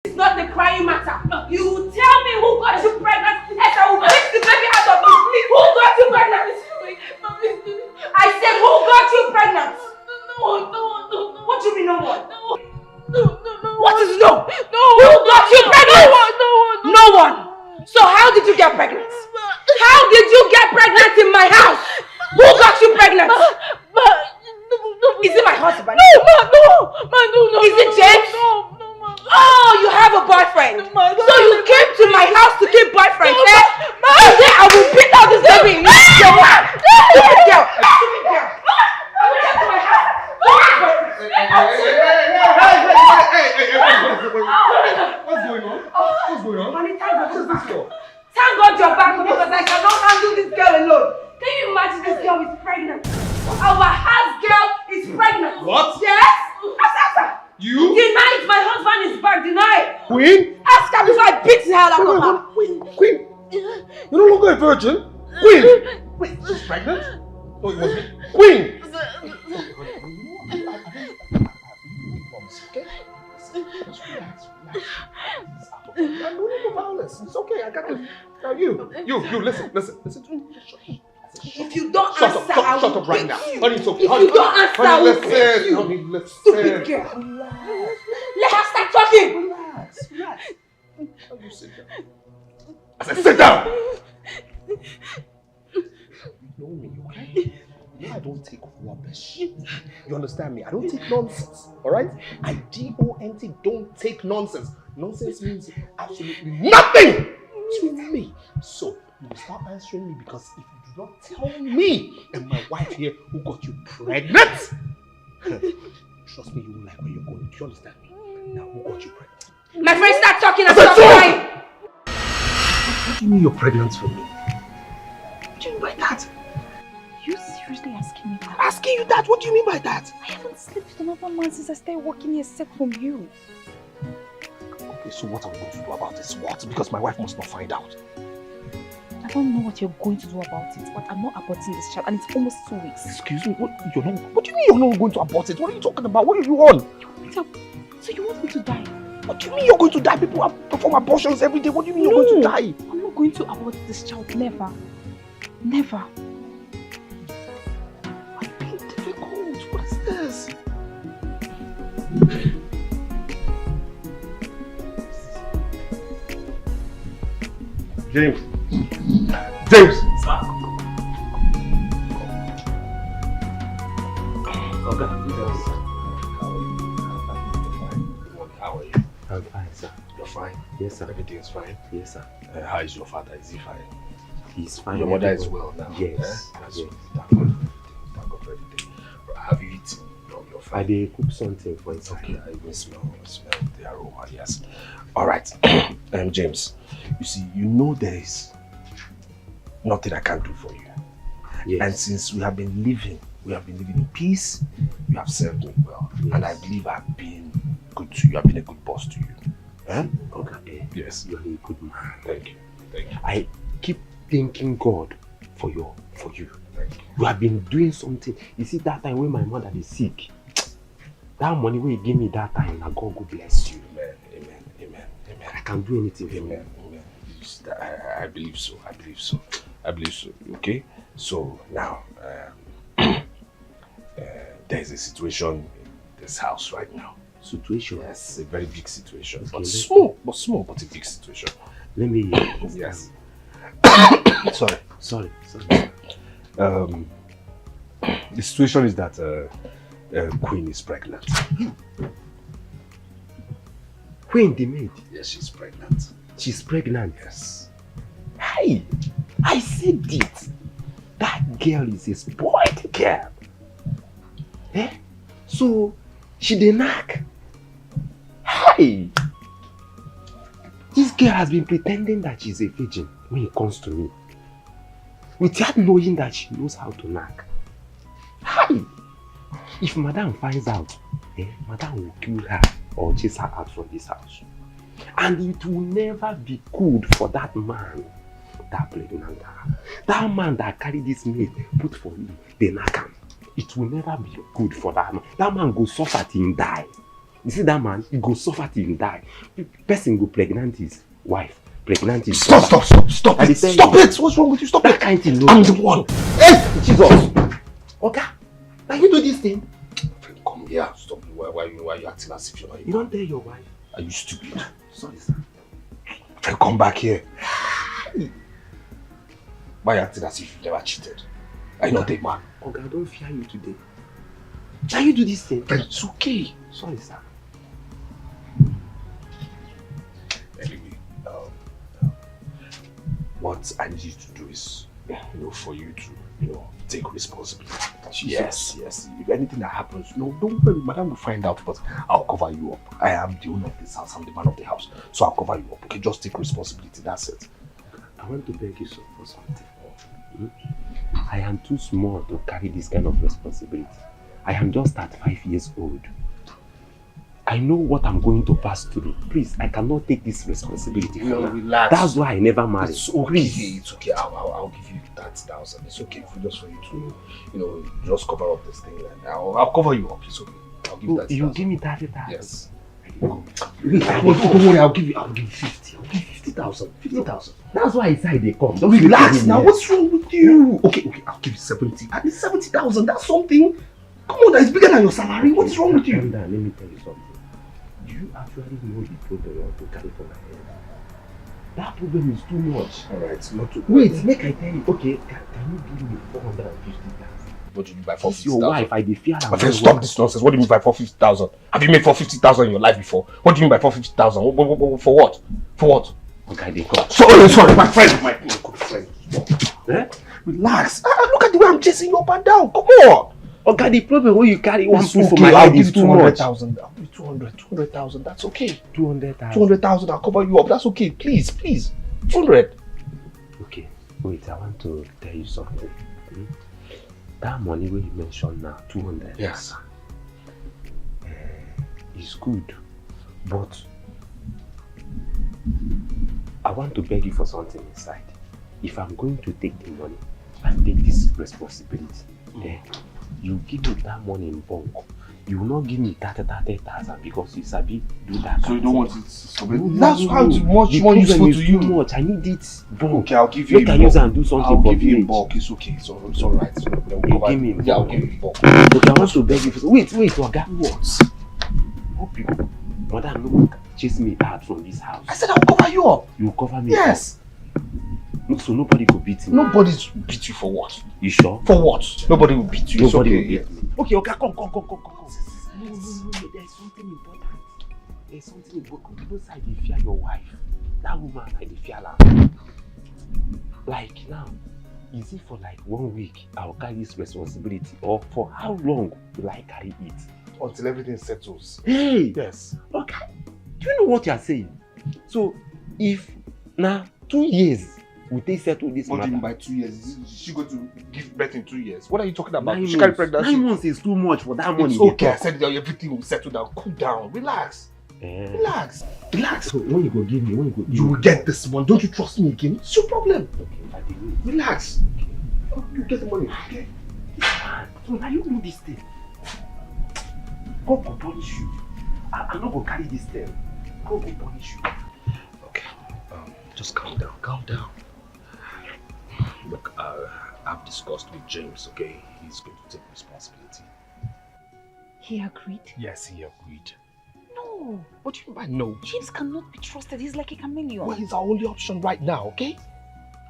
It's not the crying matter. You tell me who got you pregnant and I will take the baby out of you. Who got you pregnant? I said who got you pregnant? No. What do you mean no one? No. What is no? No. Who got you pregnant? No one. So how did you get pregnant? How did you get pregnant in my house? Who got you pregnant? Is it my husband? No. Is it James? No. Oh, you have a boyfriend. So you came to my house to keep boyfriend, eh? I will beat out this baby. Stupid girl. I will come to my house. What's going on? Honey, thank God you're back because I cannot handle this girl alone. Can you imagine this girl is pregnant? Our house girl is pregnant. What? Yes? Ask her. You? Deny it, my husband is back, deny it. Queen? Ask her before I beat the hell out of her. Queen? You're no longer a virgin? Queen? Wait, she's pregnant? Oh, it was me. Queen! Okay? Just relax. No violence. It's okay, I got this. Now you, listen to me. If you don't answer, shut up right now. Honey, it's okay. If you don't answer, I will beat you. Honey, listen. Stupid girl. Relax. Let her start talking. Relax. How you sit down? I said sit down! You know me, okay? No, I don't take rubbish. You understand me? I don't take nonsense, alright? I D-O-N-T, don't take nonsense. Nonsense means absolutely nothing to me. So, you will start answering me because if you do not tell me and my wife here who got you pregnant, trust me, you won't like where you're going. Do you understand me? Now, who got you pregnant? My friend, start talking and stop crying. What do you mean you're pregnant for me? What do you mean by that? You seriously asking me that? I'm asking you that? What do you mean by that? I haven't slept with another man since I started working here except from you. Okay, so what are we going to do about this? What? Because my wife must not find out. I don't know what you're going to do about it, but I'm not aborting this child and it's almost 2 weeks. Excuse me? What do you mean you're not going to abort it? What are you talking about? What are you on? So you want me to die? What do you mean you're going to die? People perform abortions every day. What do you mean you're going to die? I'm not going to abort this child. Never. Never. I'm being difficult. What is this? James. How are you? I'm fine, sir. You're fine? Yes, sir. Everything is fine? Yes, sir. How is your father? Is he fine? He's fine. Your mother is well now? Yes. That's Yes. Thank God for everything. Have you eaten? No, you're fine. I did cook something for his Okay, I even smell the aroma, yes. Alright, James, you see, you know there is nothing I can do for you. Yes. And since we have been living in peace, you have served me well. Yes. And I believe I've been good to you. I've been a good boss to you. Eh? Okay. Yes. You're a good man. Thank you. I keep thanking God for you. Thank you. You have been doing something. You see that time when my mother is sick, that money when you give me that time, now God will bless you. Amen. I can do anything for you. Amen. I believe so. Okay? So now, there's a situation in this house right now. Situation? Yes, a very big situation. Okay, But small, but a big situation. Let me... Yes. Sorry. The situation is that Queen is pregnant. Queen, the maid? Yes, she's pregnant. She's pregnant? Yes. Hey, I said it. That girl is a spoiled girl. Eh? So, she dey knack. Hey! This girl has been pretending that she's a virgin when it comes to me. Without knowing that she knows how to knack. Hey! If Madame finds out, Madame will kill her or chase her out from this house. And it will never be good for that man that pregnant her. That man that carried this maid put for me, they knack him. It will never be good for that man. That man go suffer till he die. You see that man, he go suffer till he die. Person go pregnant his wife. Pregnant his Stop it! Stop it! What's wrong with you? Stop that it! kind thing. I'm the one. Hey, Jesus. Okay. Now you do this thing. Come here. Stop. Why are you acting as if you're not? You don't tell your wife. Are you stupid? Sorry, sir. Come back here. Why are you acting as if you've never cheated? Are you not a man? Okay, I don't fear you today. Now you do this thing. It's okay. Sorry, sir. Anyway, what I need you to do is, for you to, take responsibility. Yes. If anything that happens, don't worry, madam will find out, but I'll cover you up. I am the owner of this house, I'm the man of the house, so I'll cover you up. Okay, just take responsibility, that's it. I want to beg you for something. I am too small to carry this kind of responsibility. I am just at 5 years old. I know what I'm going to pass through. Please, I cannot take this responsibility. Relax. That's why I never married. It's okay. It's okay. I'll give you 30,000. It's okay just for you to, just cover up this thing. And I'll cover you up. It's okay. I'll give you 30,000. You give me 30,000? Yes. Don't worry. I'll give you 50. I'll give you 50,000. 50,000. That's why I said they come. Don't relax now. What's wrong with you? Okay. I'll give you 70. At least 70,000. That's something. Come on, that is bigger than your salary. What is wrong with you? Calm down. Let me tell you something. Do you actually know the problem you want to carry for my head? That problem is too much. Alright, not too. Wait, make I tell you. Okay, can you give me 450,000? What do you mean by 450,000? Your wife, I fear her. My friend, stop this nonsense. What do you mean by 450,000? Have you made 450,000 in your life before? What do you mean by 450,000? For what? For what? Okay, they come. Sorry, my friend. My good friend. Eh? Relax. Look at the way I'm chasing you up and down. Come on. Okay, the problem when you carry one food for okay. my I'll head give is you too much. 200,000. I'll give you 200,000. That's okay. 200,000. 200,000. I'll cover you up. That's okay. Please. 200. Okay, wait. I want to tell you something. That money where you mentioned now, 200. Yes. Is good, but I want to beg you for something inside. If I'm going to take the money and take this responsibility, you give me that money in bulk. You will not give me 30,000 because you sabi do that. So you don't want it? That's how much more useful to you. Too much. I need it bulk. Okay, I'll give you. You can use and do something I'll for give you in village. bulk. It's okay. It's alright. You give me in Yeah, I'll bulk. give you in bulk. Okay, I want to beg you for. Wait, Oga. What? Hope you, madam, no chase me out from this house. I said I'll cover you up. You cover me. Yes. Up. So nobody could beat me. Nobody's beat you for what? You sure? For what? Nobody will beat you. Nobody okay. will beat me. Okay, come. No, there's something important. There's something important. Both sides they fear your wife. That woman, they fear her. Like now, is it for like 1 week I'll carry this responsibility, or for how long will I carry it? Until everything settles. Hey! Yes. Okay. Do you know what you're saying? So, if now 2 years will they settle this What do matter? you mean by 2 years? Is she going to give birth in 2 years? What are you talking about? 9 She carry months. pregnancy. 9 months is too much for that money. It's okay. I said that everything will settle down. Cool down. Relax. Relax. So when you go give me, You will get this one. Don't you trust me again? It's your problem. Okay, I did. Relax. You get the money. Okay. So now you know this thing. God will punish you. I'm not going to carry this thing. God will punish you. Okay. Just calm down. Calm down. Look, I've discussed with James, okay? He's going to take responsibility. He agreed? Yes, he agreed. No. What do you mean by no? James cannot be trusted. He's like a chameleon. Well, he's our only option right now, okay?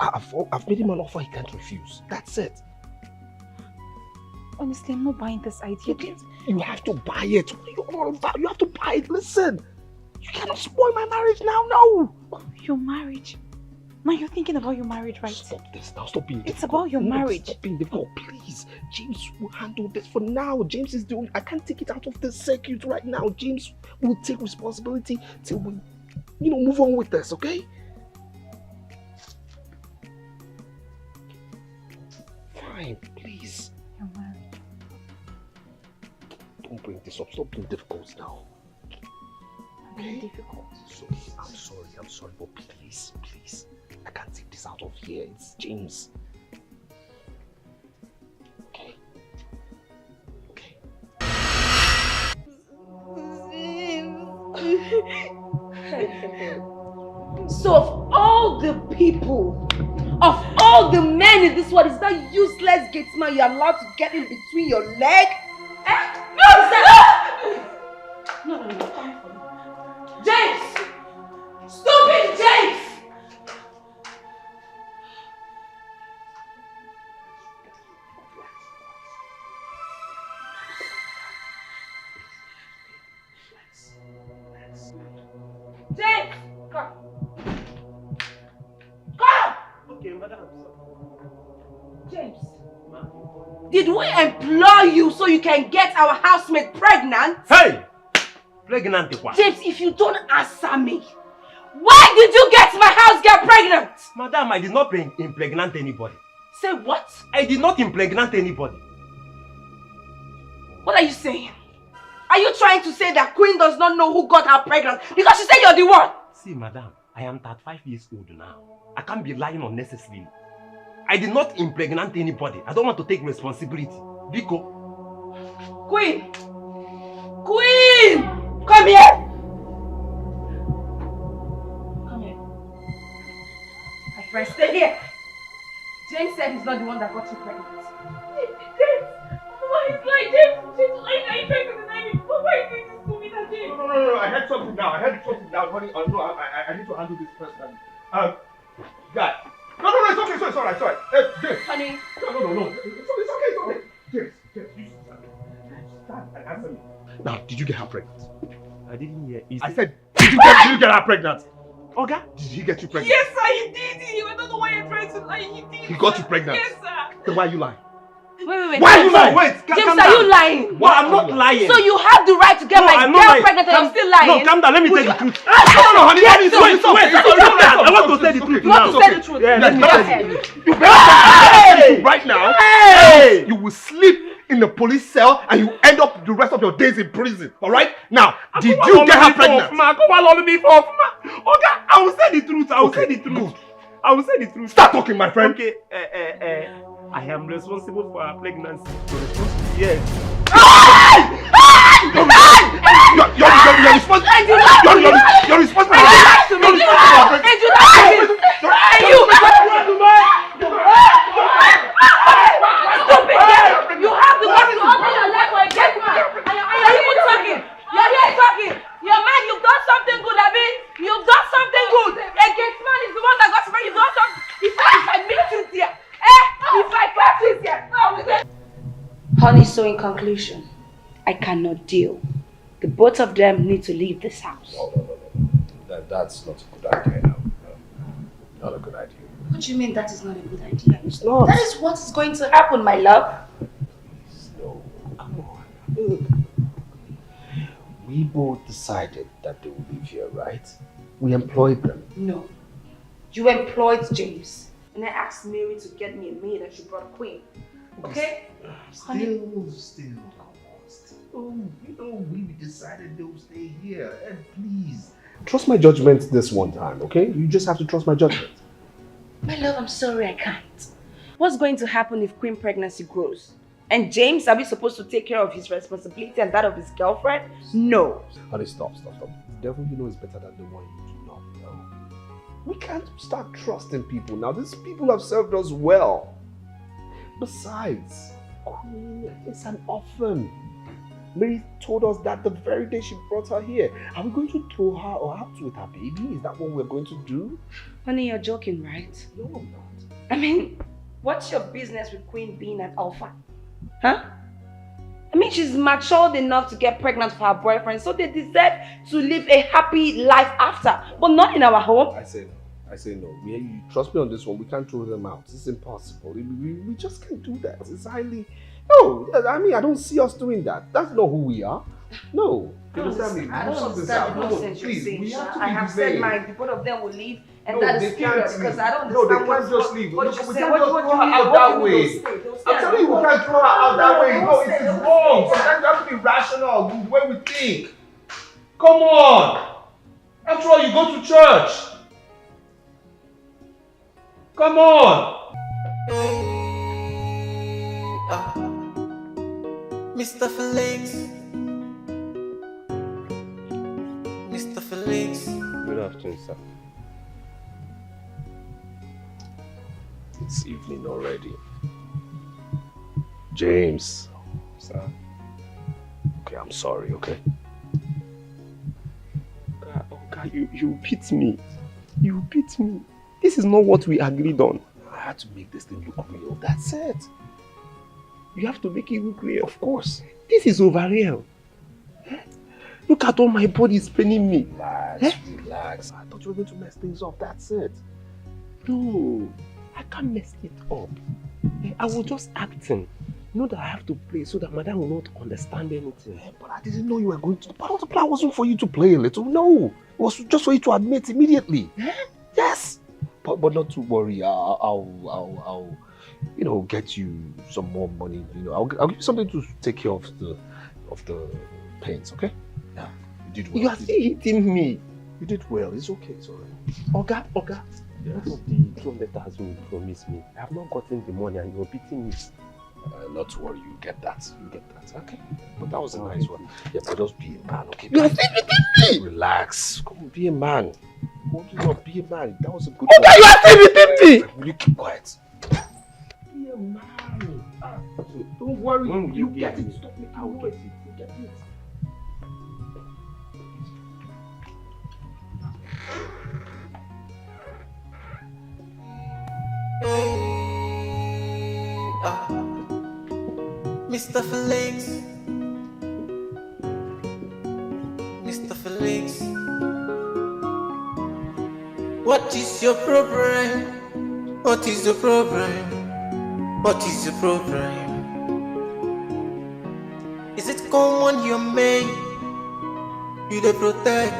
I've made him an offer he can't refuse. That's it. Honestly, I'm not buying this idea. You have to buy it. What are you all about? You have to buy it. Listen. You cannot spoil my marriage now. No. Your marriage? Now you're thinking about your marriage, right? Stop this now. Stop being It's difficult. about your marriage. Stop being difficult, please. James will handle this for now. James is the only... I can't take it out of the circuit right now. James will take responsibility till we, move on with this, okay? Fine, please. Your marriage. Don't bring this up. Stop being difficult now. Being difficult. I'm sorry, but please. I can't take this out of here. It's James. Okay. So of all the people, of all the men in this world, is that useless gate man you're allowed to get in between your leg? Eh? No, is that... No, come for me. James! Stupid James! James! Come. Come! Okay, madam. James, did we employ you so you can get our housemate pregnant? Hey! Pregnant what? James, if you don't answer me, why did you get my house girl pregnant? Madam, I did not impregnate anybody. Say what? I did not impregnate anybody. What are you saying? Are you trying to say that Queen does not know who got her pregnant because she said you're the one? See, madam, I am 35 years old now. I can't be lying unnecessarily. I did not impregnate anybody. I don't want to take responsibility. Biko. Queen! Queen! Come here! Come here. My friend, stay here. James said he's not the one that got you pregnant. James! Mama, he's lying. James, I tried to deny him. Why are you doing this to me that James? No. I had something now. Honey. No, I need to handle this personally. Guy. No, it's okay. It's alright. James. Honey. No. It's okay. James, you stand and answer me. Now, did you get her pregnant? I didn't hear. I said, did you get her pregnant? Okay. Did he get you pregnant? Yes, sir, he did. I don't know why you're trying to lie. He did. He got you pregnant? Yes, sir. Then why are you lying? Wait. Why are you lying? Wait, James, are you lying? Well, I'm not lying. So you have the right to get my girl pregnant and you're still lying? No, calm down. Let me tell you the truth. No, honey. I want to say the truth You want now. to say the truth? Yeah, let me Go tell ahead. You better right now. Hey! You will sleep in the police cell and you end up the rest of your days in prison. Alright? Now, did you get her pregnant? Okay, I will say the truth. I will say the truth. Good. I will say the truth. Start talking, my friend. Okay, I am responsible for her pregnancy. Yes. You're responsible. You're responsible. You have the right to open your leg for a gate man. Are you talking? You're here talking. You're mad. You've done something good, Abi. You've done something good. A gate man is the one that got married. You've done something. If I meet you there, if I catch you there, honey, so in conclusion, I cannot deal. The both of them need to leave this house. No. That's not a good idea. No. Not a good idea. What do you mean that is not a good idea? It's not. That is what is going to happen, my love. No, come on. Look. We both decided that they would live here, right? We employed them. No. You employed James. And I asked Mary to get me a maid and she brought Queen. Okay? Still. We decided they would stay here. And please. Trust my judgment this one time, okay? You just have to trust my judgment. My love, I'm sorry I can't. What's going to happen if Queen pregnancy grows? And James, are we supposed to take care of his responsibility and that of his girlfriend? No. Honey, stop. The devil you know is better than the one you do not know. We can't start trusting people now. These people have served us well. Besides, Queen is an orphan. Mary told us that the very day she brought her here. Are we going to throw her or out with her baby? Is that what we're going to do? Honey, you're joking, right? No, I'm not. I mean, what's your business with Queen being an orphan? Huh? I mean, she's matured enough to get pregnant for her boyfriend, so they deserve to live a happy life after, but not in our home. I say no. You trust me on this one. We can't throw them out. It's impossible. We just can't do that. It's highly... No, I mean, I don't see us doing that. That's not who we are. No. I don't understand the nonsense you're saying. I have said mine. The both of them will leave, and that is serious because I don't understand. No, they can't just leave. What Look, you we say? can't What just you throw her out that way. I'm telling you, we can't throw her out that way. No, it is wrong. Sometimes you have to be rational the way we think. Come on. After all, you go to church. Come on. Mr. Felix, Mr. afternoon, sir. It's evening already. James. Sir? Okay, I'm sorry, okay? Okay, you beat me. You beat me. This is not what we agreed on. I had to make this thing look real. That's it. You have to make it look real. Of course. This is over real. Look at all my body is paining me. Relax, relax. I thought you were going to mess things up. That's it. No, I can't mess it up. I was just acting. You know that I have to play so that madam will not understand anything. But I didn't know you were going to. Part of the plan wasn't for you to play a little. No. It was just for you to admit immediately. Yes. But not to worry. I'll get you some more money. I'll give you something to take care of the pains, okay? Yeah. You did well. You are still hitting me. You did well. It's okay. It's alright. Oga. Yes. What of the 200,000 you promised me? I have not gotten the money and you're beating me. Not to worry, you get that. Okay? But that was a nice one. Yeah, but just be a man, okay? You are still beating me! Relax. Come on, be a man. Won't you not be a man? That was a good one. You are still beating me! Will you keep quiet? Be a man. Don't worry. You get it. Stop me. I will get it. You get it. Mr. Felix, what is your problem? What is the problem? What is the problem? Is it common you made? You dey protect?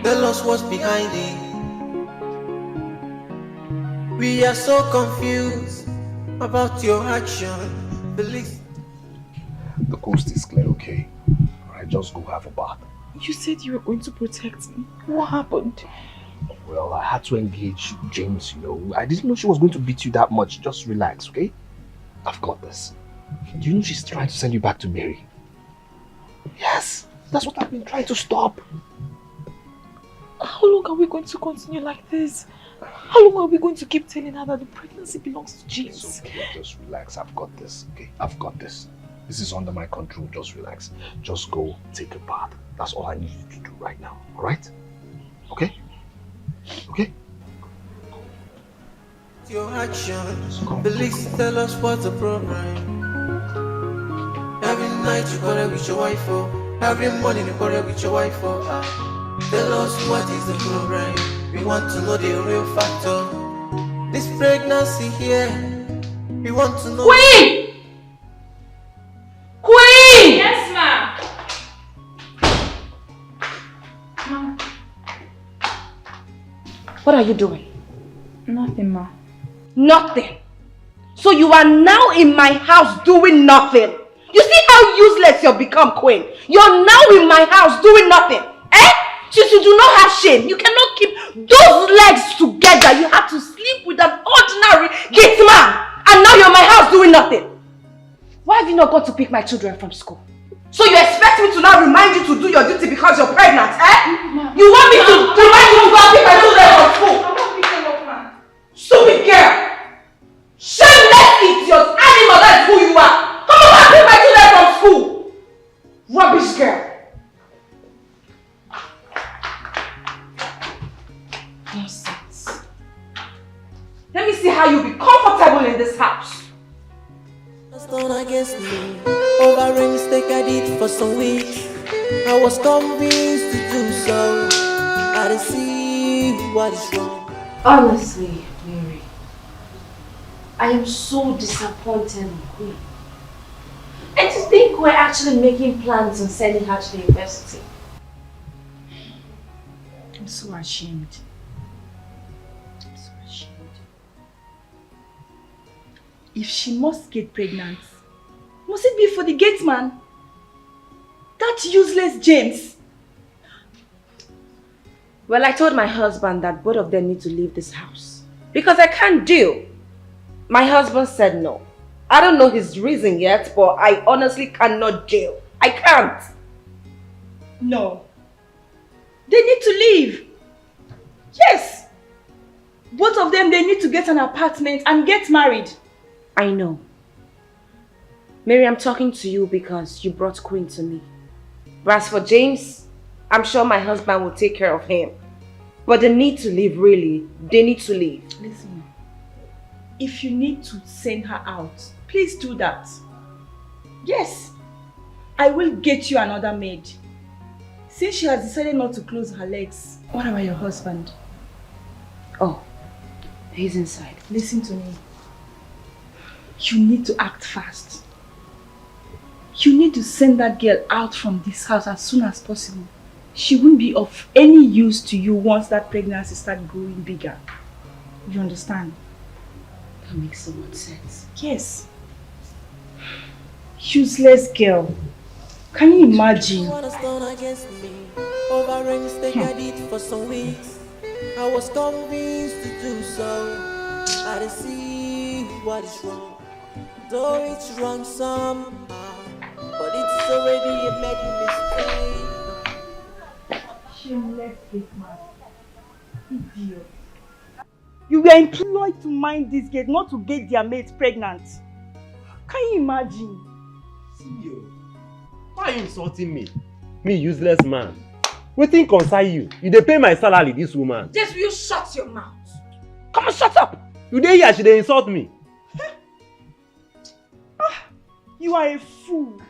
Tell us what's behind it. We are so confused about your action, Felix. The coast is clear, okay? Alright, just go have a bath. You said you were going to protect me. What happened? Well, I had to engage James, I didn't know she was going to beat you that much. Just relax, okay? I've got this. Do you know she's trying to send you back to Mary? Yes, that's what I've been trying to stop. How long are we going to continue like this? How long are we going to keep telling her that the pregnancy belongs to James? It's okay, just relax. I've got this, okay? I've got this. This is under my control. Just relax. Just go take a bath. That's all I need you to do right now, alright? Okay? Okay? Your action, Felix, tell us what's the problem. Every night you quarrel with your wife, every morning you quarrel with your wife, tell us what is the problem. We want to know the real factor. This pregnancy here, we want to know. Queen! Queen! Yes, ma'am. Ma. What are you doing? Nothing, Ma. Nothing. So you are now in my house doing nothing. You see how useless you've become, Queen? You're now in my house doing nothing. Eh? Since you do not have shame, you cannot keep those legs together. You have to sleep with an ordinary gate man. And now you're in my house doing nothing. Why have you not gone to pick my children from school? So you expect me to now remind you to do your duty because you're pregnant, eh? You want me to remind you to go and pick my children from school? I'm not picking up, Ma. Stupid girl! Shameless idiot! Animal, that's who you are! Come on and pick my children from school! Rubbish girl! Nonsense. Let me see how you'll be comfortable in this house. Done against me over a mistake I did for some weeks. I was convinced to do so. I didn't see what is wrong. Honestly, Mary, I am so disappointed in Queen. And to think we're actually making plans on sending her to the university. I'm so ashamed. I'm so ashamed. If she must get pregnant, must it be for the gate man? That useless James. Well, I told my husband that both of them need to leave this house. Because I can't deal. My husband said no. I don't know his reason yet, but I honestly cannot deal. I can't. No. They need to leave. Both of them, they need to get an apartment and get married. I know. Mary, I'm talking to you because you brought Queen to me. But as for James, I'm sure my husband will take care of him. But they need to leave, really. They need to leave. Listen, if you need to send her out, please do that. Yes, I will get you another maid. Since she has decided not to close her legs, what about your husband? Oh, he's inside. Listen to me. You need to act fast. You need to send that girl out from this house as soon as possible. She won't be of any use to you once that pregnancy starts growing bigger. You understand? That makes so much sense. Yes. Useless girl. Can you imagine? Over a mistake I did for some weeks. I was convinced to do so. I didn't see what is wrong, though it's wrong somehow. But it's already a made mistake. Shameless gate man. Idiot. You were employed to mind this gate, not to get their mates pregnant. Can you imagine? Senior, why are you insulting me? Me, useless man. Wetin concern you? You dey pay my salary, this woman. Just will you shut your mouth? Come on, shut up! You dey here, she dey insult me. You are a fool.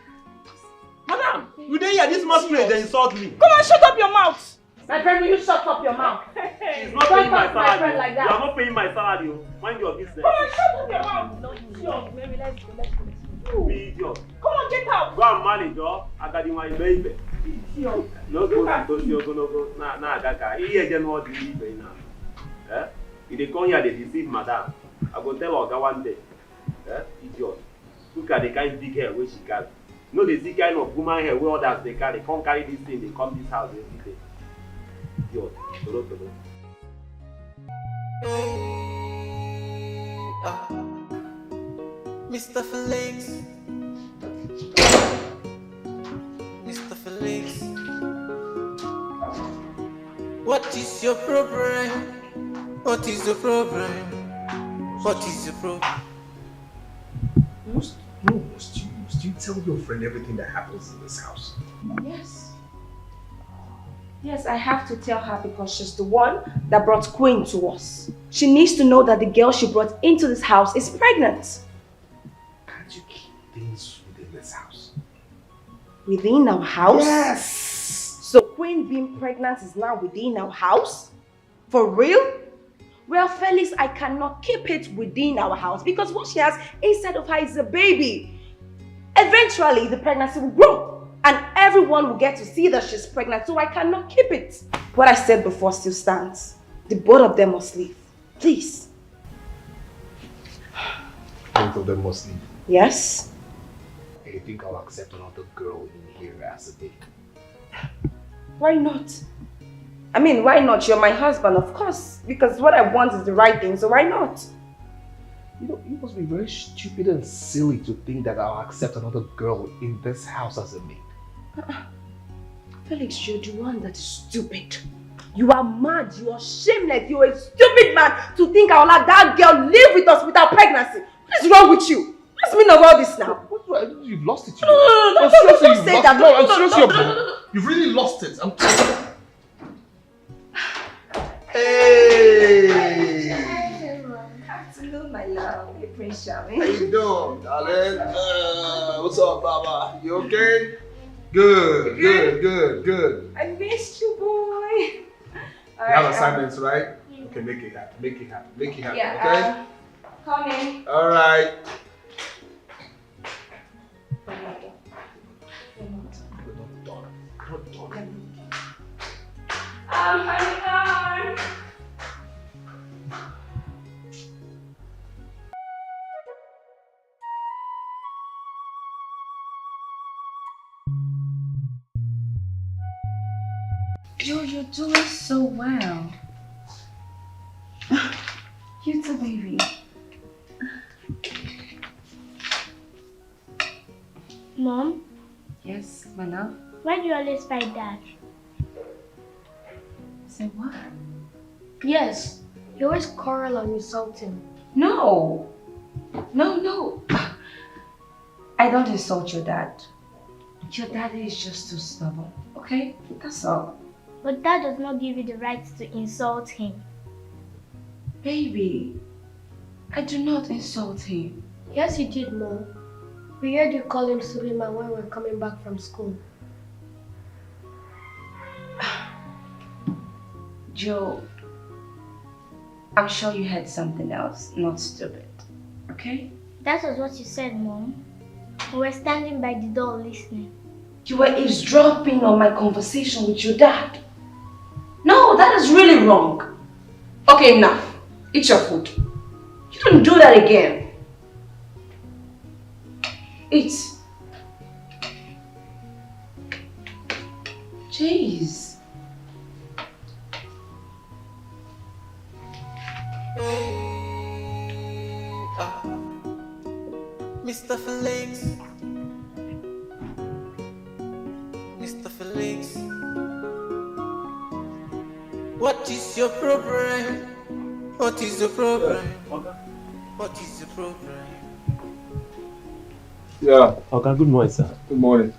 Madam, you dey here, this masquerade dey insult me. Come on, shut up your mouth. My friend, will you shut up your mouth? She's not paying my talk to my salary. friend like that. You are not paying my salary. Mind your business. Come on, shut up your mouth. No, idiot. Maybe let's go. Be idiot. Come on, get out. Go and manage, oh. Akadima Nnebe. Idiot. No go to your go. Na gaga. Here je no di Nnebe now. Eh? You dey come here dey deceive madam. I go tell Oga one day. Eh? Idiot. Look at the kind big hair wey she carry. You know the see kind of woman hair wey others dey carry. Come carry this thing, dey come this house every day. Idiot. Tolo. Mr. Felix, Mr. Felix, what is your problem? What is your problem? What is your problem? Must you tell your friend everything that happens in this house? Yes. Yes, I have to tell her because she's the one that brought Queen to us. She needs to know that the girl she brought into this house is pregnant. Can't you keep things within this house? Within our house? Yes! So Queen being pregnant is now within our house? For real? Well, Felix, I cannot keep it within our house because what she has inside of her is a baby. Eventually, the pregnancy will grow and everyone will get to see that she's pregnant, so I cannot keep it. What I said before still stands. The both of them must leave. Please. Both of them must leave. Yes? I think I'll accept another girl in here as a date. Why not? I mean, why not? You're my husband, of course. Because what I want is the right thing, so why not? You know, you must be very stupid and silly to think that I'll accept another girl in this house as a maid. Felix, you're the one that is stupid. You are mad, you are shameless, you are a stupid man to think I'll let that girl live with us without pregnancy. What is wrong with you? What's the meaning of all this now? You've lost it. No, don't say that. No, I'm serious. You've really lost it. I'm Hey! Afternoon, my love. Hey, Prince Charming. How you doing, darling? What's up, Baba? You okay? Good. I missed you, boy. You have assignments, right? Okay, make it happen. Yeah, okay? Come in. All right. Honey. You're doing so well. You too, baby. Mom, Yes, my love. why do you always fight Dad? Say what? Yes, You always quarrel and insult him. No. No. I don't insult your dad. Your daddy is just too stubborn, okay? That's all. But that does not give you the right to insult him. Baby, I do not insult him. Yes, you did, Mom. We heard you call him Suleiman when we were coming back from school. Joe, I'm sure you heard something else, not stupid, okay? That was what you said, Mom. We were standing by the door listening. You were eavesdropping on my conversation with your dad. No, that is really wrong. Okay, enough. Eat your food. You don't do that again. Eat. Jeez. Mr. Felix. Mr. Felix. What is your problem? What is the problem? What is the problem? Yeah. Okay, good morning, sir. Good morning.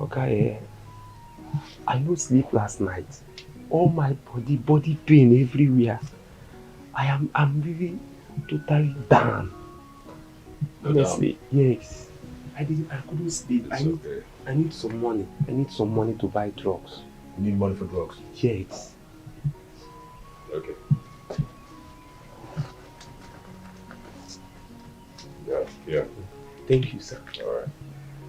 Okay, I no sleep last night. All my body pain everywhere. I'm really totally down. Honestly, yes. I couldn't sleep. I need some money. I need some money to buy drugs. You need money for drugs? Yes. Okay. Yeah. Thank you, sir. Alright.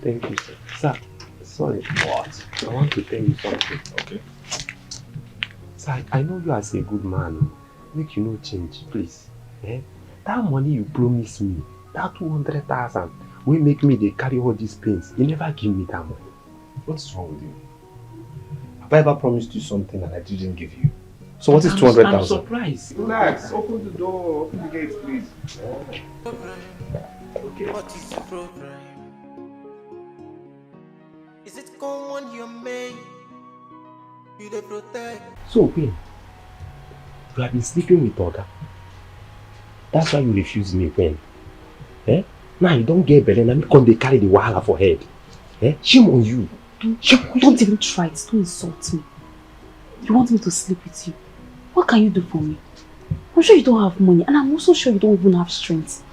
Thank you, sir. Sir, sorry. What? I want to tell you something. Okay. Sir, I know you as a good man. Make you no change, please. Eh? That money you promised me, that 200,000, will make me they carry all these pains. You never give me that money. What's wrong with you? Have I ever promised you something and I didn't give you? So what is 200,000? I'm surprised. Relax. Open the door. Open the gates, please. Okay. What is the problem? Is it common you made? You dey protect. So, Queen, you have been sleeping with Oga. That's why you refuse me, Queen. Eh? Now you don't get better, and because they carry the wahala for head. Eh? Shame on you. Don't even try it. Don't insult me. You want me to sleep with you? What can you do for me? I'm sure you don't have money, and I'm also sure you don't even have strength.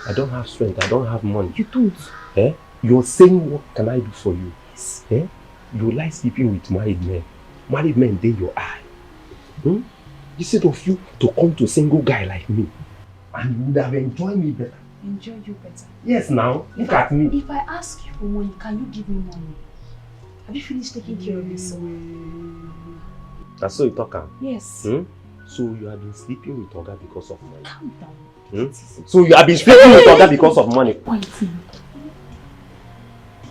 I don't have strength. I don't have money. You don't. Eh? You're saying what can I do for you? Yes. Eh? You like sleeping with married men. Married men, they your eye. Instead of you to come to a single guy like me, and you would have enjoyed me better. Enjoy you better. Yes, now look at me. If I ask you for money, can you give me money? Have you finished taking care of yourself? That's so you talk. Yes. So you have been sleeping with Oga because of money. Calm down. So you have been sleeping with Oga because of money. Pointing.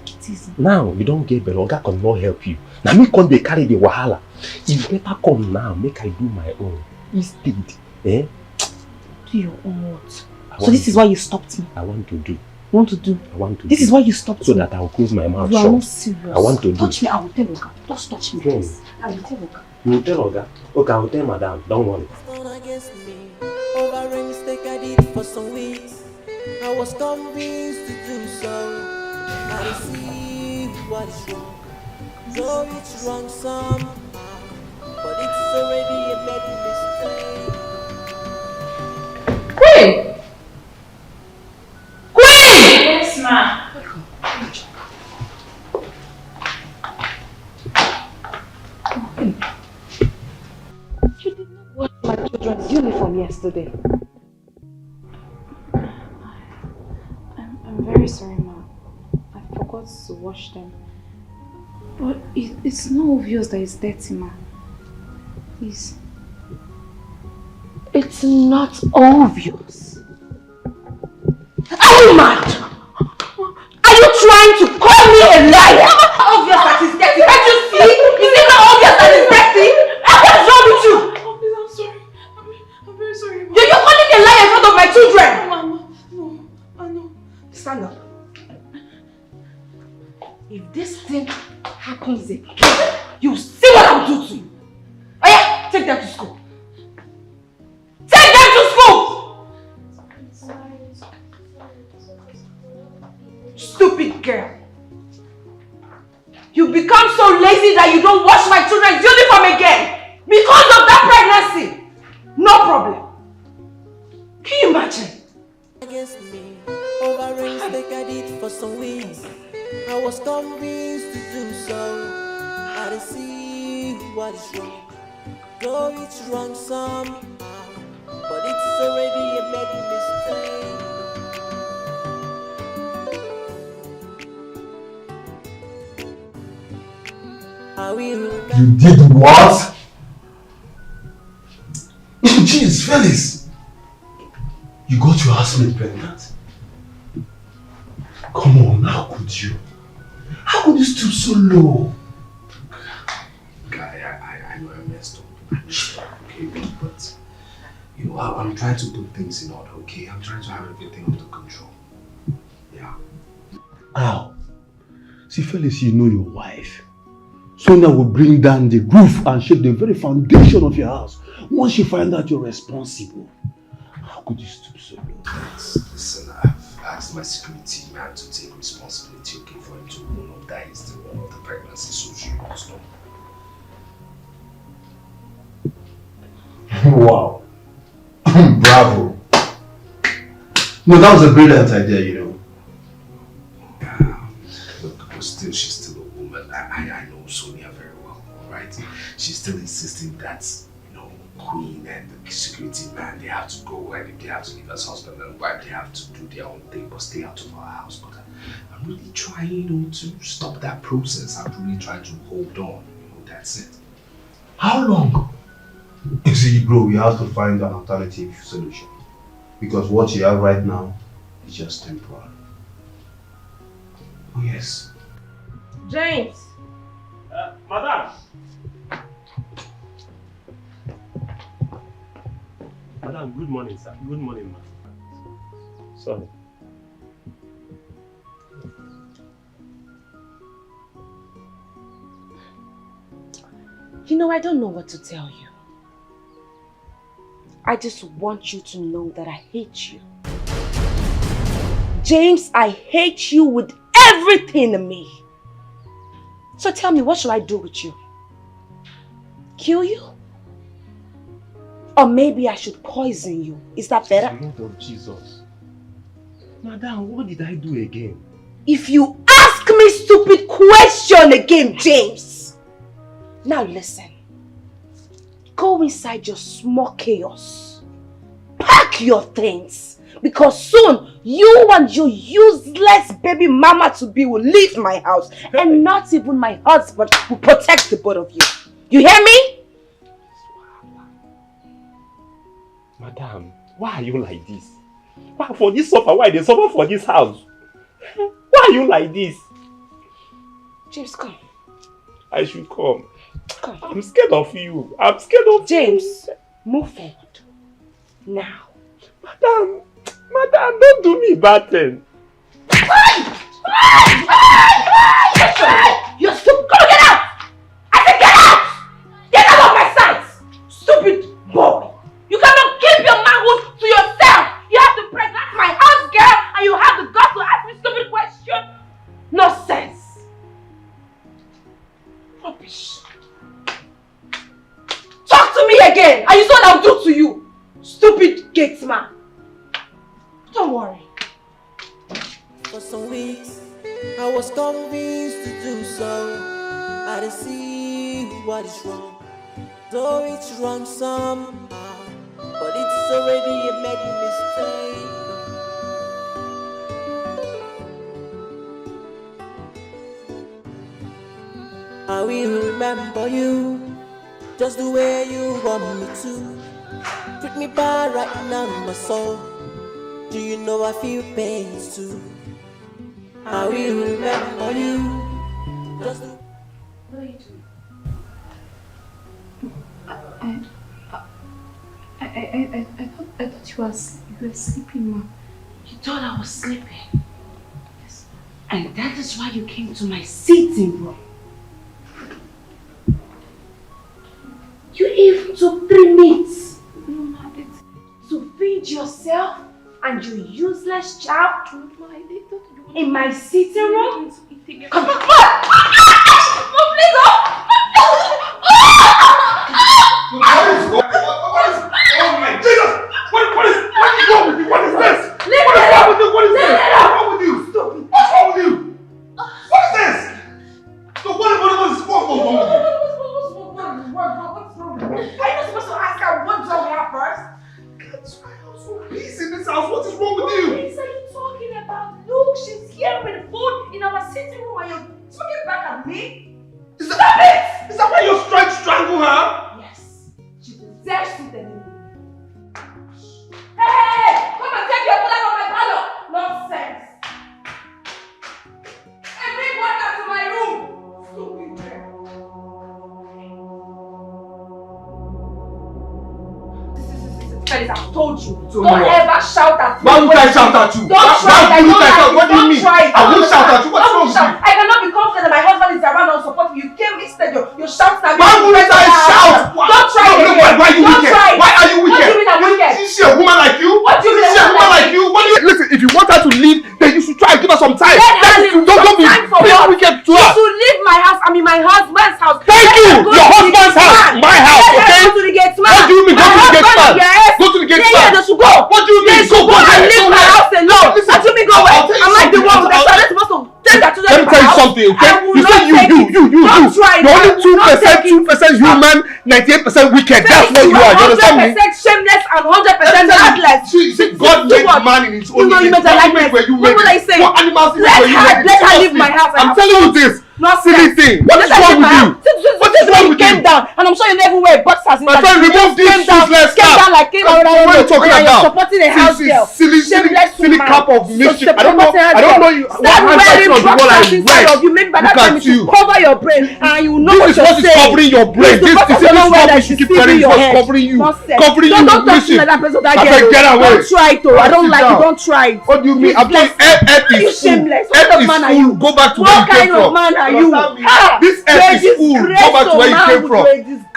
Take it easy. Now you don't get better. Oga cannot help you. Now me come they carry the wahala. You better come now. Make I do my own. Instead, eh? Do your own what? So this is why you stopped me. I want to do. You want to do? I want to. This is why you stopped so me. that I will close my mouth You shut. are not serious. I want to do. Touch me, I will tell Oga. Just touch me, please. I will tell Oga. You will tell Oga? Okay, I will tell Madam. Don't worry. Turn against me. Over a mistake I did for some weeks. I was convinced to do so. I see what is wrong. So it's wrong somehow, but it's already a bad mistake. Queen! Queen! Yes, ma. You did not wash my children's uniform yesterday. I'm very sorry, ma. I forgot to wash them. But it's not obvious that it's dirty, ma. Please. It's not obvious. Are you mad? Are you trying to call me a liar? Obvious that it's dirty. Can't you see? Is it not obvious that it's dirty? What's wrong with you? Oh, please, I'm sorry. I'm very sorry, ma. You're calling me a liar in front of my children. No, Mama. No, I know. Stand up. If this thing happens again, you'll see what I'll do to you. Oh yeah, take them to school. stupid girl. You become so lazy that you don't wash my children's uniform again because of that pregnancy. No problem. Can you imagine? Against me, over rings like I did for some weeks. I was convinced to do so. I didn't see what is wrong. Though it's wrong somehow, but it's already a made mistake. I will. You did what? Jeez, Felix! You got your housemate pregnant? Come on, how could you? How could you stoop so low? Guy, I know I messed up. Okay, but you know, I'm trying to put things in order, okay? I'm trying to have everything under control. Yeah. How? See, Felix, you know your wife. Sonia will bring down the roof and shake the very foundation of your house once she finds out you're responsible. How could you stoop so low? Listen, I've asked my security man to take responsibility, okay, for him to own up that is the one of the pregnancy, so she must know. Wow. Bravo. No, that was a brilliant idea, you know. Look, but still, she's still a woman. I know Sonia very well, alright? She's still insisting that, you know, Queen and the security man, they have to go, and if they have to leave as husband and wife, they have to do their own thing, but stay out of our house. But I'm really trying, you know, to stop that process. I'm really trying to hold on, you know, that's it. How long? You see, bro, we have to find an alternative solution. Because what you have right now is just temporary. Oh, yes. James. Madam. Madam, good morning, sir. Good morning, ma'am. Sorry. You know, I don't know what to tell you. I just want you to know that I hate you. James, I hate you with everything in me. So tell me, what should I do with you? Kill you? Or maybe I should poison you. Is that better? Lord of Jesus. Madam, what did I do again? If you ask me stupid question again, James. Now listen. Go inside your small chaos. Pack your things. Because soon, you and your useless baby mama to be will leave my house. And not even my husband will protect the both of you. You hear me? Madam, why are you like this? Why for this suffer? Why they suffer for this house? Why are you like this? James, come. I should come. Come. I'm scared of you. I'm scared of James, move forward. Now. Madam, don't do me bad thing. You're stupid. Come on, get out! I said get out! Get out of my sight! Stupid boy. You cannot keep your manhood to yourself. You have to pregnant my house girl and you have the guts to ask me stupid question. Nonsense. Rubbish. Talk to me again and you saw what I'll do to you. Stupid gate man. Don't worry. For some weeks, I was convinced to do so. I didn't see what is wrong, though it's wrong somehow, but it's already a made mistake. I will remember you just the way you want me to. Treat me bad right now, my soul. Do you know I feel pain too? I will remember you. Just the... What are you doing? I thought you were sleeping, Ma. You thought I was sleeping? Yes. And that is why you came to my sitting room. You even took 3 minutes to feed yourself and your useless child. Ma, I thought you In my sitting room? Come on! Please, Oh my Jesus! What is wrong with you? What is this? Leave What is it wrong with you? What is Leave this? it What's wrong with you? What's wrong with you? What is this? So what is wrong with you? What's wrong with her? Are you not supposed to ask her what's wrong with her first? That's why I'm so peace in this house. What is wrong with you? What are you talking about? Look, she's here with food in our sitting room and you're talking back at me? Stop it! Is that why you're trying to strangle her? Yes. She deserves it anyway. Hey! Come and take your food out of my parlor! Nonsense! And bring water to my room! Stupid girl. Felix, I've told you. Don't ever shout at me. Why would I shout at you? Don't try it. What do you mean? I won't shout at you. What's wrong with you? I cannot be confident that my husband is around and supporting you. You came instead, you're shouting at me. Why would I shout? Don't try it again. Why are you Don't wicked? try it. Why are you wicked? What do you mean I'm wicked? Is she a woman like you? What do you mean Is she a woman like you? What do you listen? If you want her to leave, then you should try and give her some time. Let her leave. Don't be Time for what? wicked to You her. should leave my house. I mean my husband's house. Thank you. Your husband's house, my house. Let Okay. her go to the gate man. What do you mean? Go to the gate man. Yes. Go to the gate Yeah, man. they should go. What do you mean? They should go and leave my house alone. Listen, What do you mean go I'll away? tell you Am I the something. one that's supposed to take that children Let to me my tell you house? something, okay? I will You not say take it. you. Don't try it. You're only I will not take it. 2% human, 98% wicked. That's what you are. You understand me? 100% shameless and 100% heartless. See, God made man in his own You know you image. made a What likeness. were you What making? will I say? What animals did Let were you her making? let her Trust leave me. my house. I'm telling you this. Silly thing. What is wrong with you? What is wrong with came you? down, and I'm sure you never wear boxers. My friend, remove this useless Came down cap. like What are you talking You're about? supporting a house girl. Silly Shameless cap of woman. mischief. So I don't know you. Stop What wearing handwriting on the wall boxers I inside read. of you. Maybe by that Look time at you should you. cover your brain and you know what This is you're what is saying. covering your brain. It's the This boxers is don't wear what that you she's keep feeding wearing. your What's head. covering you? Nonsense. Covering you Don't with talk to me mischief. like that person that I girl. said, get away. Don't try it, though. I don't Sit like it. down. Don't try it. What do you mean? I'm telling you, F You is full. shameless. What F kind of is man are you? full. Go back to where What you came kind of from. man are you? Understand me? Ah, This F is full. Go back to where you came from.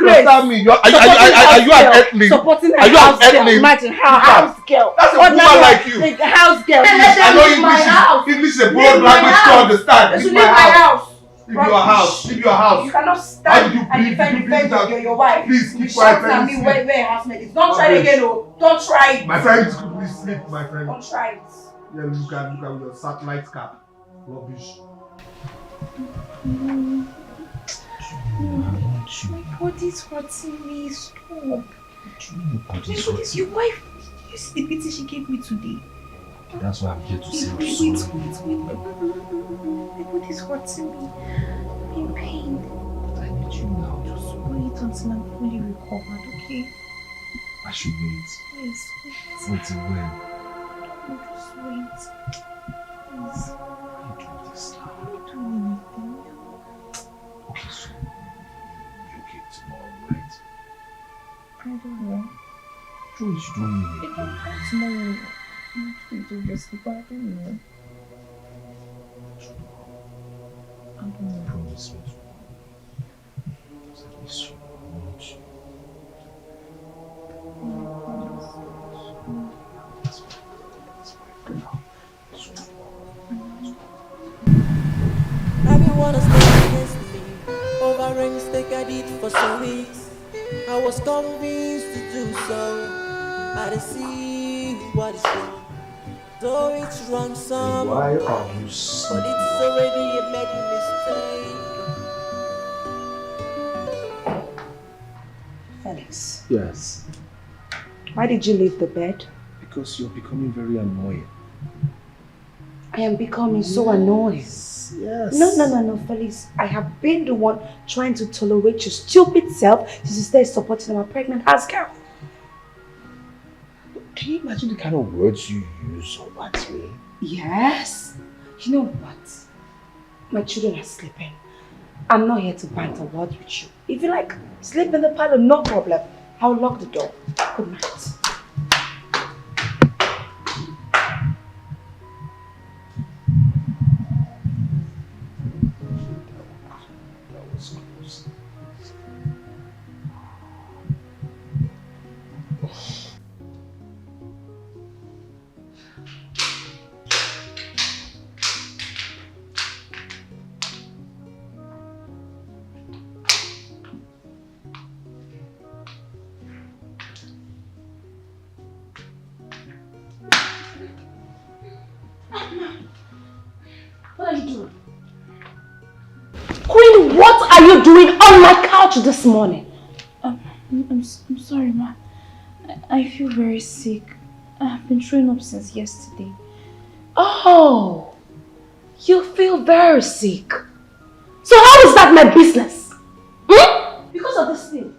Understand me? Are you an earthling? Supporting Are a you an house girl. earthling? Imagine her house girl. That's a woman like you. A house girl. I know English is a broad language to understand. Leave It's my my house. house. Leave your house. Leave your house. You cannot How stand did you and please defend your wife. Please You keep quiet. shout at Let me me where sleep. housemate is. Don't try it again, oh. Don't try it. My friend is good. Please sleep, my friend. Don't try it. Yeah, look at your satellite cap. Rubbish. My body's hurting me. Stop. Please, your wife. You see the pity she gave me today. That's why I'm here to say Wait. My body's hurting me. I'm in pain. But I need you now. Just wait until I'm fully recovered, okay? I should wait. Please, wait. Until when? Just wait. Please. Why are you doing this now? I'm not doing anything. Okay, so you okay tomorrow, right? I don't know. Sure, you don't need If it. I'm fine tomorrow, I'm free to just sleep. I don't know. I don't know. Promise me tomorrow. Because I miss you. I want you. That's fine. That's fine for now. So tomorrow. Everyone is staying against me. Over rings, take a deed for some weeks. I was convinced to do so. I didn't see what is wrong. Though it's wrong some, Why are you but so? it's already a made mistake. Felix, Yes. why did you leave the bed? Because you're becoming very annoying. I am becoming so annoyed. Yes. No, Felix. I have been the one trying to tolerate your stupid self since you started supporting our pregnant house girl. Can you imagine the kind of words you use towards me? Yes. You know what? My children are sleeping. I'm not here to banter words with you. If you like, sleep in the parlor, no problem. I'll lock the door. Good night. That was close. What are you doing? Queen, what are you doing on my couch this morning? I'm sorry, Ma. I feel very sick. I've been throwing up since yesterday. Oh, you feel very sick. So how is that my business? Because of this thing.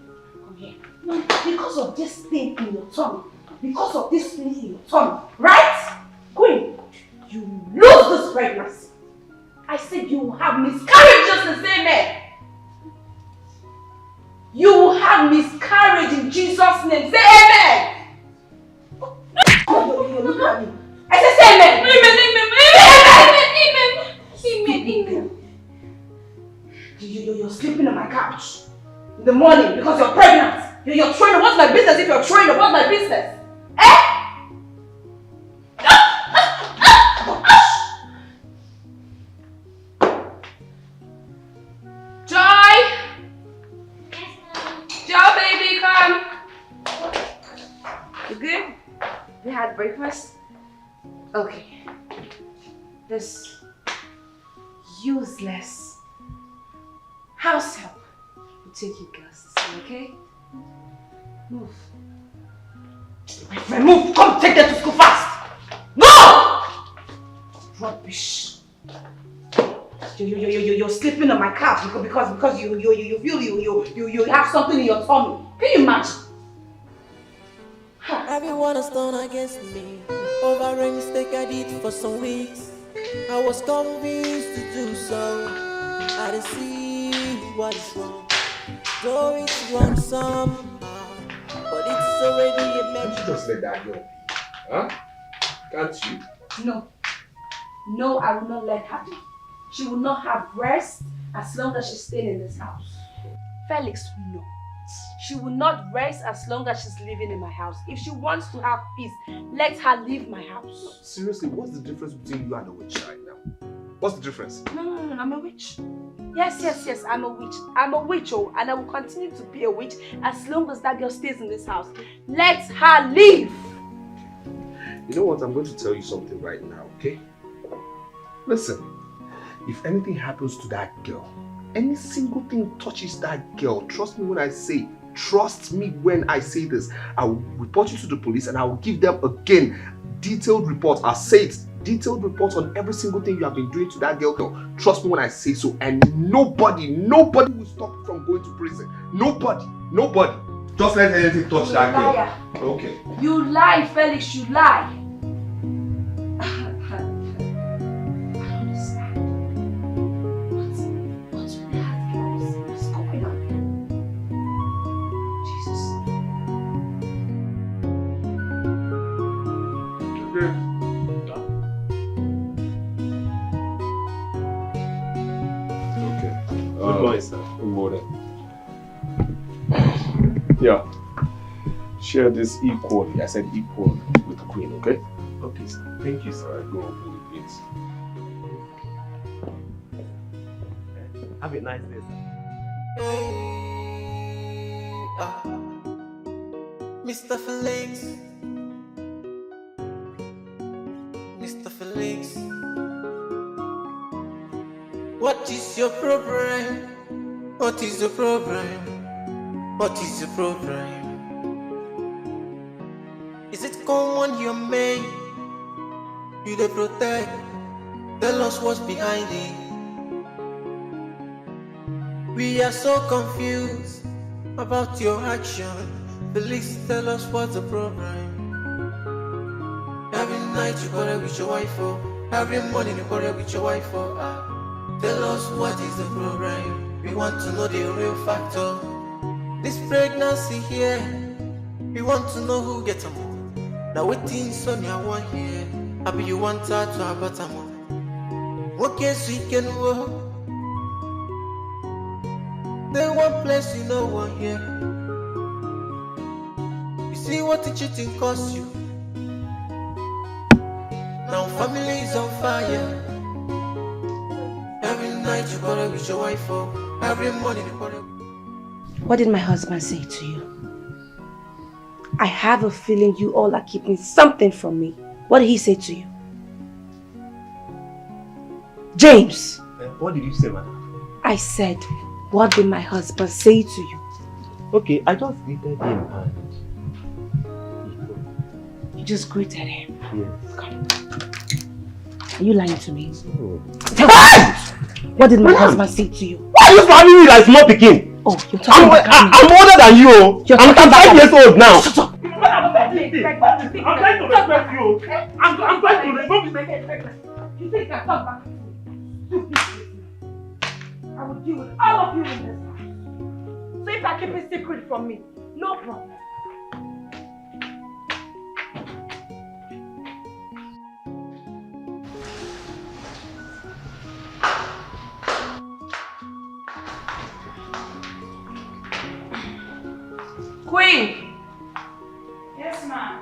Come here. No, because of this thing in your tummy. Because of this thing in your tummy. Right? Queen, you lose this pregnancy. I said you will have miscarriage just the same man. You will have miscarriage in Jesus' name. Say amen. Look at me. I said say amen. Amen. You're sleeping on my couch in the morning because you're pregnant. You're throwing up. What's my business if you're throwing up? What's my business? Breakfast? Okay. This useless house help will take you girls to see, okay? Move. My friend, move! Come take them to school fast! No! Rubbish. You're sleeping on my couch because you feel you have something in your tummy. Can you imagine? Everyone has done against me. Over a mistake I did for some weeks. I was convinced to do so. I didn't see what is wrong. Though it's wrong somehow, but it's already a Can't you just let that girl be? Huh? Can't you? No, I will not let her be. She will not have rest as long as she's staying in this house. Felix, no. She will not rest as long as she's living in my house. If she wants to have peace, let her leave my house. Seriously, what's the difference between you and a witch right now? What's the difference? No, I'm a witch. Yes, I'm a witch. I'm a witch, oh, and I will continue to be a witch as long as that girl stays in this house. Let her leave. You know what? I'm going to tell you something right now, okay? Listen, if anything happens to that girl, any single thing touches that girl, trust me when I say this, I will report you to the police and I will give them again detailed reports. I'll say it, detailed reports on every single thing you have been doing to that girl. Trust me when I say so, and nobody will stop you from going to prison. Nobody. Just let anything touch that girl. Liar. Okay. You lie, Felix, you lie. Yeah. Share this equally. I said equal with the queen, okay? Okay, sir. Thank you, sir. Go open it, please. Have a nice day, sir. Mr. Felix. Mr. Felix. What is your problem? What is your problem? What is your problem? Is it common you're made? You dey protect. Tell us what's behind it. We are so confused about your action. Please tell us what's the problem. Every night you quarrel with your wife, oh. Every morning you quarrel with your wife, oh. Tell us what is the problem. We want to know the real factor. This pregnancy here, we want to know who gets them. Now waiting Sonia one here. Happy you want her to have a more. What case we can work? Then one place you know one here. You see what the cheating costs you. Now family is on fire. Every night you quarrel with your wife, oh. Every morning you quarrel. What did my husband say to you? I have a feeling you all are keeping something from me. What did he say to you? James! What did you say, madam? I said, what did my husband say to you? Okay, I just greeted him and... You just greeted him? Yes. Come. Are you lying to me? Oh. Tell me, what did my husband say to you? Why are you slamming me like small pikin? Oh, you're talking back at me. I'm older than you. You're I'm talking 35 years old now. Shut up. I'm trying to respect you. I'm trying to respect you. You think I talk back to you? I will deal with all of you in this house. So if I keep a secret from me, no problem. Queen! Yes, ma'am.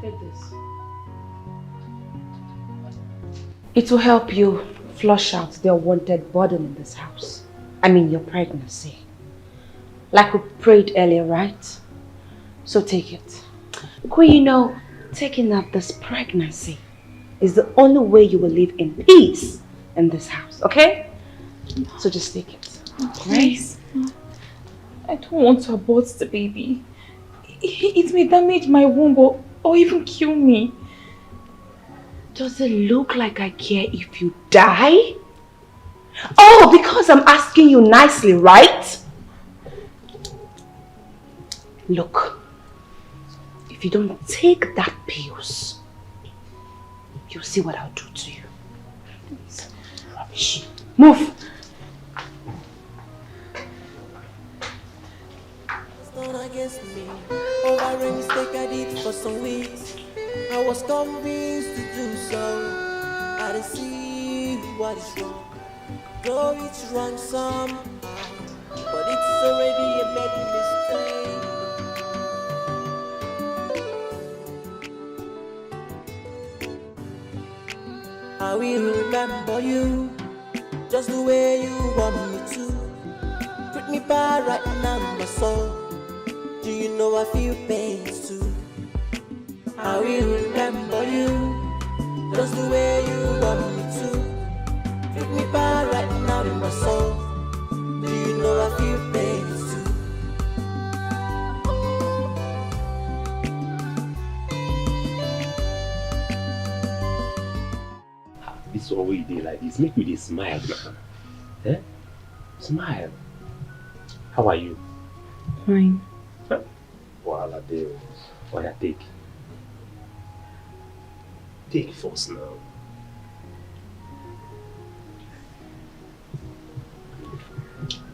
Take this. It will help you flush out the unwanted burden in this house. I mean your pregnancy. Like we prayed earlier, right? So take it. Queen, you know, taking up this pregnancy is the only way you will live in peace in this house, okay? So just take it. Please. I don't want to abort the baby. It may damage my womb or even kill me. Does it look like I care if you die? Oh, because I'm asking you nicely, right? Look, if you don't take that pills, you'll see what I'll do to you. Rubbish. Move. Against me over a mistake I did for some weeks. I was convinced to do so. I didn't see what is wrong. Though it's wrong somehow, but it's already a bad mistake. I will remember you just the way you want me to. Treat me bad right now, my soul. Do you know I feel pain too? I will remember you just the way you want me to. Treat me bad right now in my soul. Do you know I feel pain too? This one way you like this, make me dey smile now. Eh? Smile. How are you? Fine. Voila, there. Why take? Take first now.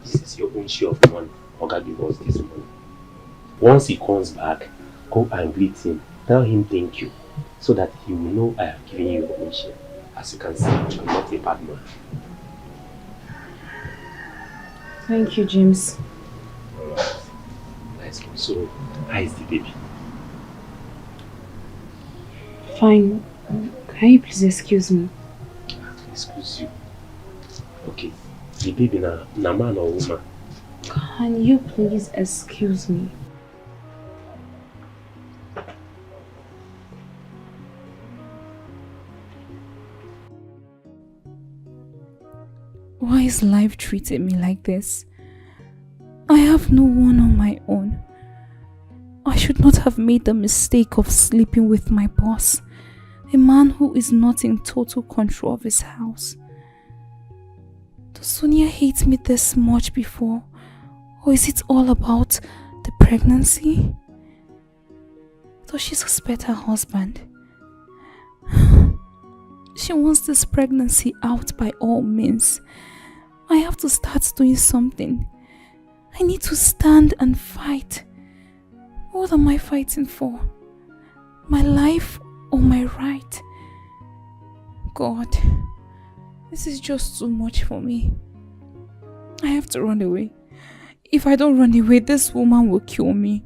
This is your own share of money. Oga give us this money. Once he comes back, go and greet him. Tell him thank you, so that he will know I have given you your own share. As you can see, I'm not a bad man. Thank you, James. Alright. Nice one. So, how is the baby? Fine. Can you please excuse me? Excuse you. Okay. The baby na man or woman? Can you please excuse me? Why is life treating me like this? I have no one on my own. I should not have made the mistake of sleeping with my boss, a man who is not in total control of his house. Does Sonia hate me this much before? Or is it all about the pregnancy? Does she suspect her husband? She wants this pregnancy out by all means. I have to start doing something. I need to stand and fight. What am I fighting for? My life or my right? God, this is just too much for me. I have to run away. If I don't run away, this woman will kill me.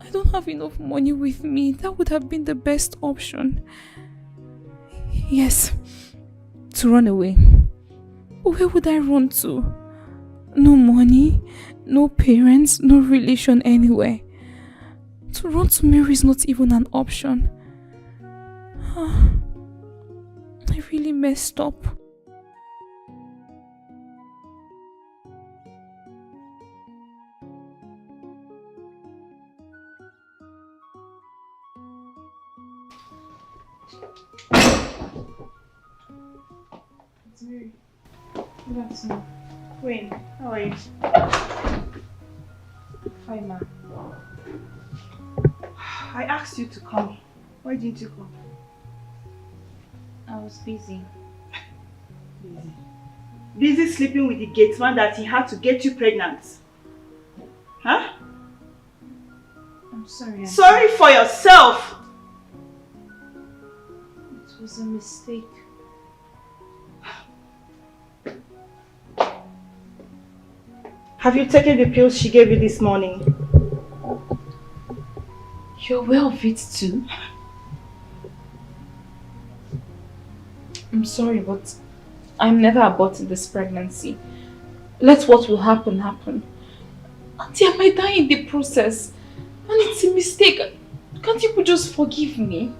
I don't have enough money with me. That would have been the best option. Yes, to run away. Where would I run to? No money, No parents, no relation anywhere. To run to Mary is not even an option. I really messed up. It's Mary. Good afternoon. Queen, how are you? Fine, ma. I asked you to come. Why didn't you come? I was busy. Busy. Busy sleeping with the gateman that he had to get you pregnant. Huh? I'm sorry. Sorry for yourself! It was a mistake. Have you taken the pills she gave you this morning? You're aware of it too? I'm sorry, but I'm never aborting this pregnancy. Let what will happen, happen. Auntie, I might die in the process. And it's a mistake. Can't you just forgive me?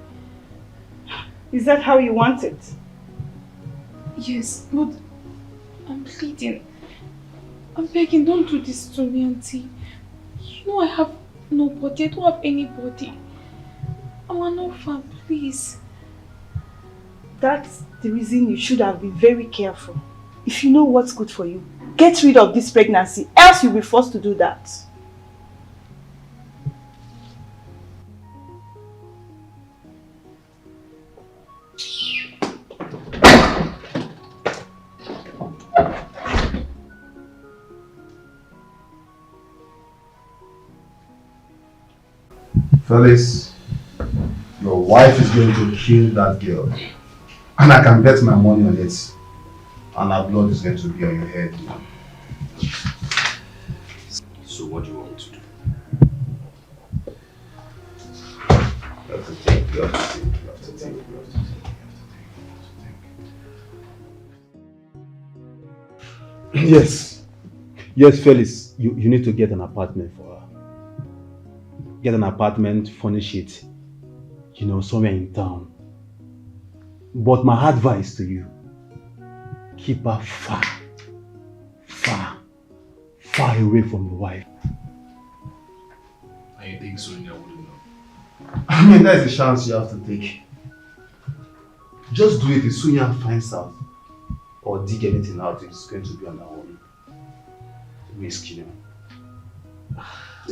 Is that how you want it? Yes, but I'm pleading. I'm begging, don't do this to me, Auntie. You know I have nobody. I don't have anybody. I'm an orphan, please. That's the reason you should have been very careful. If you know what's good for you, get rid of this pregnancy, else you'll be forced to do that. Fellas, your wife is going to kill that girl. And I can bet my money on it. And her blood is going to be on your head. So what do you want to do? You have to think, you have to think, you have to think, you have to think, you have to think. Yes. Yes, Felix, you need to get an apartment for her. Get an apartment, furnish it, somewhere in town. But my advice to you, keep her far away from your wife. And you think Sonia wouldn't know? I mean, that's a chance you have to take. Just do it if Sonia finds out or dig anything out, it's going to be on her own risk,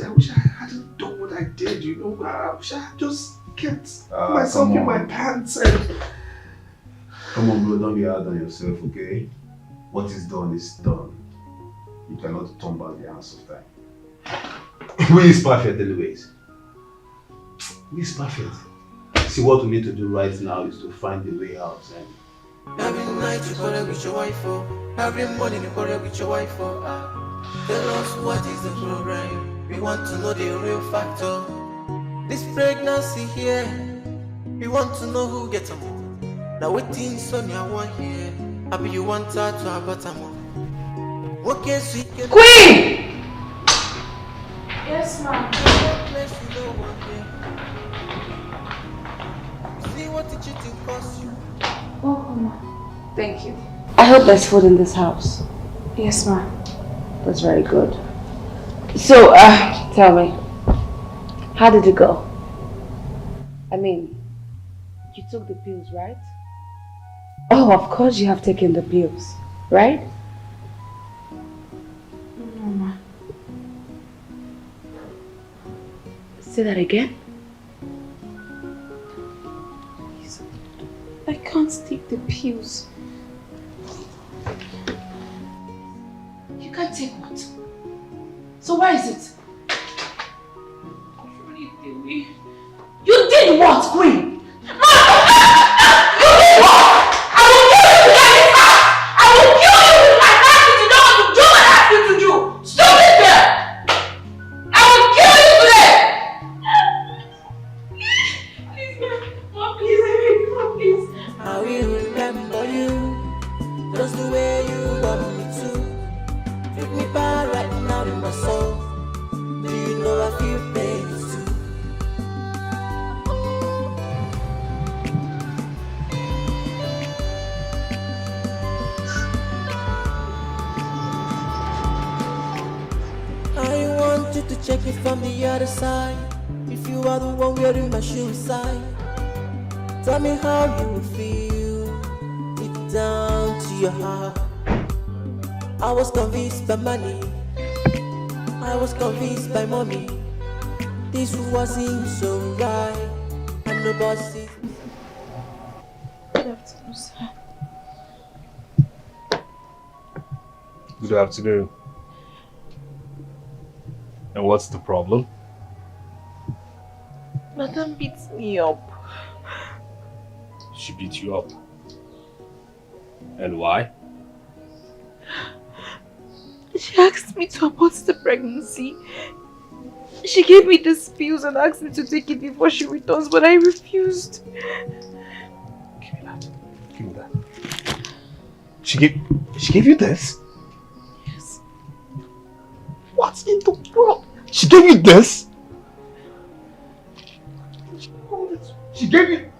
I wish I hadn't done what I did, I wish I had just kept myself in my pants and... Come on, bro, don't be hard on yourself, okay? What is done is done. You cannot turn back the hands of time. Who is perfect anyways? Who is perfect? See, what we need to do right now is to find the way out. Every night you quarrel with your wife, every morning you quarrel with your wife, Tell us what is the problem. We want to know the real factor. This pregnancy here, we want to know who gets them. Now waiting Sonia one here, I be you want her to abort them. What can she get? Queen! Yes, ma'am. See what the cheating cost you. Oh, ma'am. Thank you. I hope there's food in this house. Yes, ma'am. That's very good. So, tell me, how did it go? I mean, you took the pills, right? Oh, of course you have taken the pills, right? No, ma'am. Say that again. Please. I can't take the pills. You can't take what? So why is it? Throw it away. You did what, Queen? Just the way you want me to. Take me back right now in my soul. check it from the other side. If you are the one wearing my shoe inside, tell me how you feel deep down to your heart. I was convinced by money, I was convinced by mommy. This wasn't so right, and nobody sees. Good afternoon, sir. Good afternoon. And what's the problem? Madam beats me up. She beat you up. And why? She asked me to abort the pregnancy. She gave me these pills and asked me to take it before she returns, but I refused. Give me that. Give me that. She gave you this? Yes. What in the world? She gave you this? She gave you...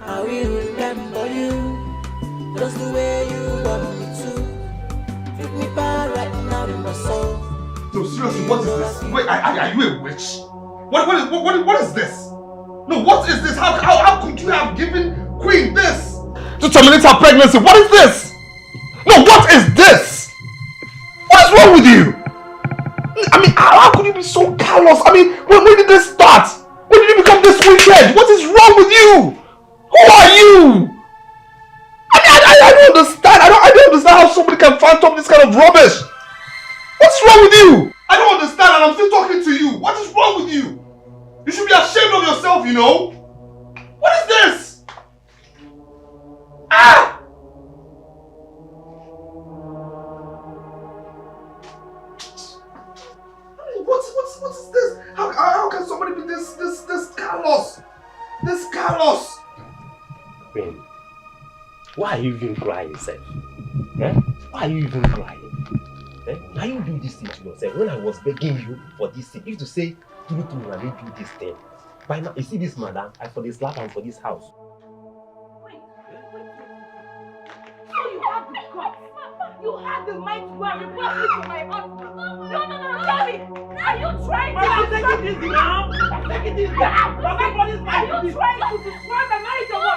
I will remember you, just the way you want me to. Treat me bad right now in my soul. No, seriously, what is this? Wait, are you a witch? What is this? No, what is this? How could you have given Queen this? To terminate her pregnancy? What is this? No, what is this? What is wrong with you? I mean, how could you be so callous? I mean, when did this start? When did you become this wicked? What is wrong with you? Who are you? I don't understand. I don't understand how somebody can phantom this kind of rubbish. What's wrong with you? I don't understand, and I'm still talking to you. What is wrong with you? You should be ashamed of yourself, you know? What is this? Ah! What is this? How can somebody be this callous? This callous? Queen, why are you even crying, sir? Eh? Why are you even crying? Eh? Why you do this thing to yourself? When I was begging you for this thing, you used to say, true, I didn't do this thing. By now, you see this madam, I for this lap and for this house. Wait. So you have the guts. You had the mind to go and report me to my husband. No, tell me. Are you trying to destroy me? Take it easy now. Take it easy. Are you trying to destroy my marriage or what?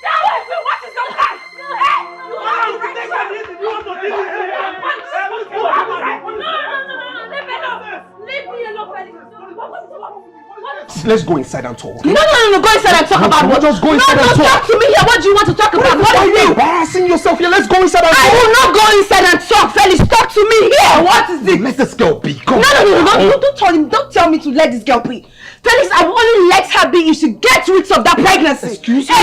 Tell me, what is your plan? Hey, you have to take it easy. You want to take it easy. No, leave me alone, Felix. Let's go inside and talk. No, go inside and talk about what? Just go inside and talk. Talk to me here. What do you want to talk about? What are you embarrassing yourself here? Let's go inside and talk. I will not go inside and talk, Felix. Talk to me here. What is this? Let this girl be. Come No, don't tell me to let this girl be. Felix, I will only let her be if she gets rid of that pregnancy. Excuse you,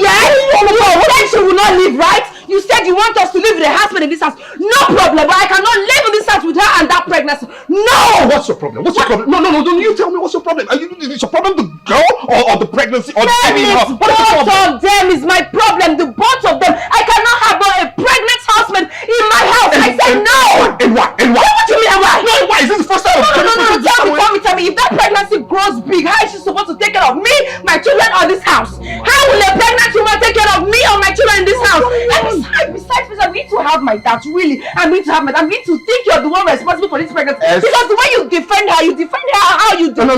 yes? You said she will not leave, right? You said you want us to live with a husband in this house. No problem, but I cannot live in this house with her and that pregnancy. No! What's your problem? What's your problem? No, don't you tell me what's your problem. Is your problem the girl or the pregnancy or Felix, both of them is my problem. The both of them. I cannot have a pregnant husband in my house. I said no! And why? What do you mean and why? No, why? Is this the first time? No, tell me. If that pregnancy grows big, how is she supposed to take care of me, my children, or this house? How will a pregnant woman take care of me or my children in this house? And besides, I need to have my doubts, really. I need to think you're the one responsible for this pregnancy. Because the way you defend her how you defend her. No.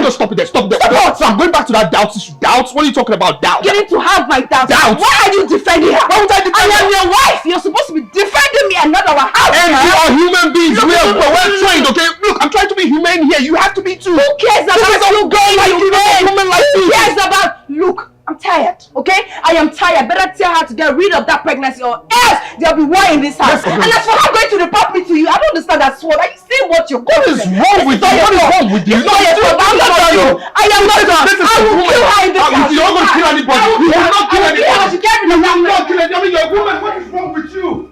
Stop it there. So I'm going back to that doubts issue. Doubts? What are you talking about? Doubts? You need to have my doubts. Why are you defending her? Why would I defend her? I am your wife. You're supposed to be defending me and not our house. And we are human beings. We're well trained, okay? Look, I'm trying to be humane here. You have to be too. Who cares about you being humane? Who cares about... Look, I'm tired, okay? I am tired. Better tell her to get rid of that pregnancy or else there'll be war in this house. And as for her going to report me to you, I don't understand that sword. Are you seeing what you're going to do? What is wrong with you? I am not your... I will kill her in this house. You're not going to kill anybody. You will not kill anybody. You will not kill anybody. I mean, you're a woman. What is wrong with you?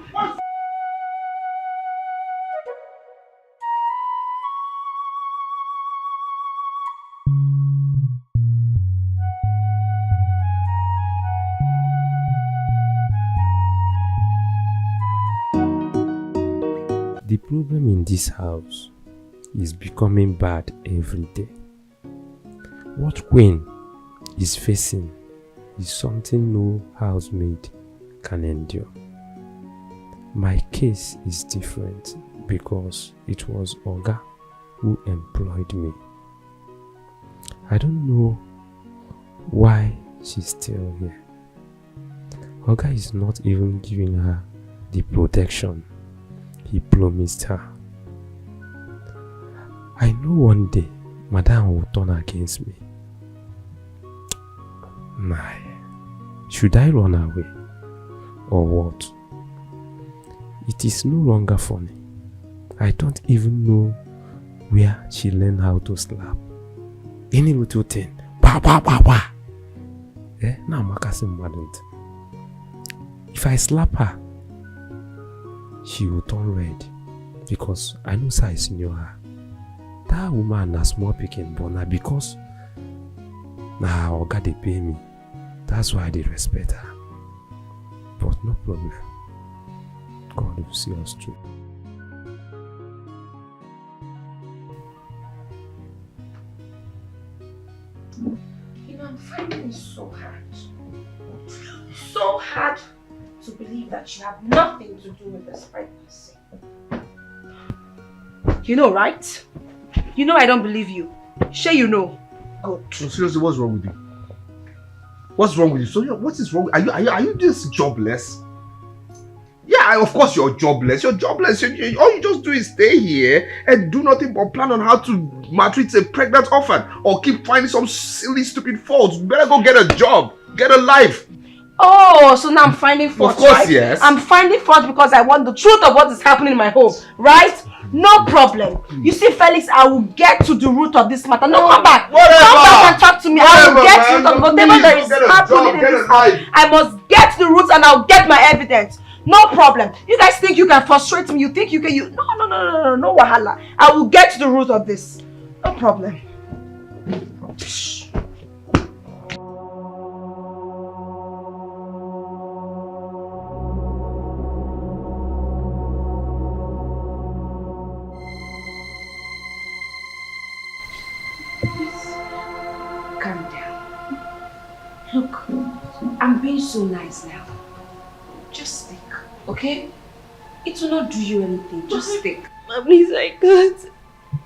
The problem in this house is becoming bad every day. What Queen is facing is something no housemaid can endure. My case is different because it was Oga who employed me. I don't know why she's still here. Oga is not even giving her the protection he promised her. I know one day Madam will turn against me. My, should I run away or what? It is no longer funny. I don't even know where she learned how to slap. Any little thing, bah bah bah bah. Now Makasim madn't. If I slap her, she will turn red because I know size in her. That woman has small picking, but now because now Oga they pay me, that's why they respect her. But no problem. God will see us through. You know, I'm finding it so hard to believe that you have nothing to do with this pregnancy. You know, right? You know I don't believe you. Sure you know. Good. So seriously, what's wrong with you? What's wrong with you? So what is wrong? Are you just jobless? Yeah, of course you're jobless. You're jobless. All you just do is stay here and do nothing but plan on how to maltreat a pregnant orphan or keep finding some silly, stupid faults. Better go get a job. Get a life. Oh, so now I'm finding fault, Of course, right? yes. I'm finding fault because I want the truth of what is happening in my home, right? No problem. You see, Felix, I will get to the root of this matter. No, come back. Whatever. Come back and talk to me. I will get to the root of whatever Please, there is get a happening job, in get this a house. life. I must get to the roots and I'll get my evidence. No problem. You guys think you can frustrate me? You think you can? No, wahala. I will get to the root of this. No problem. Calm down. Look, I'm being so nice now. Just think, okay? It will not do you anything. Just think. Please, I can't.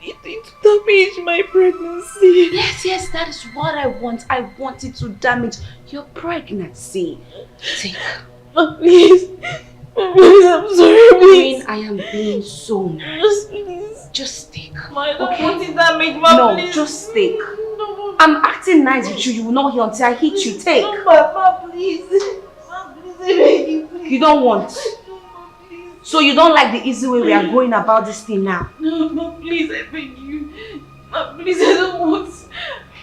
It damage my pregnancy. Yes, that is what I want. I want it to damage your pregnancy. Take. Please. Please, I'm sorry, please. Queen, I am being so nice. Just think. I don't okay? want it damaged, ma, No, please. just think. I'm acting nice with you. You will not hear until I hit you. Take. No, ma, please. Ma, please, I beg you, please. You don't want. So you don't like the easy way we are going about this thing now? No, ma, please, I beg you. Ma, please, I don't want.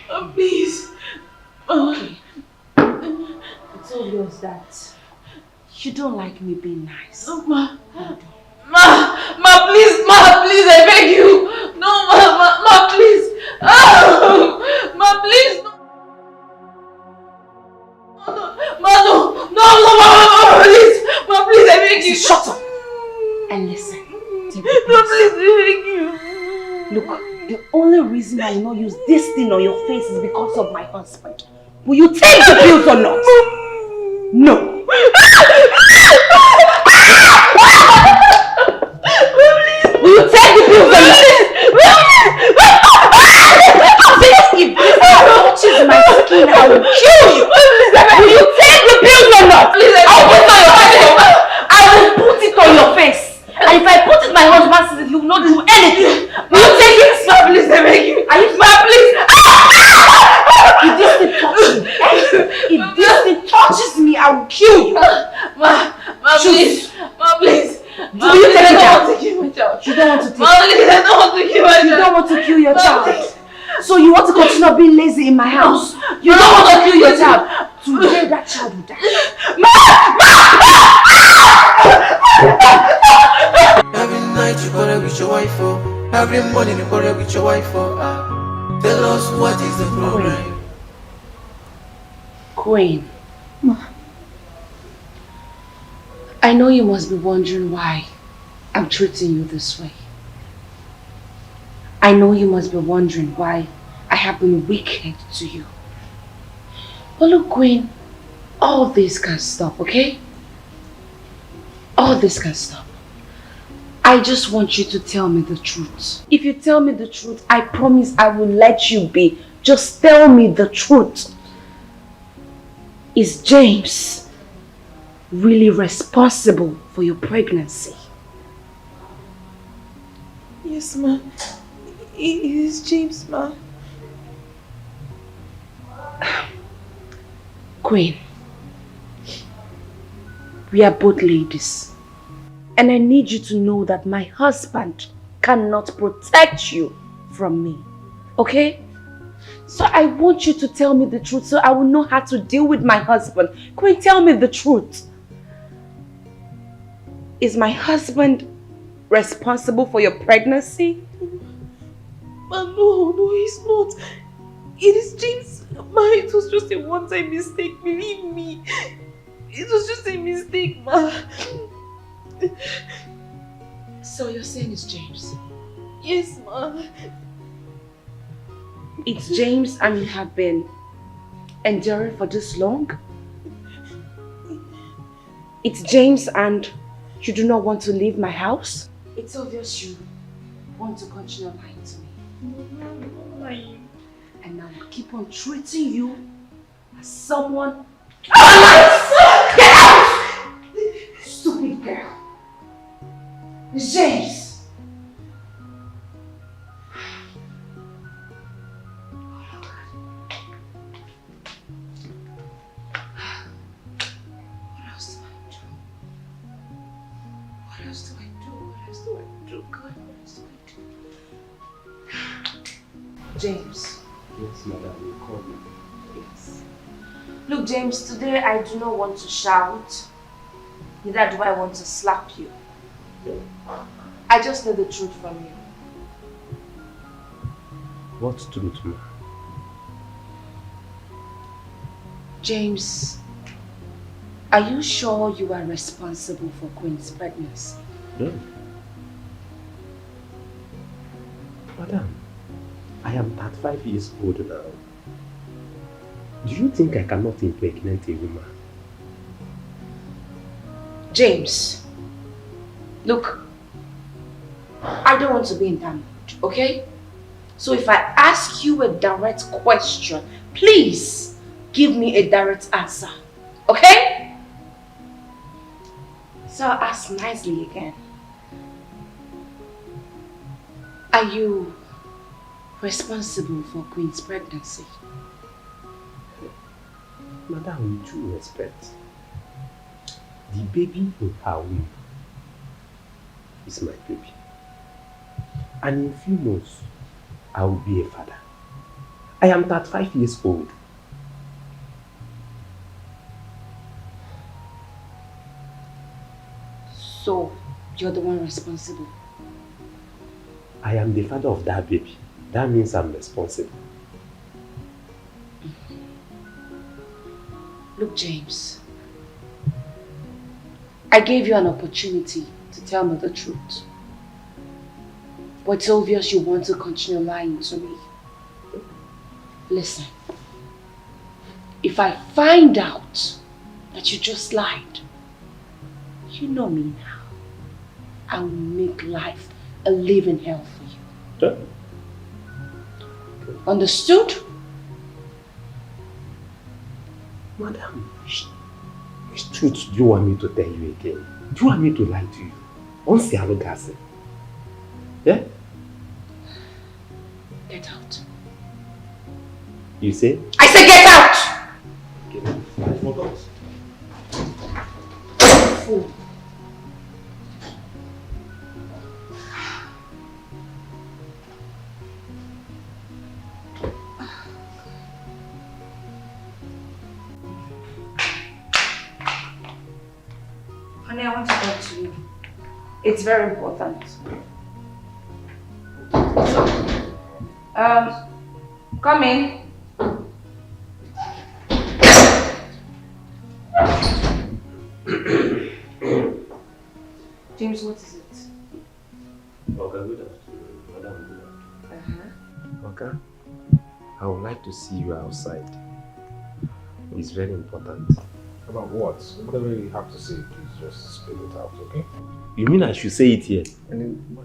Ma, please. Okay. It's obvious that you don't like me being nice. No, ma. Ma, please, I beg you. No, ma, please. Oh, ma, please. No, please. Ma, please, I beg you. Shut up and listen. No, please, I beg you. Look, the only reason I will not use this thing on your face is because of my husband. Will you take the pills or not? No. Will you take the pills or not? If this touches my skin, I will kill you. Will you take the pills or not? I will put it on your face. And if I put it, my husband says he will not do anything. Will you take it? Ma, please, I beg you. Are you? Ma, please. If this thing touches me, if this thing touches me, I will kill you. Ma, please. Ma, please. Do you take it out? I don't want to kill my child. You don't want to take Ma, please, I don't want to kill my child. You don't want to kill your Ma, child. please. So you want to continue being lazy in my house? You don't want to kill your child. Today that child will die. Every night you quarrel with your wife, oh. Every morning you quarrel with your wife, oh. Tell us what is the problem. Queen. I know you must be wondering why I'm treating you this way. I know you must be wondering why I have been wicked to you. But look, Queen, all this can stop, okay? All this can stop. I just want you to tell me the truth. If you tell me the truth, I promise I will let you be. Just tell me the truth. Is James really responsible for your pregnancy? Yes, ma. It is James, ma. Queen, we are both ladies. And I need you to know that my husband cannot protect you from me. Okay? So I want you to tell me the truth so I will know how to deal with my husband. Queen, tell me the truth. Is my husband responsible for your pregnancy? Ma, no, he's not. It is James. Ma, it was just a one-time mistake, believe me. It was just a mistake, ma. So you're saying it's James? Yes, ma. It's James and you have been enduring for this long? It's James and you do not want to leave my house? It's obvious you want to continue lying to me. No, I'm not lying. And I will keep on treating you as someone. Oh, get out! Stupid girl. It's James. James. Yes, madam, you called me. Yes. Look, James, today I do not want to shout. Neither do I want to slap you. Yeah. I just need the truth from you. What truth, ma? James, are you sure you are responsible for Queen's pregnancy? No. Madam, I am 35 years old now. Do you think I cannot impregnate a woman? James, look, I don't want to be in that mood, okay? So if I ask you a direct question, please give me a direct answer, okay? So I'll ask nicely again. Are you responsible for Queen's pregnancy? Madam, with due respect, the baby in her womb is my baby. And in a few months, I will be a father. I am 35 years old. So, you're the one responsible? I am the father of that baby. That means I'm responsible. Look, James, I gave you an opportunity to tell me the truth. But it's obvious you want to continue lying to me. Listen, if I find out that you just lied, you know me now. I will make life a living hell for you. Sure. Understood? Madam, which truth do you want me to tell you again? Do you want me to lie to you? Once you have a gas. Yeah? Get out. You say? I said get out! Okay, I forgot. Fool. Honey, I want to talk to you. It's very important. Come in. James, what is it? Okay, good afternoon. Madam, good afternoon. Okay. I would like to see you outside. It's very important. About what? Whatever you have to say, please just spill it out, okay? You mean I should say it here? And then,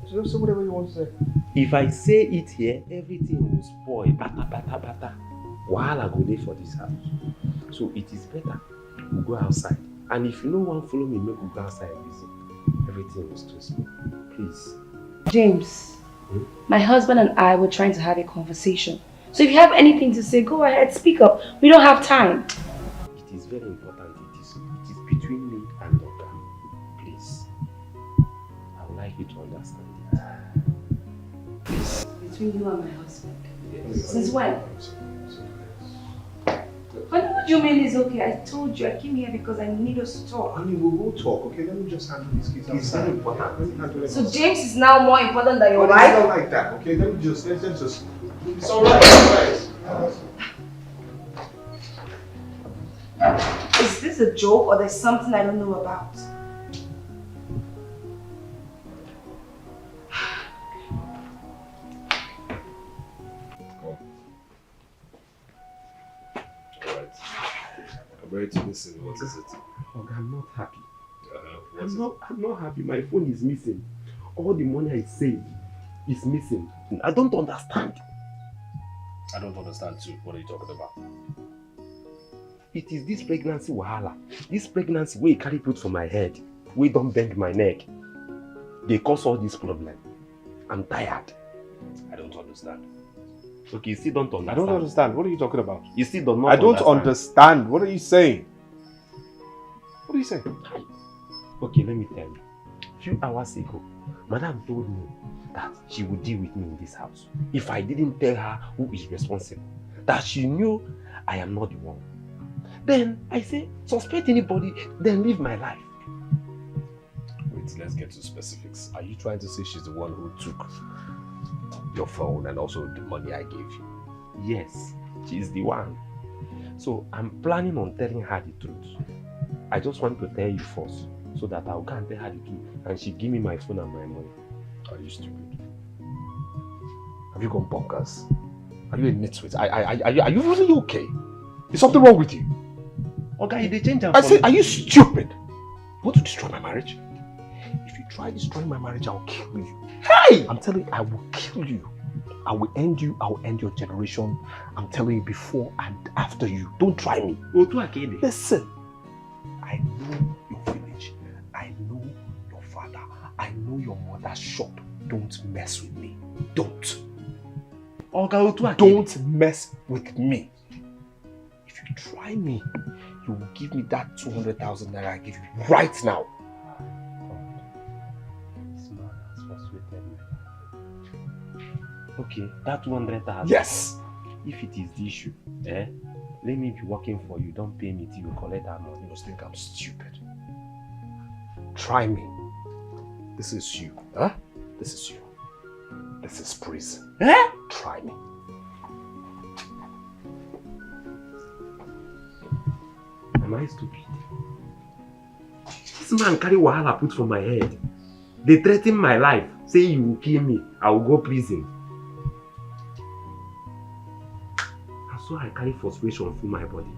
just say whatever you want to say. If I say it here, everything will spoil. Bata, bata, bata. Wahala go dey for this house. So it is better we go outside. And if you no want follow me, make we go outside visit. Everything will still smooth. Please. James, my husband and I were trying to have a conversation. So if you have anything to say, go ahead, speak up. We don't have time. It is very important. It is between me and Oga. Please. I would like you to understand it. Please. Between you and my husband? Yes. Since when? Honey, what do you mean is okay? I told you I came here because I need us to talk. Honey, we'll talk, okay? Let me just handle these kids. It's very important. Let me handle it. So James is now more important than your But wife? it's not like that, okay? Let's just, it's alright, guys. Is this a joke or there's something I don't know about? I'm ready to listen. What is it? Oga, I'm not happy. I'm not happy. My phone is missing. All the money I saved is missing. I don't understand. I don't understand too. What are you talking about? It is this pregnancy wahala. This pregnancy wey carry put for my head. We don't bend my neck. They cause all this problem. I'm tired. I don't understand. Okay, you still don't understand. I don't understand. What are you talking about? You still don't know. I don't understand. What are you saying? What are you saying? Okay, let me tell you. A few hours ago, Madam told me that she would deal with me in this house if I didn't tell her who is responsible. That she knew I am not the one. Then I say, suspect anybody, then live my life. Wait, let's get to specifics. Are you trying to say she's the one who took your phone and also the money I gave you? Yes, she's the one. So I'm planning on telling her the truth. I just want to tell you first, so that I'll go and tell her the truth and she give me my phone and my money. Are you stupid? Have you gone bonkers? Are you a nitwit? Are you really okay? Is something wrong with you? Okay, they change. I said, are you stupid? You want to destroy my marriage? If you try destroying my marriage, I'll kill you. Hey! I'm telling you, I will kill you. I will end you. I will end your generation. I'm telling you, before and after you. Don't try me. Listen, I know your village. I know your father. I know your mother's shop. Don't mess with me. Don't. Don't mess with me. If you try me, you will give me that 200,000 naira I give you right now. This man has persuaded me. Okay, that 200,000. Yes. If it is the issue, let me be working for you. Don't pay me till you collect that money. You must think I'm stupid. Try me. This is you. Huh? This is you. This is prison. Try me. Am I stupid? This man carry wahala put for my head. They threaten my life. Say you will kill me. I will go prison. And so I carry frustration through my body.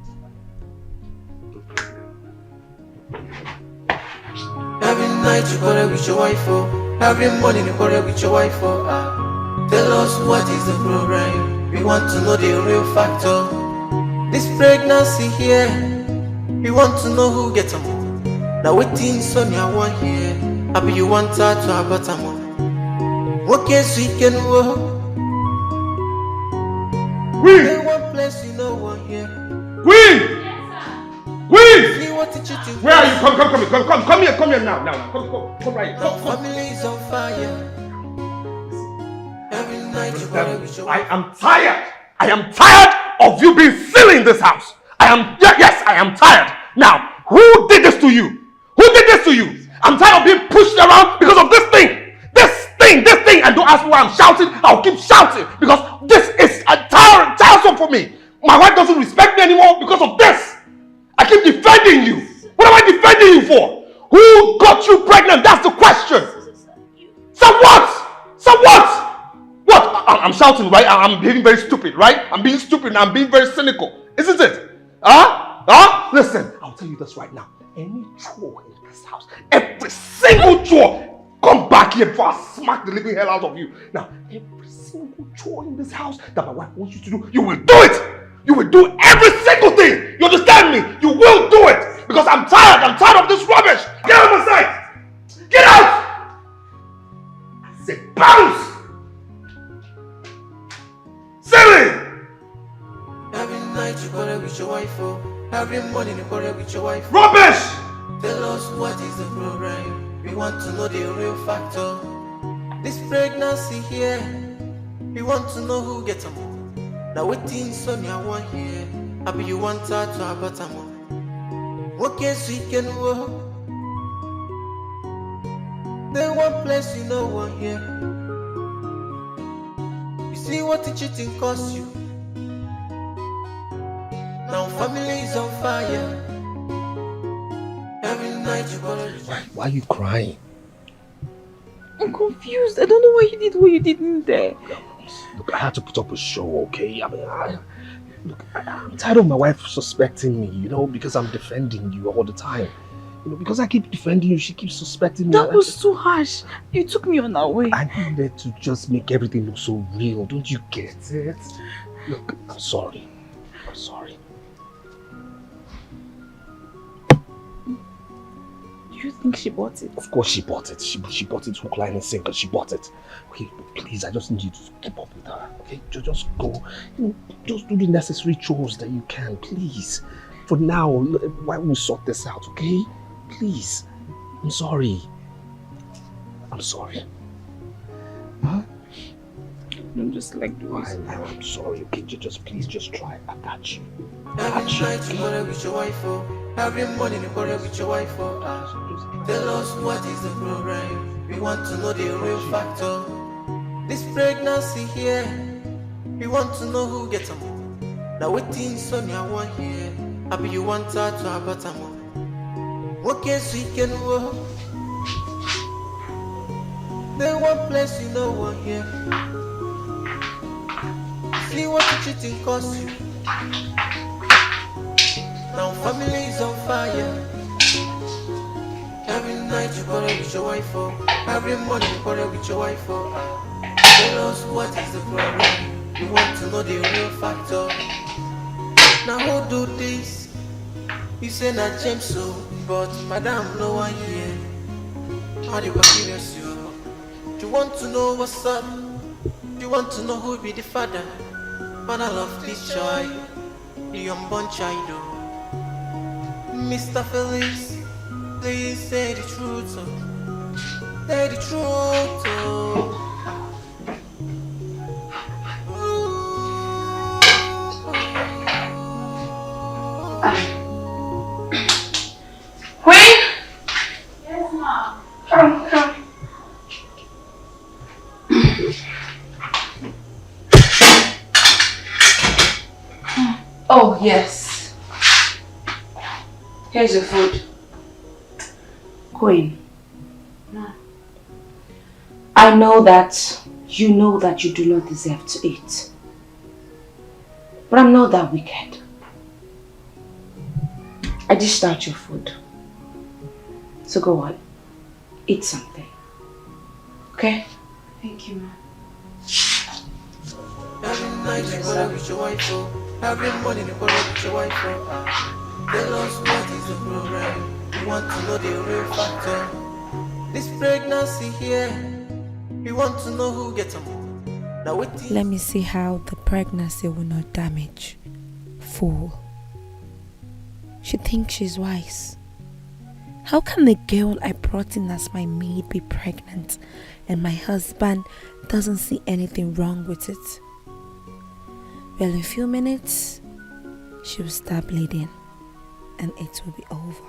Every night you quarrel with your wife, oh. Every morning you quarrel with your wife, oh. Tell us what is the problem. We want to know the real factor. This pregnancy here, we want to know who gets them. Now waiting Sonia one here. Happy you want her to have a time. What case we can walk? Queen! One place you know one here. Queen! Queen! See what it you do. Where are you? Come here now. Come right. Come. Family is on fire. Every night you quarrel with your I wife. am tired. I am tired of you being silly in this house. I am tired. Now, who did this to you? Who did this to you? I'm tired of being pushed around because of this thing. And don't ask me why I'm shouting. I'll keep shouting because this is tiresome for me. My wife doesn't respect me anymore because of this. I keep defending you. What am I defending you for? Who got you pregnant? That's the question. So what? What? I'm shouting, right? I'm being very stupid, right? I'm being stupid and I'm being very cynical. Isn't it? Huh? Huh? Listen, I'll tell you this right now. Any chore in this house, every single chore, come back here before I smack the living hell out of you. Now, every single chore in this house that my wife wants you to do, you will do it. You will do every single thing. You understand me? You will do it. Because I'm tired. I'm tired of this rubbish. Get out of my sight. Get out. I said bounce. Silly. Every night you quarrel with your wife, oh. Every morning you quarrel with your wife. Rubbish. Tell us what is the problem. We want to know the real factor. This pregnancy here, we want to know who gets them. Now waiting Sonia one here. I be you want her to have a more. What case we can work? Then one place you know one here. You see what the cheating costs you. Now family is on fire. Every night you quarrel. Why are you crying? I'm confused. I don't know why you did what you did in there. Look, I had to put up a show, okay? I'm tired of my wife suspecting me, you know, because I'm defending you all the time. You know, because I keep defending you, she keeps suspecting me. That was too harsh. You took me on our way. I needed to just make everything look so real. Don't you get it? Look, I'm sorry. I'm sorry. Do you think she bought it? Of course she bought it. She bought it hook, line and sinker. She bought it. Okay, please, I just need you to keep up with her. Okay, just go. You know, just do the necessary chores that you can, please. For now, why don't we sort this out, okay? Please. I'm sorry. I'm sorry. Huh? I'm just like this. I'm sorry, okay? Just please, just try. I got you. Every night you quarrel with your wife, oh. Every morning you quarrel with your wife, oh. Tell us what is the problem. We want to know the real factor. This pregnancy here, we want to know who gets them. Now waiting Sonia one here. I be you want her to have a more. What case we can work? Then one place you know one here. See what the cheating costs you. Now family is on fire. Every night you quarrel with your wife, oh. Every morning you quarrel with your wife, oh. Tell us what is the problem. We want to know the real factor. Now who do this? You say not James so, but madam no one here. How do you serious you? Do you want to know what's up? Do you want to know who will be the father? Father of this child, the unborn child, oh. Mr. Felix, please say the truth, oh. Say the truth, oh. Queen? Yes, ma'am. Come. Oh, yes. Here's your food. Queen, I know that you do not deserve to eat. But I'm not that wicked. I dished out your food. So go on, eat something. Okay? Thank you, ma'am. Every night you quarrel with your wife, oh. Every morning you quarrel with your wife, oh. Tell us what is the problem. We want to know the real factor. This pregnancy here, we want to know who gets them. Now waiting. Let me see how the pregnancy will not damage. Fool. She thinks she's wise. How can the girl I brought in as my maid be pregnant and my husband doesn't see anything wrong with it? Well, in a few minutes, she will start bleeding and it will be over.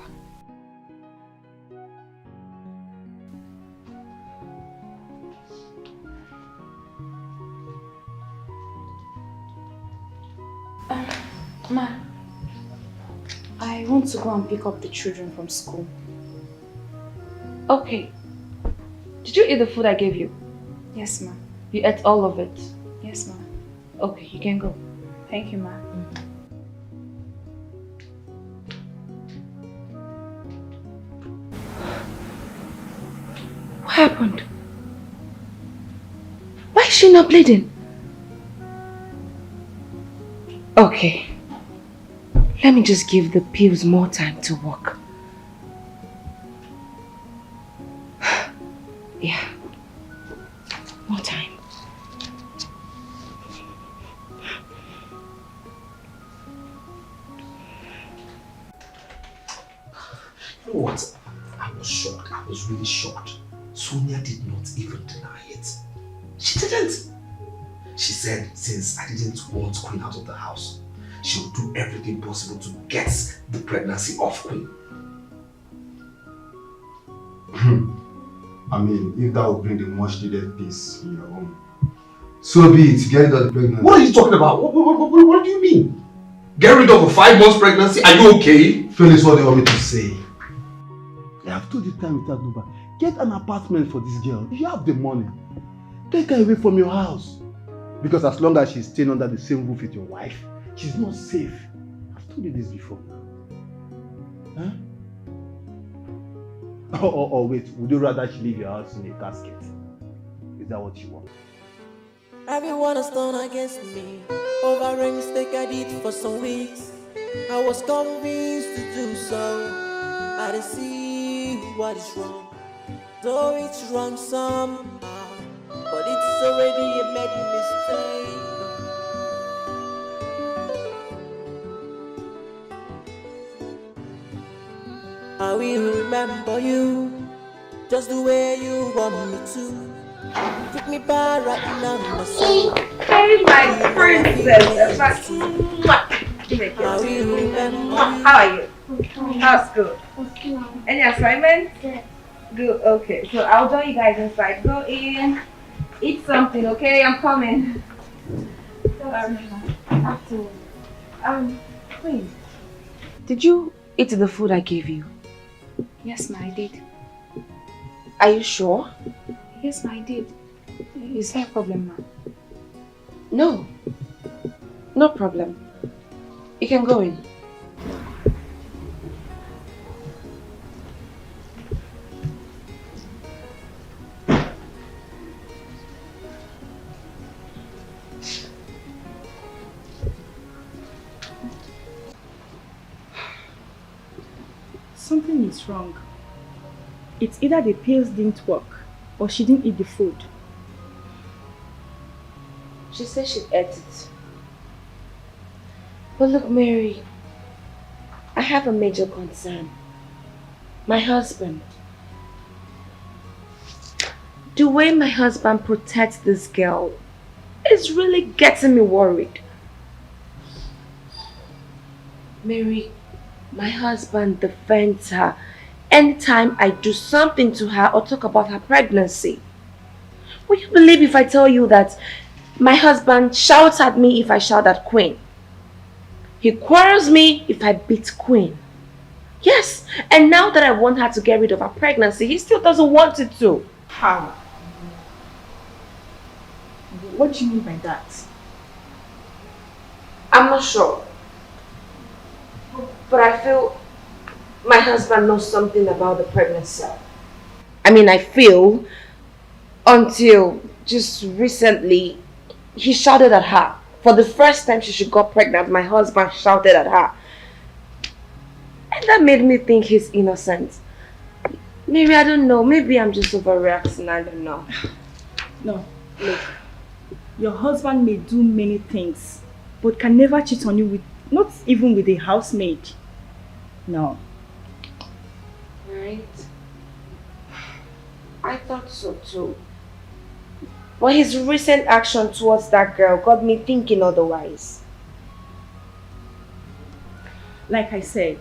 Ma, I want to go and pick up the children from school. Okay. Did you eat the food I gave you? Yes, ma. You ate all of it? Yes, ma. Okay, you can go. Thank you, ma. happened? Why is she not bleeding? Okay. Let me just give the pills more time to work. Yeah. More time. You know what? I was shocked. I was really shocked. Sonia did not even deny it. She didn't. She said since I didn't want Queen out of the house, she would do everything possible to get the pregnancy off Queen. I mean, if that would bring the much needed peace in your home, so be it. Get rid of the pregnancy. What are you talking about? What do you mean? Get rid of a 5 months pregnancy? Are you okay? Felix, what do you want me to say? I have told you time without number. Get an apartment for this girl. You have the money. Take her away from your house. Because as long as she's staying under the same roof with your wife, she's not safe. I've told you this before. Huh? Oh, wait. Would you rather she leave your house in a casket? Is that what you want? Everyone has turned against me over a mistake I did for some weeks. I was convinced to do so. I didn't see what is wrong, though it's wrong somehow, but it's already a made mistake. I will remember you just the way you want me to. Treat me bad right now, my soul. Hey, my princess. I will remember. How are you? How's good? Any assignments? Good, okay. So I'll join you guys inside. Go in, eat something, okay? I'm coming. Queen, did you eat the food I gave you? Yes, ma, I did. Are you sure? Yes, ma, I did. Is there a problem, ma? No. No problem. You can go in. Something is wrong. It's either the pills didn't work or she didn't eat the food. She said she ate it. But look, Mary, I have a major concern. My husband. The way my husband protects this girl is really getting me worried. Mary, my husband defends her anytime I do something to her or talk about her pregnancy. Will you believe if I tell you that my husband shouts at me if I shout at Queen? He quarrels me if I beat Queen. Yes, and now that I want her to get rid of her pregnancy, he still doesn't want it to. How? What do you mean by that? I'm not sure. But I feel my husband knows something about the pregnancy. I mean, I feel until just recently he shouted at her. For the first time she got pregnant, my husband shouted at her. And that made me think he's innocent. Maybe, I don't know, maybe I'm just overreacting, I don't know. No, look. Your husband may do many things, but can never cheat on you with, not even with a housemaid. No. Right. I thought so too. But his recent action towards that girl got me thinking otherwise. Like I said,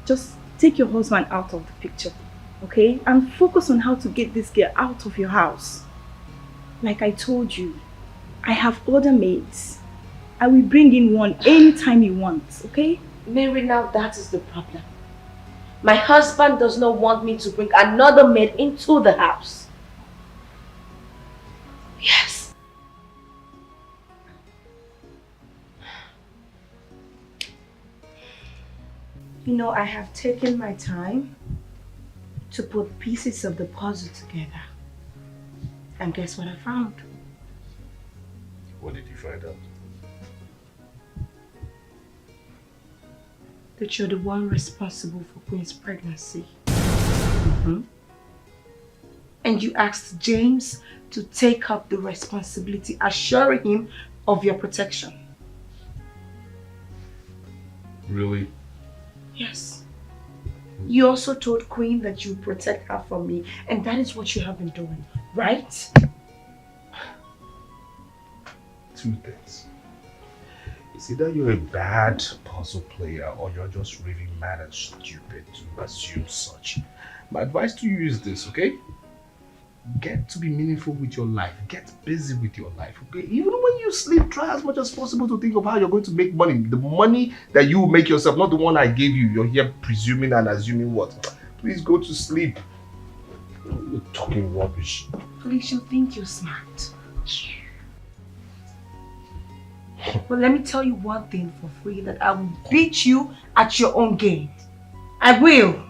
just take your husband out of the picture, okay? And focus on how to get this girl out of your house. Like I told you, I have other maids. I will bring in one anytime you want, okay? Mary, now that is the problem. My husband does not want me to bring another maid into the house. Yes. You know, I have taken my time to put pieces of the puzzle together. And guess what I found? What did you find out? That you're the one responsible for Queen's pregnancy. And you asked James to take up the responsibility, assuring him of your protection. Really? Yes. You also told Queen that you would protect her from me, and that is what you have been doing, right? Two things. It's either you're a bad puzzle player or you're just really mad and stupid to assume such. My advice to you is this, okay? Get to be meaningful with your life. Get busy with your life, okay? Even when you sleep, try as much as possible to think of how you're going to make money. The money that you make yourself, not the one I gave you. You're here presuming and assuming what? Please go to sleep. You're talking rubbish. Please, you think you're smart. But let me tell you one thing for free, that I will beat you at your own game. I will.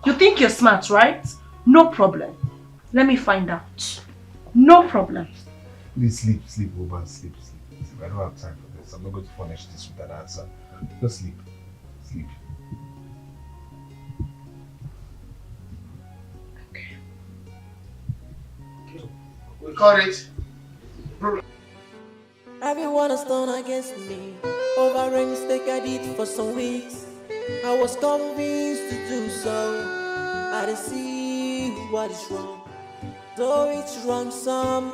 You think you're smart, right? No problem. Let me find out. No problem. Please sleep, woman, sleep. I don't have time for this. I'm not going to furnish this with an answer. Just sleep. Okay. We got it. Everyone has done against me over a mistake I did for some weeks. I was convinced to do so. I didn't see what is wrong, though it's wrong somehow,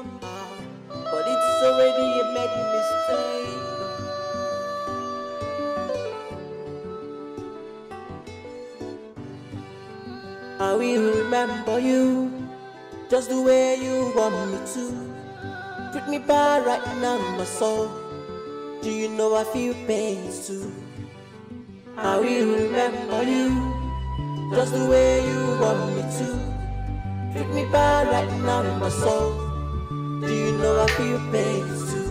but it's already a made mistake. I will remember you just the way you want me to. Treat me bad right now in my soul. Do you know I feel pain too? I will remember you just the way you want me to. Treat me bad right now in my soul. Do you know I feel pain too?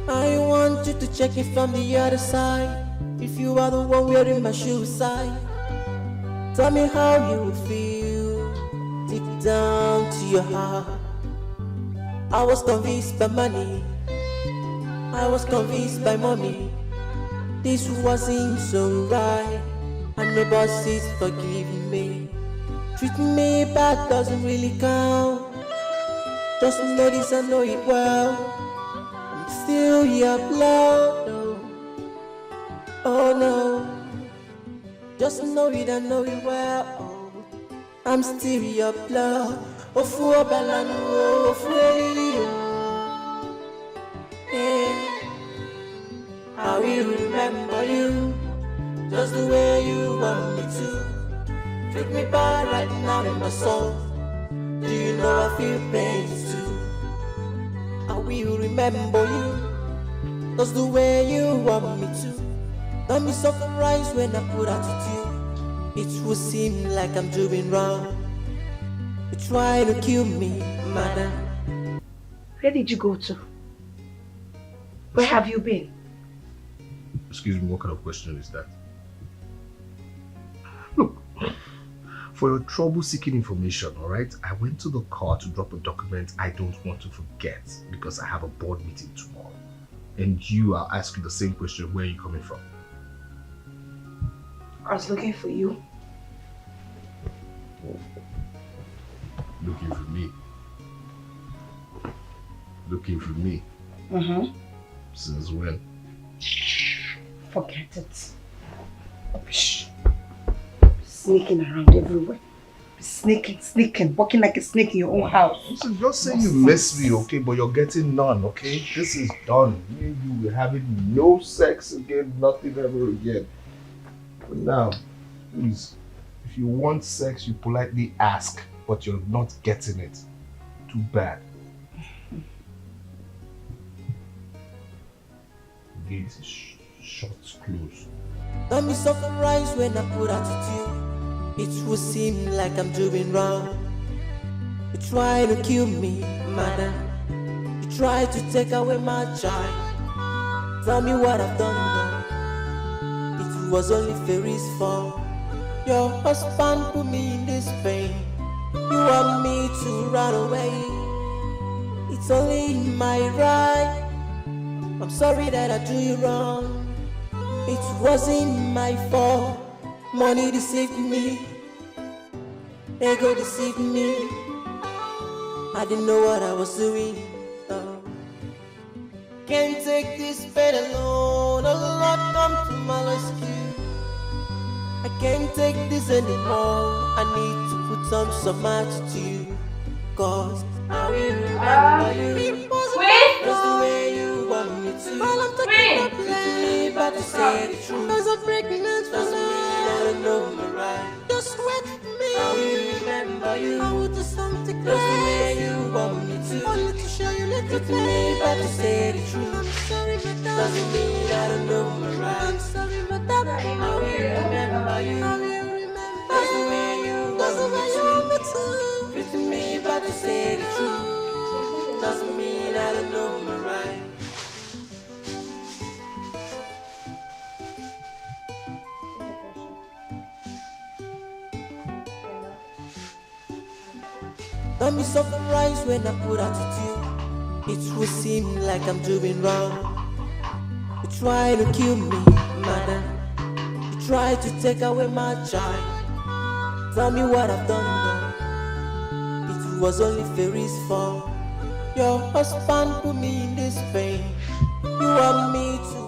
I want you to check it from the other side. If you are the one wearing my shoe side, tell me how you feel deep down to your heart. I was convinced by money, I was convinced by money. This wasn't so right, and my boss is forgiving me. Treating me bad doesn't really count. Just know this, I know it well. Still your blood, no. Oh no. Just know it, I know it well. Oh, I'm still your blood. Oh, for Balano, oh, for yeah. I will remember you just the way you want me to. Treat me bad right now in my soul. Do you know I feel pain too? I will remember you just the way you want me to. Don't be surprised when I put attitude. It will seem like I'm doing wrong. You try to kill me, madam. Where did you go to? Where have you been? Excuse me, what kind of question is that? Look, for your trouble-seeking information, alright? I went to the car to drop a document I don't want to forget because I have a board meeting tomorrow. And I'll ask you the same question, where are you coming from? I was looking for you. Looking for me? Looking for me? Since when? Forget it. Shh. Sneaking around everywhere. Sneaking, walking like a snake in your own house. Listen, just say you miss me, okay? But you're getting none, okay? This is done. Me and you, we're having no sex again, nothing ever again. But now, please, if you want sex, you politely ask, but you're not getting it. Too bad. This is short, close. Don't be surprised when I put attitude. It will seem like I'm doing wrong. You try to kill me, madam. You try to take away my child. Tell me what I've done wrong. It was only Fairy's fault. Your husband put me in this pain. You want me to run away. It's only my right. I'm sorry that I do you wrong. It wasn't my fault. Money deceived me. Ego deceived me. I didn't know what I was doing. Can't take this pain alone. Oh Lord, come to my rescue. I can't take this anymore. I need to put some attitude. Cause I will remember you. Wait! That's the way you want me to. While I'm taking up play, but to say the truth. Cause I'm pregnant for me. I don't know me right. Just wait for me. I will remember you. I will do something great. That's the way you want me to. Only to show you little to me, but to say the truth. I'm sorry, but doesn't mean I don't know me right. I'm sorry, but that I will remember you. I will remember. That's the way you want me to. To me, but to say the truth doesn't mean I don't know my right. Don't be surprised when I put attitude. It will seem like I'm doing wrong. You try to kill me, madam. You try to take away my child. Tell me what I've done wrong. It was only Fairy's fault. Your husband put me in this pain. You want me to.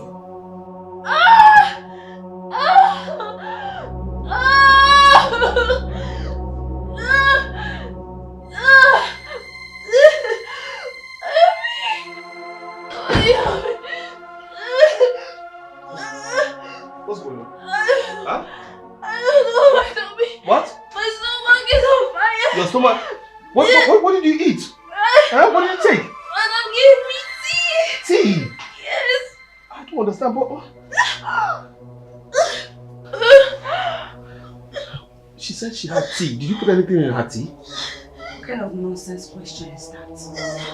What's going on? Huh? I don't know, my tummy. What? My stomach is on fire. Your stomach? What did you eat? Huh? What did you take? Madam gave me tea. Tea? Yes. I don't understand, but... She said she had tea. Did you put anything in her tea? What kind of nonsense question is that?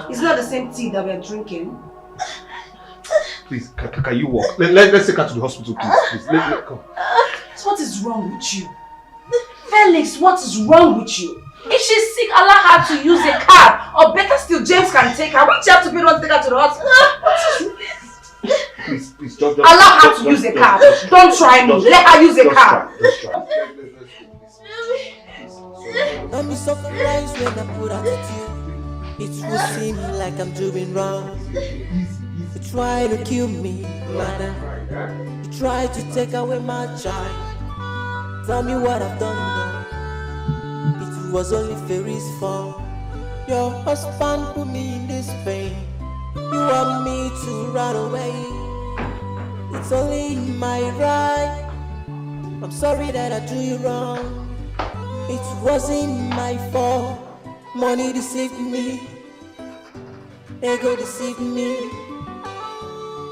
It's not the same tea that we're drinking. Please, can you walk? Let's take her to the hospital, please. Let come. So what is wrong with you? Felix, what is wrong with you? If she's sick, allow her to use a cab. Or better still, James can take her. Which you have to be the one to take her to the hospital? What is this? Please, just allow her to use a cab. Don't try me. Let her use a cab. Just try. Don't be surprised when I put attitude. It will seem like I'm doing wrong. You try to kill me, madam. You try to take away my child. Tell me what I've done wrong. It was only Fairy's fault. Your husband put me in this pain. You want me to run away. It's only my right. I'm sorry that I do you wrong. It wasn't my fault. Money deceived me. Ego deceived me.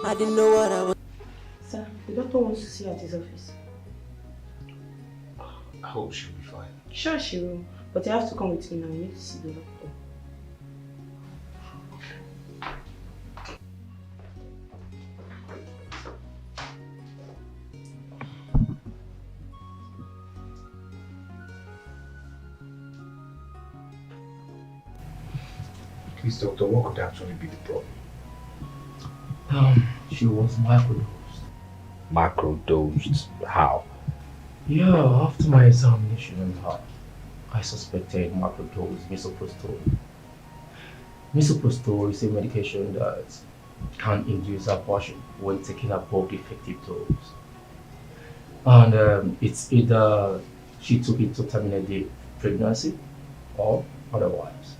I didn't know what I was. Sir, the doctor wants to see you at his office. I hope she'll be fine. Sure she will. But you have to come with me now. We need to see the doctor. Please, doctor, what could actually be the problem? She was microdosed. Macrodosed? How? Yeah, after my examination on her, I suspected microdose misoprostol. Misoprostol is a medication that can induce abortion when taken above the effective dose. And it's either she took it to terminate the pregnancy or otherwise.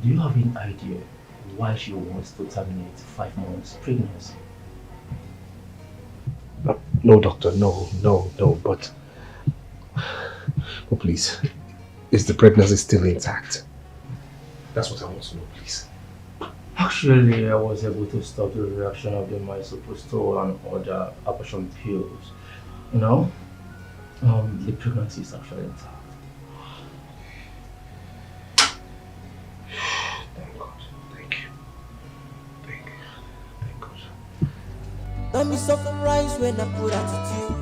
Do you have any idea why she wants to terminate 5 months pregnancy? No, doctor, no, but please, is the pregnancy still intact? That's what I want to know, please. Actually, I was able to stop the reaction of the misoprostol and other abortion pills. You know, the pregnancy is actually intact. Thank God. Thank you. Thank God. Let me surprise when I put attitude.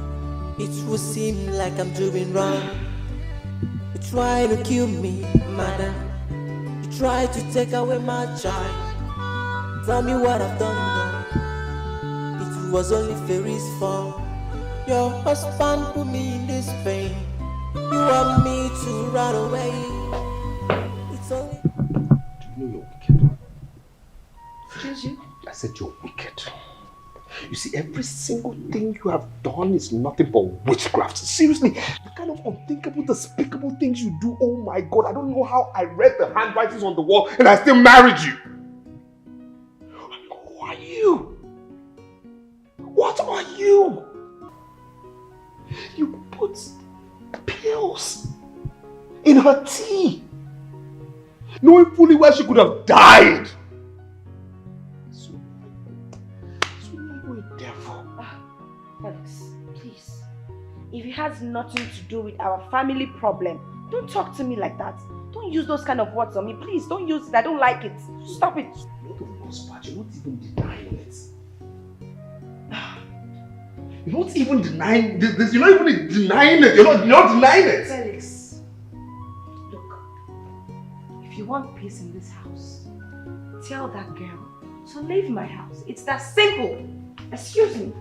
It will seem like I'm doing wrong. You try to kill me, madam. You try to take away my child. Tell me what I've done wrong. It was only Fairy's fault. Your husband put me in this pain. You want me to run away. It's only. Do you know you're wicked? Excuse you? I said you're wicked. You see, every single thing you have done is nothing but witchcraft. Seriously, the kind of unthinkable, despicable things you do, oh my God, I don't know how I read the handwritings on the wall and I still married you. Who are you? What are you? You put pills in her tea, knowing fully well she could have died. Felix, please. If it has nothing to do with our family problem, don't talk to me like that. Don't use those kind of words on me. Please, don't use it. I don't like it. Stop it. You're not even denying it. You're not even denying this. You're not even denying it. You're not denying it. Felix, look. If you want peace in this house, tell that girl to leave my house. It's that simple. Excuse me.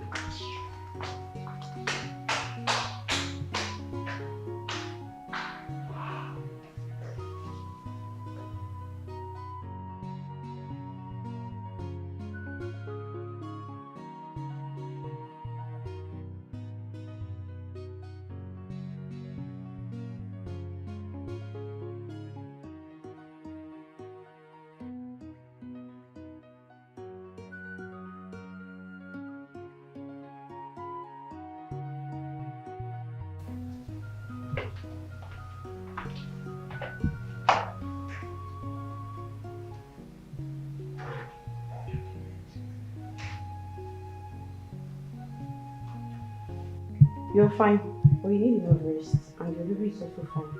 You're fine, but you need your rest, and your baby is also fine.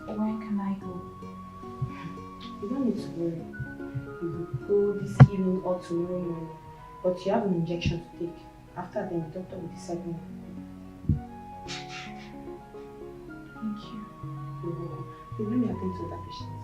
When can I go? You don't need to worry. You will go this evening or tomorrow morning, but you have an injection to take. After then, the doctor will decide more. Thank you. You're welcome. Please let me attend to that patient.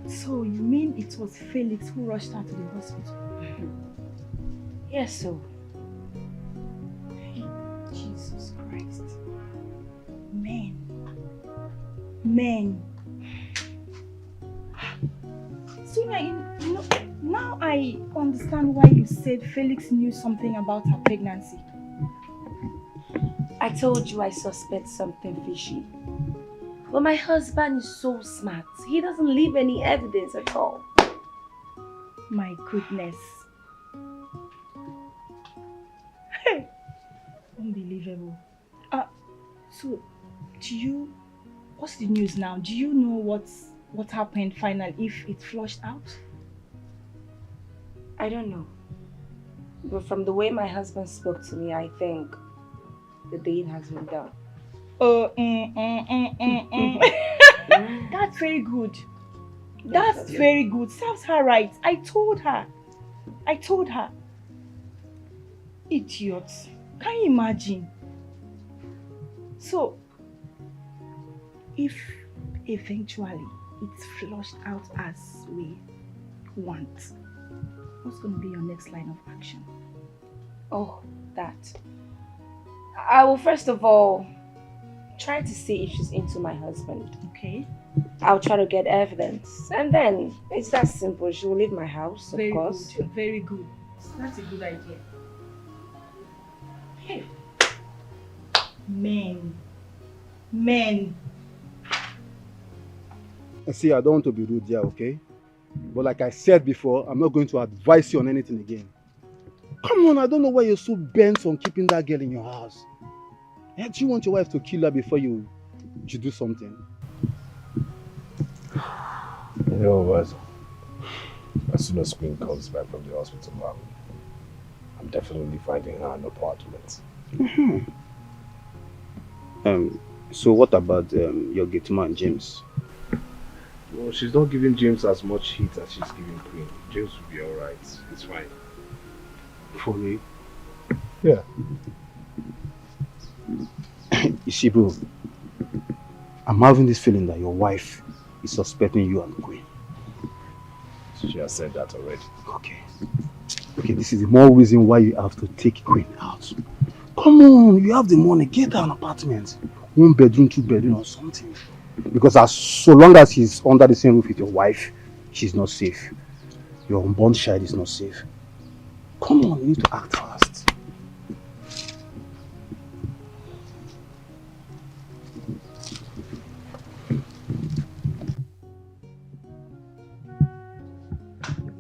So you mean it was Felix who rushed her to the hospital? Yes, so. Jesus Christ. Men. Men. So now I understand why you said Felix knew something about her pregnancy. I told you I suspect something fishy. But my husband is so smart. He doesn't leave any evidence at all. My goodness. Hey. Unbelievable. So, what's the news now? Do you know what happened finally, if it flushed out? I don't know. But from the way my husband spoke to me, I think the deed has been done. That's very good. That's very good. Serves her right. I told her. Idiot. Can you imagine? So, if eventually it's flushed out as we want, what's going to be your next line of action? Oh, that. I will first of all try to see if she's into my husband. Okay. I'll try to get evidence. And then it's that simple. She will leave my house, of course. Good. Very good. That's a good idea. Hey. Men. See, I don't want to be rude here, okay? But like I said before, I'm not going to advise you on anything again. Come on, I don't know why you're so bent on keeping that girl in your house. Do you want your wife to kill her before you do something? You know what? As soon as Queen comes back from the hospital, Mom, I'm definitely finding her an apartment. So what about your gate man, James? Well, she's not giving James as much heat as she's giving Queen. James will be alright. It's fine. For me? Yeah. You see, bro, I'm having this feeling that your wife is suspecting you and Queen. She has said that already. Okay, this is the more reason why you have to take Queen out. Come on, you have the money, get her an apartment. 1 bedroom, 2 bedroom or something. Because so long as she's under the same roof with your wife, she's not safe. Your unborn child is not safe. Come on, you need to act fast.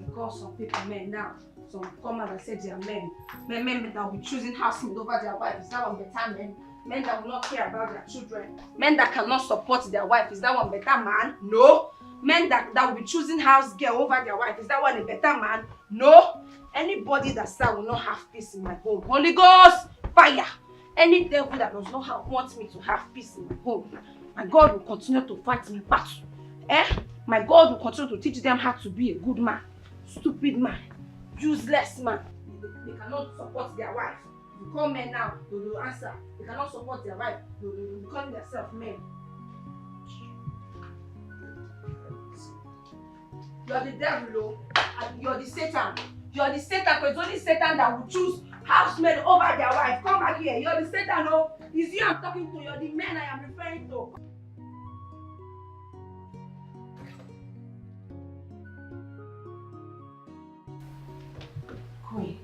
Because some people, men now, some come out and say they are men. Men that will be choosing housemaid over their wife. Is that one better men? Men that will not care about their children. Men that cannot support their wife. Is that one better man? No. Men that will be choosing house girl over their wife. Is that one a better man? No. Anybody that said will not have peace in my home. Holy Ghost, fire. Any devil that does not want me to have peace in my home, my God will continue to fight me battle. My God will continue to teach them how to be a good man, stupid man, useless man. They cannot support their wife. You call men now, they will answer. They cannot support their wife. They will become themselves men. You're the devil, and you're the Satan. You're the Satan, because it's only Satan that will choose housemaid over their wife. Come back here. You're the Satan, oh. It's you I'm talking to. You're the man I am referring to. Queen.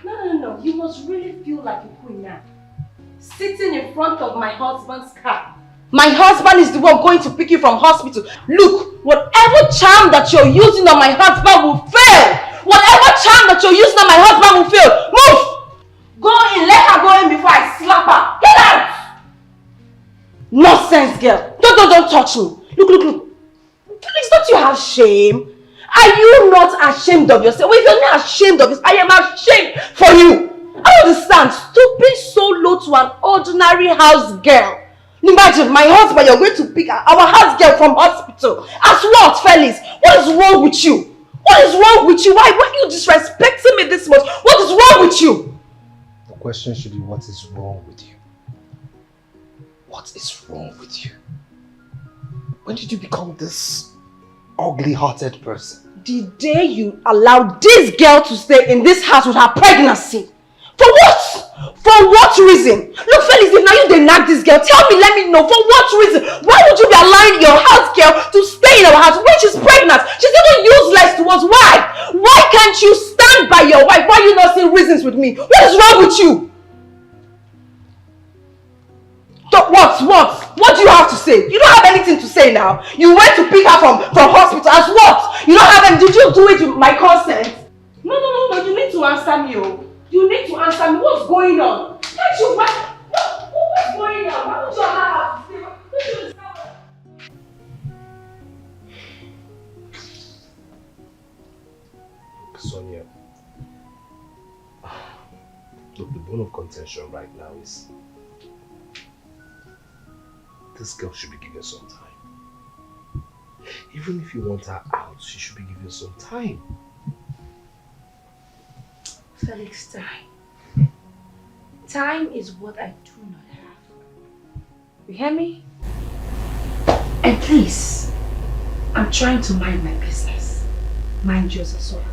No. You must really feel like a queen now. Sitting in front of my husband's car. My husband is the one going to pick you from hospital. Look, whatever charm that you're using on my husband will fail. Whatever charm that you're using on my husband will fail. Move! Go in, let her go in before I slap her. Get out! Nonsense, girl. Don't touch me. Look. Please, don't you have shame? Are you not ashamed of yourself? Well, if you're not ashamed of yourself, I am ashamed for you. I understand. Stooping so low to an ordinary house girl. Imagine, my husband, you're going to pick our house girl from hospital. As what, Felix? What is wrong with you? What is wrong with you? Why are you disrespecting me this much? What is wrong with you? The question should be, what is wrong with you? What is wrong with you? When did you become this ugly-hearted person? The day you allowed this girl to stay in this house with her pregnancy. For what? For what reason? Look, Felix, if now you did nag this girl, tell me, let me know. For what reason? Why would you be allowing your house girl to stay in our house when she's pregnant? She's even useless to us. Why? Why can't you stand by your wife? Why are you not seeing reasons with me? What is wrong with you? What do you have to say? You don't have anything to say now. You went to pick her from hospital as what? You don't have any. Did you do it with my consent? No. You need to answer me, oh. You need to answer me. What's going on? Can't you? What's going on? Why would you have to say? Sonia, look, the bone of contention right now is this girl should be given some time. Even if you want her out, she should be given some time. Felix, time. Time is what I do not have. You hear me? And please, I'm trying to mind my business. Mind yours as well.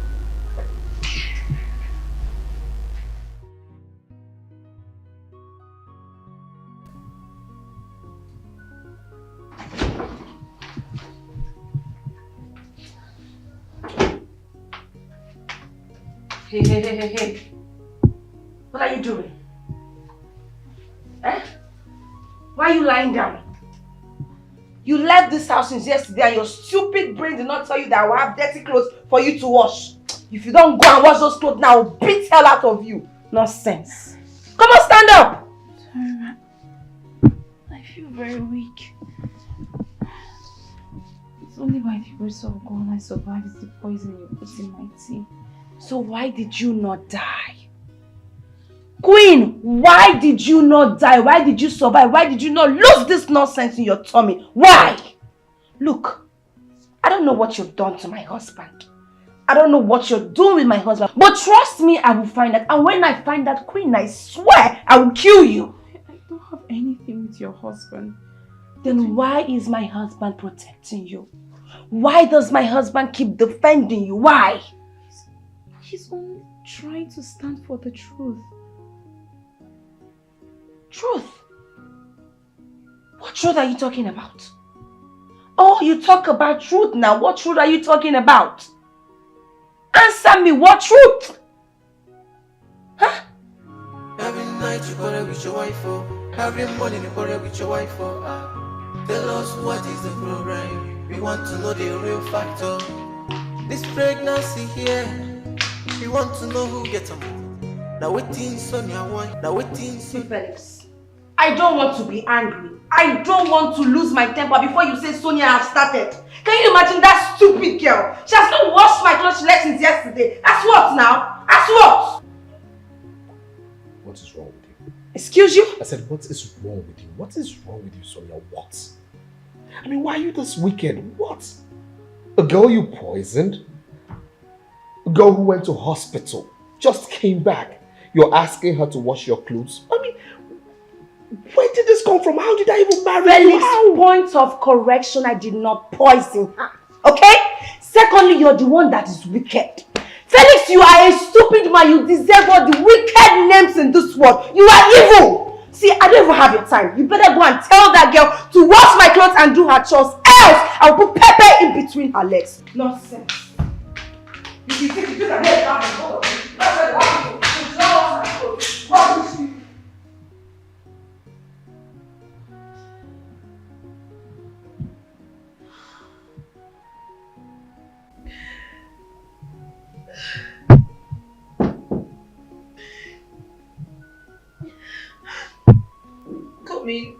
Hey. What are you doing? Why are you lying down? You left this house since yesterday and your stupid brain did not tell you that I will have dirty clothes for you to wash. If you don't go and wash those clothes now, I'll beat hell out of you. Nonsense. Come on, stand up. Sorry, ma. I feel very weak. It's only by the grace of God I survived the poison you put in my tea. So why did you not die? Queen, why did you not die? Why did you survive? Why did you not lose this nonsense in your tummy? Why? Look, I don't know what you've done to my husband. I don't know what you're doing with my husband. But trust me, I will find out. And when I find that, Queen, I swear I will kill you. I don't have anything with your husband. Then why is my husband protecting you? Why does my husband keep defending you? Why? He's only trying to stand for the truth. Truth? What truth are you talking about? Oh, you talk about truth now. What truth are you talking about? Answer me, what truth? Huh? Every night you quarrel with your wife, oh. Every morning you quarrel with your wife, oh. Tell us what is the problem. We want to know the real factor. This pregnancy here, we want to know who gets them. Now waiting Sonia one. Now waiting Sonia. Felix, I don't want to be angry. I don't want to lose my temper before you say Sonia has started. Can you imagine that stupid girl? She has not washed my clothes since yesterday. That's what now? That's what? What is wrong with you? Excuse you? I said, what is wrong with you? What is wrong with you, Sonia? What? I mean, why are you this wicked? What? A girl you poisoned? A girl who went to hospital, just came back. You're asking her to wash your clothes? I mean, where did this come from? How did I even marry you? Felix, point of correction, I did not poison her. Okay? Secondly, you're the one that is wicked. Felix, you are a stupid man. You deserve all the wicked names in this world. You are evil. See, I don't even have your time. You better go and tell that girl to wash my clothes and do her chores. Else, I'll put pepper in between her legs. Nonsense. You think you can head down and go. Come in.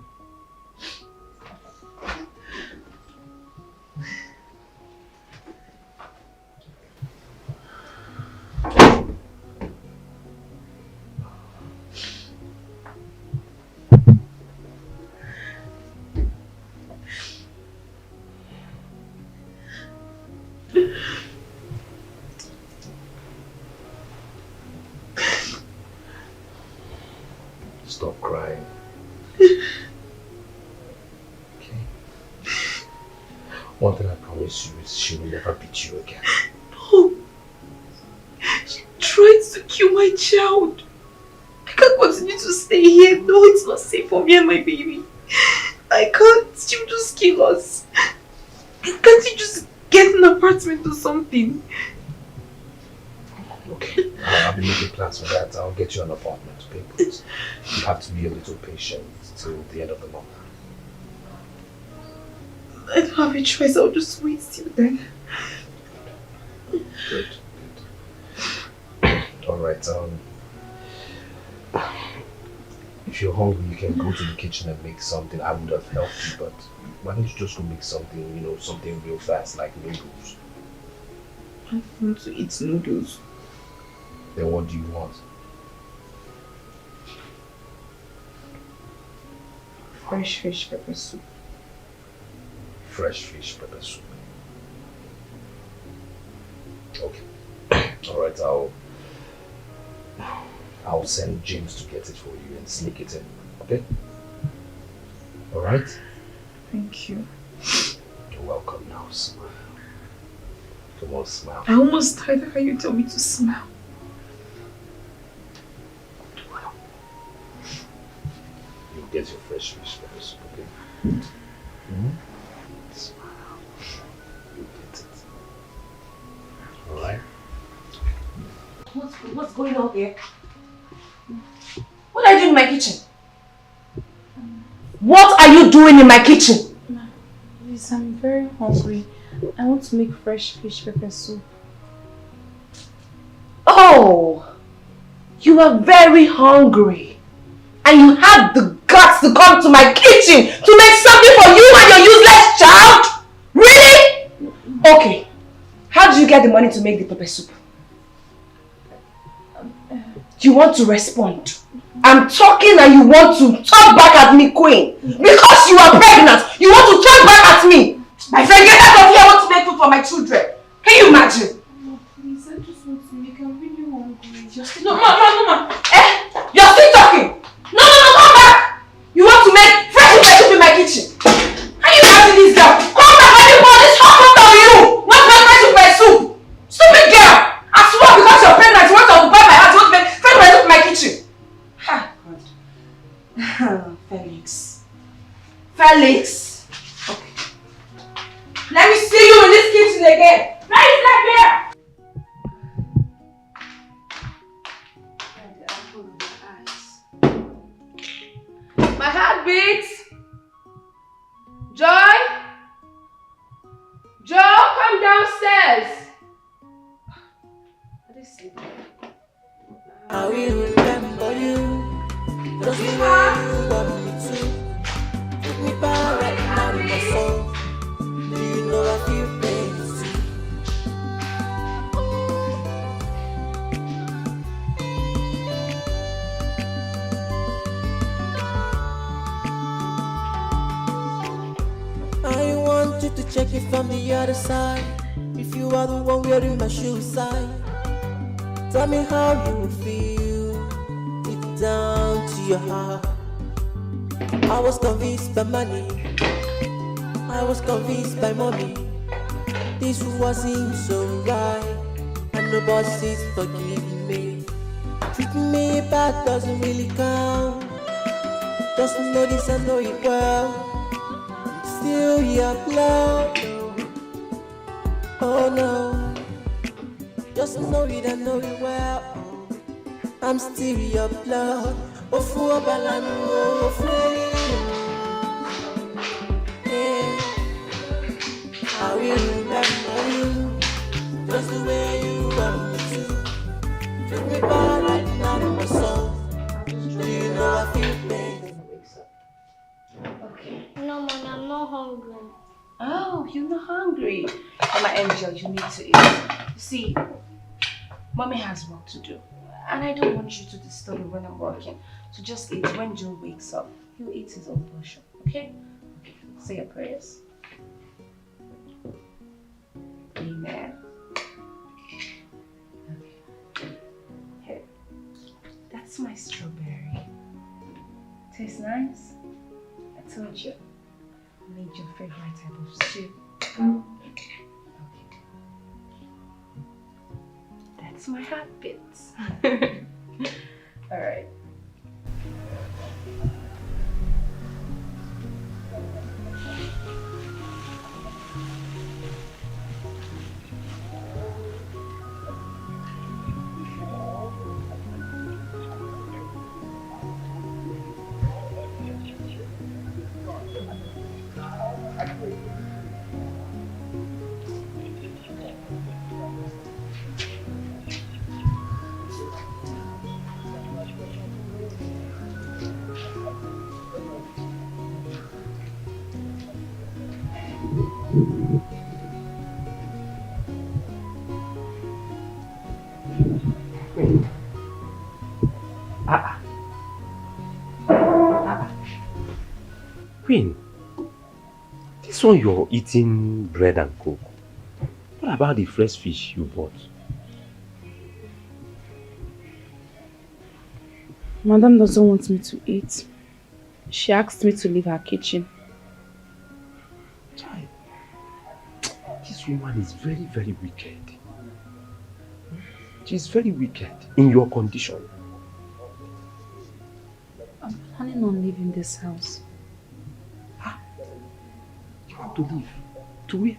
Stop crying. Okay. One thing I promise you is she will never beat you again. No. She tried to kill my child. I can't continue to stay here. No, it's not safe for me and my baby. I can't. She will just kill us. Can't you just get an apartment or something? Okay. I'll be making plans for that. I'll get you an apartment, okay? But you have to be a little patient till the end of the month. I don't have a choice. I'll just wait till then. Good. Alright, if you're hungry, you can go to the kitchen and make something. I would have helped you, but why don't you just go make something, something real fast, like noodles? I want to eat noodles. Then what do you want? Fresh fish pepper soup. Fresh fish pepper soup. Okay. Alright, I'll send James to get it for you and sneak it in. Okay? Alright? Thank you. You're welcome now. Smile. Come on, smile. I almost died. How you tell me to smile? You'll get your fresh fish pepper soup, okay? Mm-hmm. Smile. You'll get it. Alright? What's going on here? What are you doing in my kitchen? What are you doing in my kitchen? Please, I'm very hungry. I want to make fresh fish pepper soup. Oh, you are very hungry. And you have the guts to come to my kitchen to make something for you and your useless child? Really? Okay. How did you get the money to make the pepper soup? You want to respond? I'm talking and you want to talk back at me, Queen. Because you are pregnant, you want to talk back at me. My friend, get out of here. I want to make food for my children. Can you imagine? No, please, I just want to make. I'm really hungry. No, Mama. You're still talking. No, come back. You want to make fresh soup in my kitchen. Can you imagine this girl? Come back, let me pour this hot water on you. Not fresh soup. Stupid girl. I swear because you're pregnant, you want to occupy my house, you want to make fresh soup in my kitchen. Ha, God. Felix. Okay. Let me see you in this kitchen again. Right here. My heart beats. Joy? Joe, come downstairs. Are they sleeping? I will remember you. Just the way you want me to. Take me back right now in my soul. Do you know I feel pain too? I want you to check it from the other side. If you are the one wearing my shoe side, tell me how you will feel deep down to your heart. I was convinced by money, I was convinced by mommy. This wasn't so right, and nobody's forgiving me. Treating me bad doesn't really count. Just know this, I know it well. Still your blood. Oh no, just know it, I know it well. I'm still your blood. Oh, for balanu, oh, yeah. I will remember you, just the way you want me to. Take me back right now in my soul. Do you know I feel pain? Okay. No, Mom, I'm not hungry. Oh, you're not hungry. Oh, my angel, you need to eat. See, Mommy has work to do. And I don't want you to disturb me when I'm working. So just eat. When Joe wakes up, he'll eat his own portion. Okay? Say your prayers. Amen. Okay. Here. That's my strawberry. Tastes nice? I told you. I made your favorite type of stew. Okay. That's my heartbeats. Alright. Queen, this one you're eating bread and coke. What about the fresh fish you bought? Madam doesn't want me to eat. She asked me to leave her kitchen. Child, this woman is very, very wicked. She's very wicked in your condition. I'm planning on leaving this house. You want to leave? To where?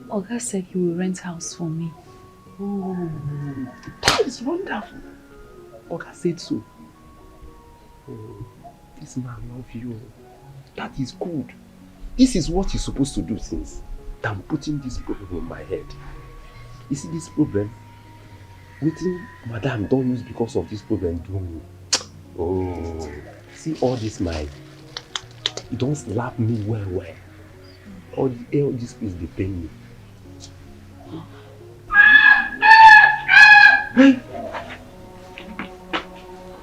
Oga said he will rent house for me. Oh, that is wonderful. Oga said so. Oh, this man loves you. That is good. This is what you're supposed to do since. than putting this problem on my head. You see this problem? Waiting, madam, don't use because of this problem, do me. Oh, see all this my, you don't slap me well. All this place, they pain me. Hey!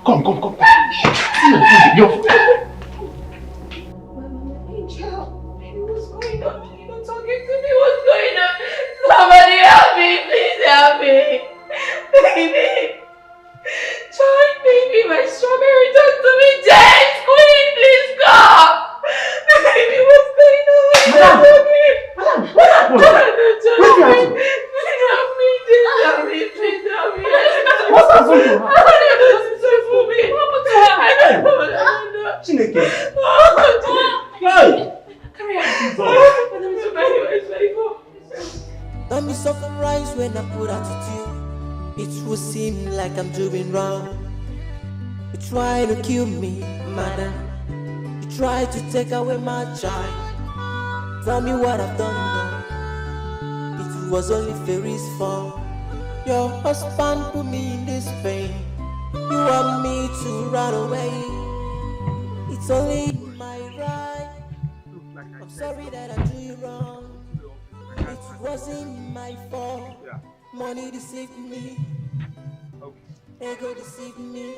Come. See your food. What's going on? You're not talking to me. What's going on? Somebody help me. Please help me. Baby. Child, baby, my strawberry, talk to me. James, Queen, please come. Baby, what's going on? Madam! Please help me. Please help me. What's happened to her? I don't know. Chineke. Hey! Come here. Let me summarize when I put attitude. It will seem like I'm doing wrong. You try to kill me, madam. You try to take away my child. Tell me what I've done wrong. It was only Fairy's fault. Your husband put me in this pain. You want me to run away. It's only my right. I'm sorry that I do you wrong. It wasn't my fault. Money deceived me. Ego deceived me.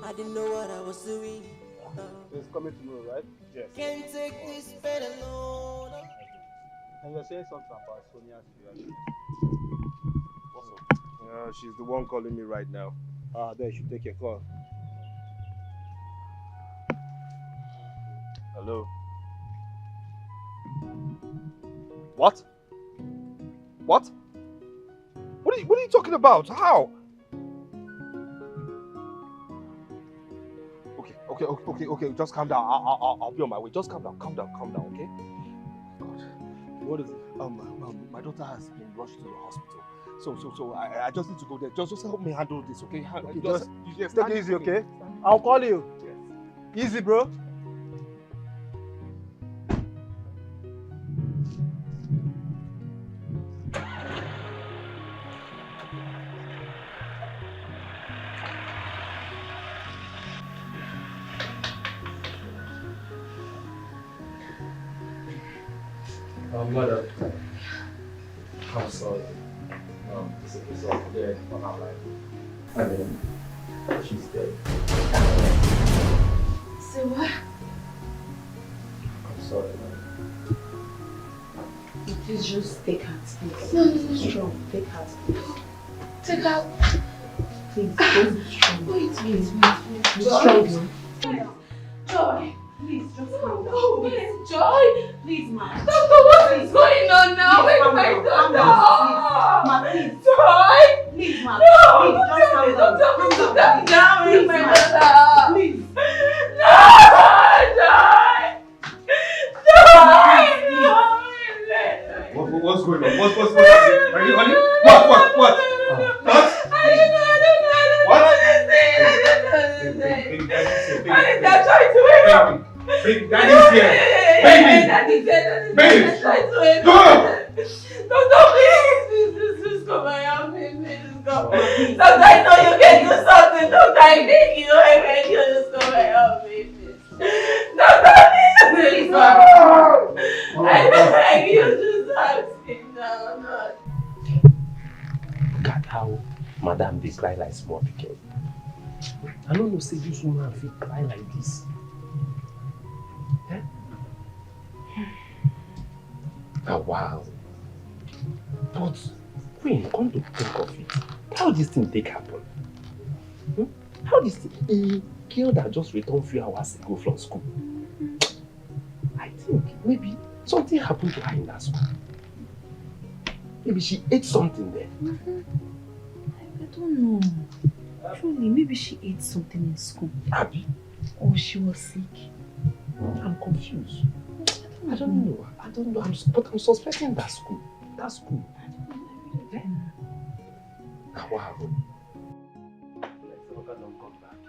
I didn't know what I was doing. It's coming tomorrow, right? Yes. Can't take this pain alone. And you're saying something about Sonia's reaction. What's up? She's the one calling me right now. Then you should take your call. Hello? What? What? What are you talking about? How? Okay. Just calm down. I'll be on my way. Just calm down, okay? God. What is it? My daughter has been rushed to the hospital. So I just need to go there. Just help me handle this, okay? Just take it easy, okay? I'll call you. Yes. Easy, bro. Mother, I'm sorry. This is all dead on our life. I mean, she's dead. Say what? I'm sorry, man. Please just take her, please. No. Strong, take her, please. Take out. Please, don't be strong. Wait. Be strong, man. Joy. Please, just calm down. Oh, wait, Joy. Please, ma. Doctor, what is going on now? Wait, my doctor. Ma, please. Joy. Please, ma. No. Please, just calm down. Calm down. Please, my doctor. Please. No, Joy. What's going on? What's happening? Are you on it? What? I don't know. What? They're trying to wake up. Baby, Daddy's here. Baby. Trying to wake Go. up. Doctor, please come and help me. Please come. Doctor, I know you can do something. Doctor, I beg you. Just come and help me. Doctor, please come. I beg you. Just help me. No. Look at how madam they cry like small pikin. I don't know say this woman feel cry like this. Eh? Oh, wow. But Queen, come to think of it, how this thing take happen? How this thing, a girl that just returned a few hours ago from school, I think maybe something happened to her in that school. Maybe she ate something there. I don't know. Truly, maybe she ate something in school. Abby? Or she was sick. I'm confused. I don't know. But I'm suspecting that school. That school. Wow. Let's look at them come back.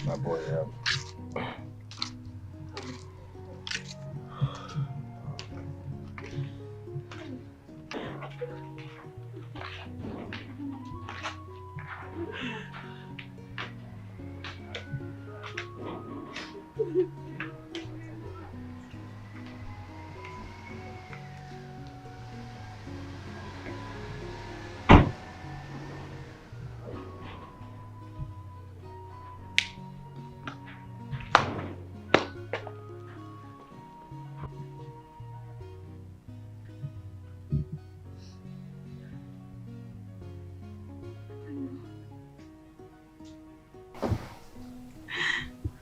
My boy,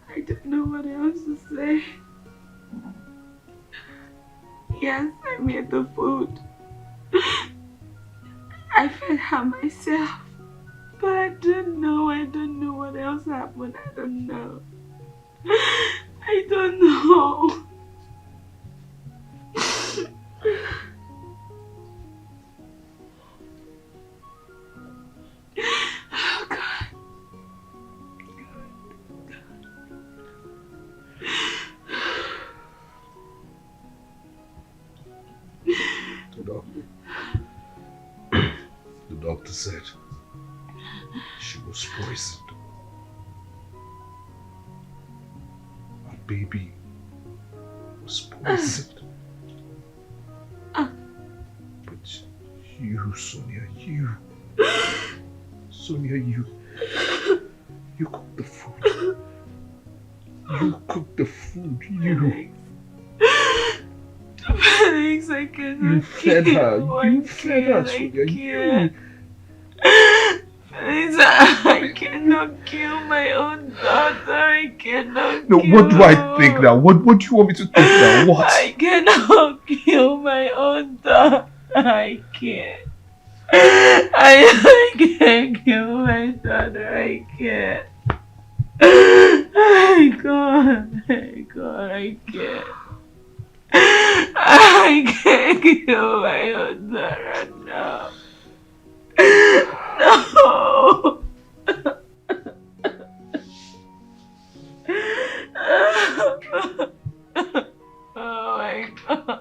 I don't know what else to say. Yes, I made the food. I fed her myself. But I don't know what else happened. I don't know. I don't know. Oh God. The doctor said she was poisoned. Our baby was poisoned. But you, Sonia, you cooked the food. You cooked the food, you. Felix, I cannot. You fed her. You fed her, Sonia. You. Felix, I cannot kill my own daughter. I cannot. No, what do I think now? What do you want me to think now? What? I cannot kill my own daughter. I can't. I can't kill my daughter. I can't. I can't. I can't. I can't kill my own daughter. No. No. Oh my God.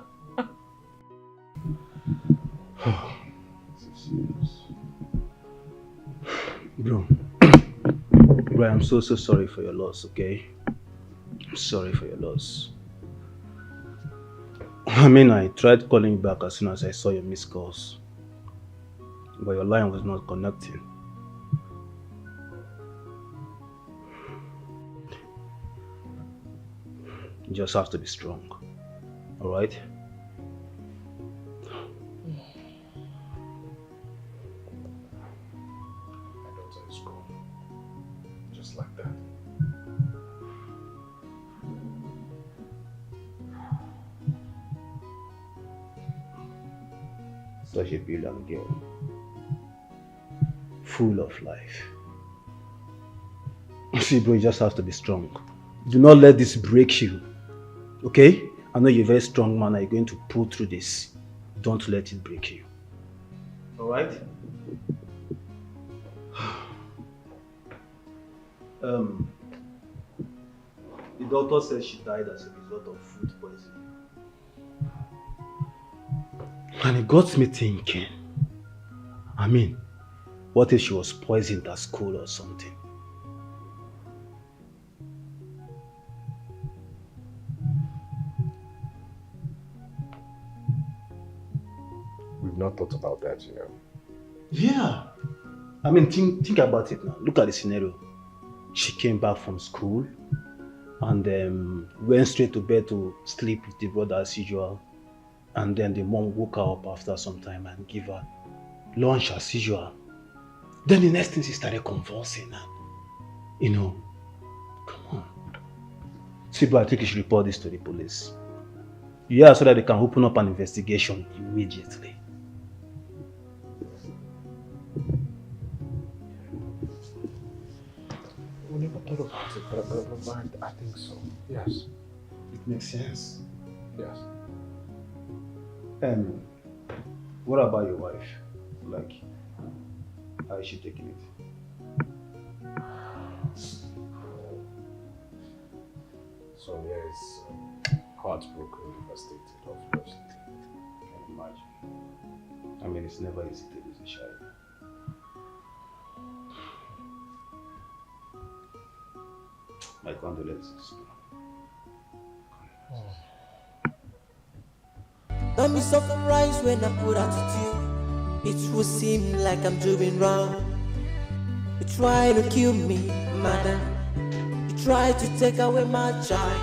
Bro, I'm so sorry for your loss, okay? I'm sorry for your loss. I mean, I tried calling you back as soon as I saw your missed calls, but your line was not connecting. You just have to be strong, alright? My daughter is gone. Just like that. Such a brilliant girl, full of life. See, bro, you just have to be strong. Do not let this break you, okay? I know you're a very strong man and you're going to pull through this. Don't let it break you. Alright? The doctor says she died as a result of food poisoning. And it got me thinking, I mean, what if she was poisoned at school or something? We've not thought about that, you know. Yeah. I mean, think about it now. Look at the scenario. She came back from school and went straight to bed to sleep with the brother as usual. And then the mom woke her up after some time and gave her lunch as usual. Then the next thing she started convulsing and, you know, come on. See, bro, I think you should report this to the police. Yeah, so that they can open up an investigation immediately. We never thought about it, but I think so. Yes. It makes sense. Yes. What about your wife? Like, how is she taking it? So yes, heartbroken, devastated, of course. Can imagine. I mean, it's never easy to lose a child. My condolences. Don't be surprised when I put attitude. It will seem like I'm doing wrong. You try to kill me, madam. You try to take away my child.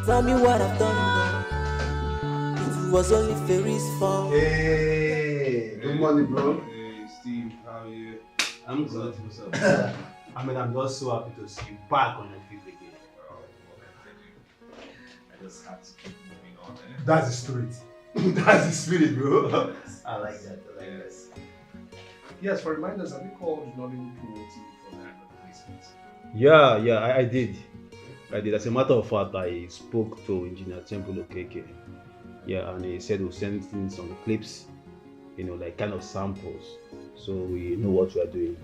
Tell me what I've done wrong. It was only Fairy's fault. Hey, good morning, bro. Hey, Steve, how are you? I'm good. What's up? I mean, I'm just so happy to see you back on your feet again. I just had to keep moving on. That's the spirit. That's the spirit, bro. I like that. I like that. Yes, for reminders, have you called Nollywood TV for the advertisement? Yeah, I did. As a matter of fact, I spoke to Engineer Temple Okeke. Yeah, and he said we'll send in some clips, like kind of samples, so we know what we are doing.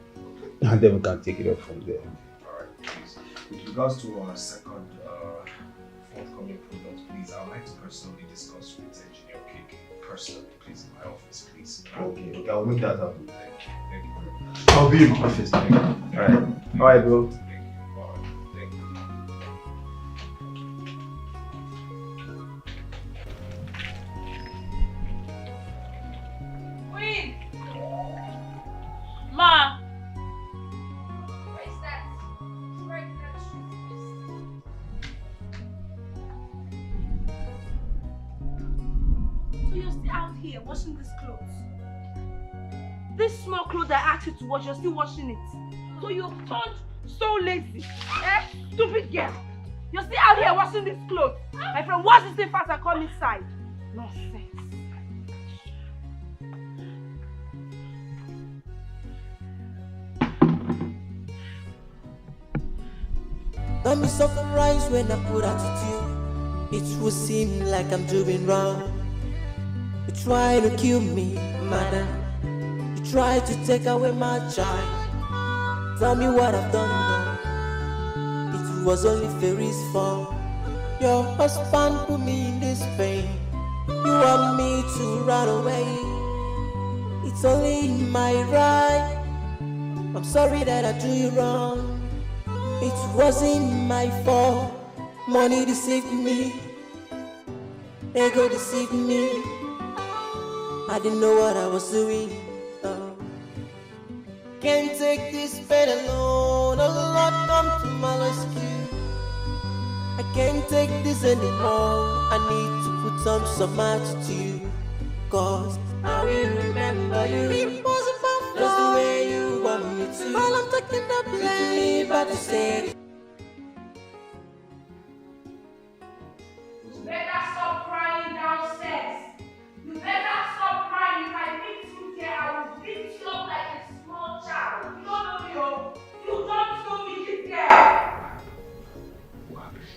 And then we can take it up from there. Alright, please. With regards to our second forthcoming product, please, I would like to personally discuss with Engineer Okeke personally, please, in my office, please. Okay, I'll make that happen. Thank you very much. I'll be in my office. Alright, bro. Thank you. Alright, thank you. Queen! Ma! What is that? So you're still out here washing these clothes? This small clothes I asked you to wash, you're still washing it. So you've turned so lazy. Stupid girl. You're still out here washing these clothes. My friend, wash this thing fast and come inside. Nonsense. Don't be surprised when I put attitude. It will seem like I'm doing wrong. You try to kill me, madam. You try to take away my child. Tell me what I've done wrong. It was only Fairy's fault. Your husband put me in this pain. You want me to run away. It's only my right. I'm sorry that I do you wrong. It wasn't my fault. Money deceived me. Ego deceived me. I didn't know what I was doing. Can't take this pain alone. Oh Lord, come to my rescue. I can't take this anymore. I need to put some attitude. Cause I will remember you. Just the way you want me to. While I'm taking the blame, but to say. You better stop crying downstairs. You better stop crying. If I beat you there, I will beat you up like a small child. You don't know me, oh. You don't know me, this girl. What happened?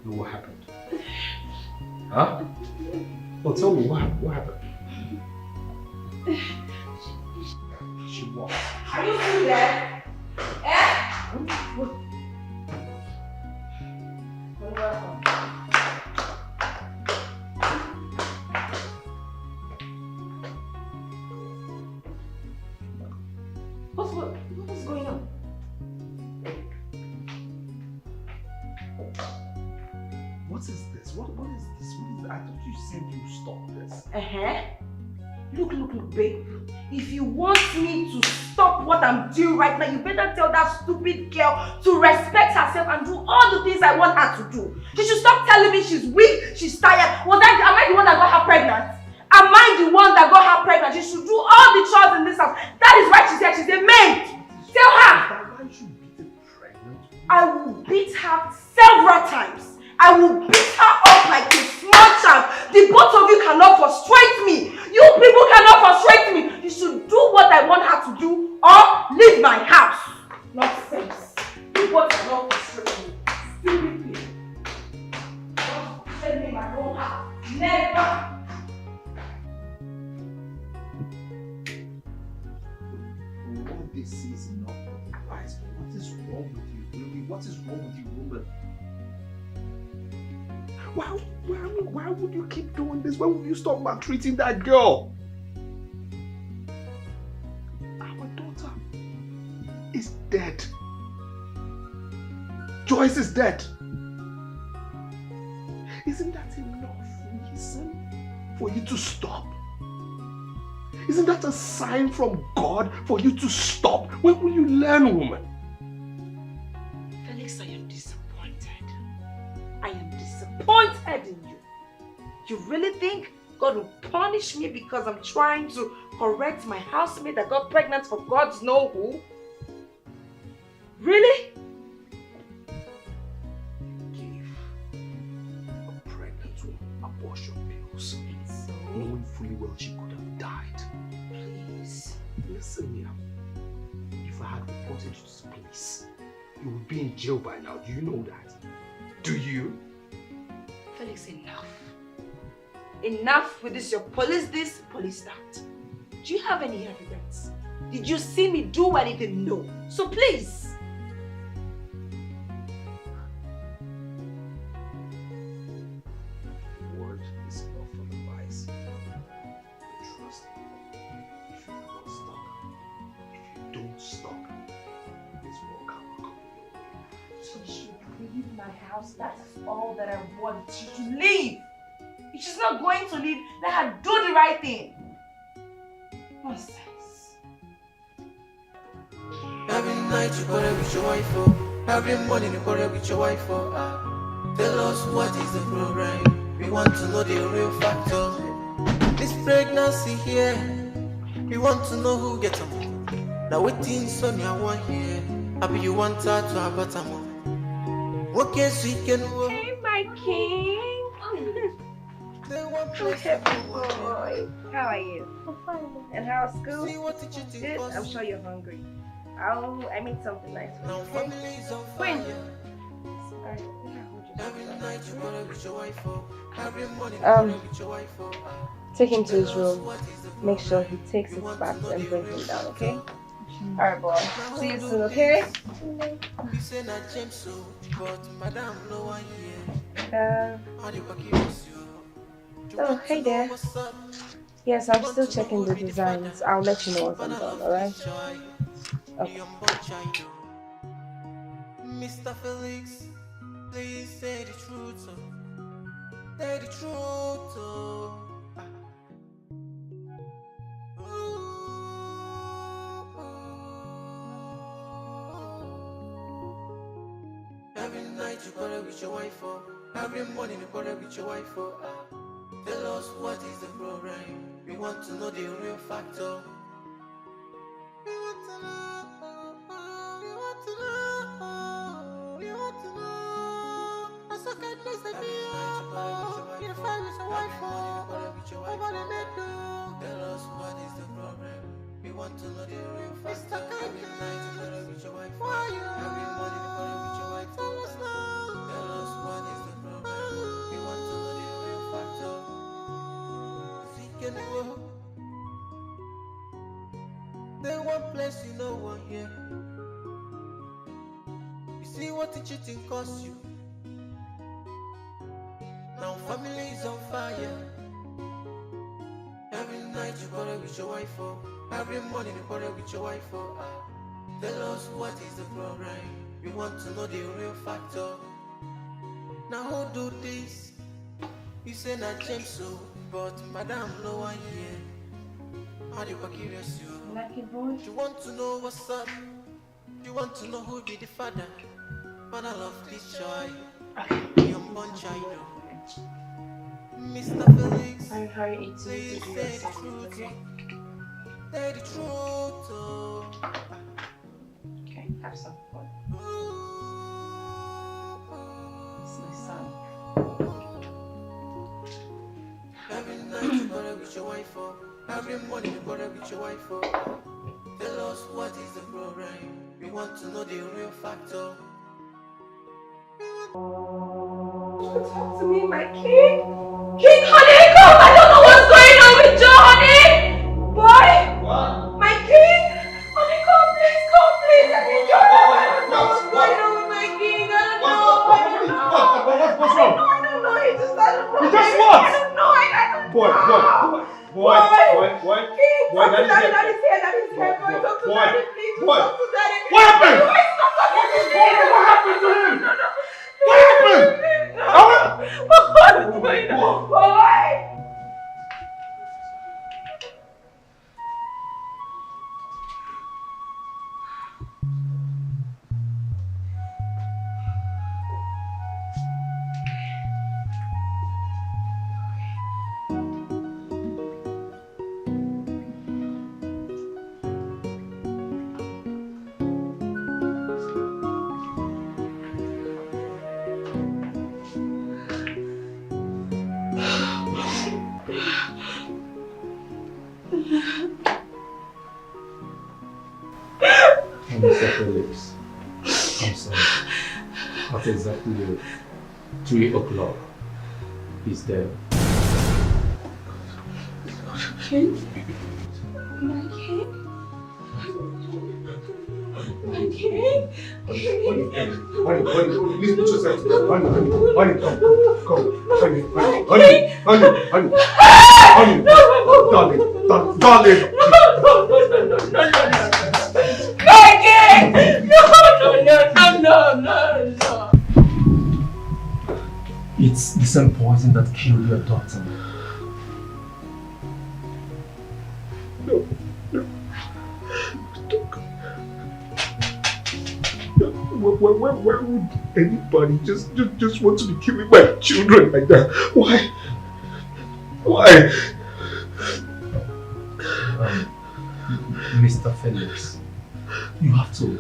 No, what happened? Huh? Oh, tell me, what happened? What happened? She what? Are you still there? What? You're welcome. What's going on? What is this? What is this? I thought you said you stop this. Look, babe. If you want me to stop what I'm doing right now, you better tell that stupid girl to respect herself and do all the things I want her to do. She should stop telling me she's weak, she's tired. Am I the one that got her pregnant? Am I the one that got her pregnant? She should do all the chores in this house. That is why she said she's a maid. Tell her. Why should you beat a pregnant? I will beat her several times. I will beat her up like a small child. The both of you cannot frustrate me. You people cannot frustrate me. You should do what I want her to do or leave my house. Nonsense. You both cannot frustrate me. Stupid people. Don't frustrate me in my own house. Never. This is enough of advice. What is wrong with you, Ruby? What is wrong with you, woman? Why would you keep doing this? When will you stop maltreating that girl? Our daughter is dead. Joyce is dead. Isn't that enough reason for you to stop? Isn't that a sign from God for you to stop? When will you learn, woman? Felix, I am disappointed. I am disappointed in you. You really think God will punish me because I'm trying to correct my housemate that got pregnant for God's know who? Really? Give a pregnant woman abortion pills, knowing fully well she could have died. Please. Listen here. If I had reported you to the police, you would be in jail by now. Do you know that? Do you? Felix, enough. Enough with this, your police this, police that. Do you have any evidence? Did you see me do anything? No. So please. Word is enough for advice. But trust me, if you are not stuck, if you don't stop, this world can't come your way. So you should leave my house. That's all that I want you to leave. If she's not going to leave, let her do the right thing. Nonsense. Every night you quarrel with your wife, oh. Every morning you quarrel with your wife, oh. Tell us what is the problem. We want to know the real factor. This pregnancy here, we want to know who get them. Now waiting Sonia one here. Happy you want her to have a time. What can she can work? Hey, my king. Okay, boy. How are you? I'm fine. And how's school? Good. I'm sure you're hungry. I made something nice for you. Queen. Take him to his room. Make sure he takes his bath and brings him down, okay? Alright, boy. See you soon, okay? Oh, hey there. Yes, I'm still checking the designs. I'll let you know once I'm done, alright? Okay. Mr. Felix, please say the truth, say the truth, Every night you quarrel with your wife, every morning you quarrel with your wife, Tell us what is the problem. We want to know the real factor. We want to know. We want to know. We want to know. I so can't miss the video. You fight with your wife, nobody make you. Tell us what is the problem. We want to know the real factor. Every night you quarrel with your wife. Every morning you quarrel with your wife. Tell us now. Tell us what is the problem. We want to know the real factor. There one place you know one here. You see what the cheating costs you. Now family is on fire. Every night you quarrel with your wife, every morning you quarrel with your wife, Tell us what is the problem. We want to know the real factor. Now who do this? You say not James so. But madam, no one here. How do you curious you? Lucky boy. You want to know what's up? You want to know who be the father? Father of this child. Your born child. Mr. Felix. I'm very eating to please do say your the truth. okay? Say the truth. Okay, have some fun. It's my son. Every night you quarrel with your wife, every morning you quarrel with your wife, Tell us what is the problem. We want to know the real factor. Talk to me, my king. King Honey, come! I don't know what's going on with Joe, honey! Boy! What? My king! Honey, come, please! I need your help. I don't know what's going on with my king. I don't know. What's wrong? I don't know. He just You just what? No, I don't. Boy, Daddy's here. Talk to Daddy, please. Boy. Talk to Daddy. What happened? Stop talking to me. What happened to him? No. What happened? What's going on? Boy. Mr. Felix, I'm sorry. At exactly 3 o'clock, he's there. King? My king? My king? Honey, please put yourself together. Honey, come. Honey, darling. My king! No. It's the same poison that killed your daughter. No. Why would anybody just want to be killing my children like that? Why? Mr. Felix, you have to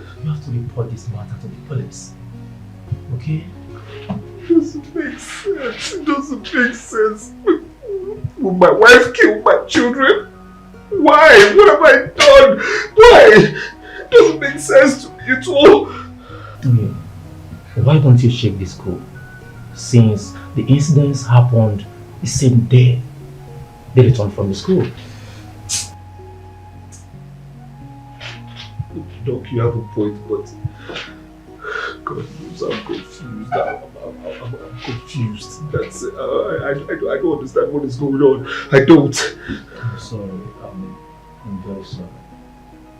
report this matter to the police. Okay? It doesn't make sense. Will my wife kill my children? Why? What have I done? Why? It doesn't make sense to me at all. Why don't you check the school? Since the incidents happened the same day they returned from the school. Doc, you have a point, but God knows I'm confused. I'm confused. That's I don't understand what is going on. I don't. I'm sorry. I'm very sorry.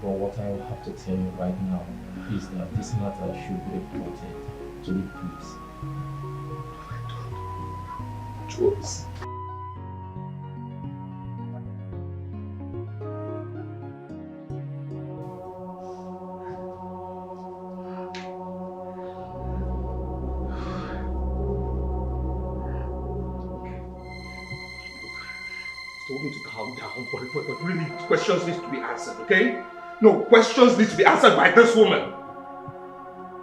But what I will have to tell you right now is that this matter should be reported to the police. Choice. Told me to calm down, but really, questions need to be answered, okay? No, questions need to be answered by this woman.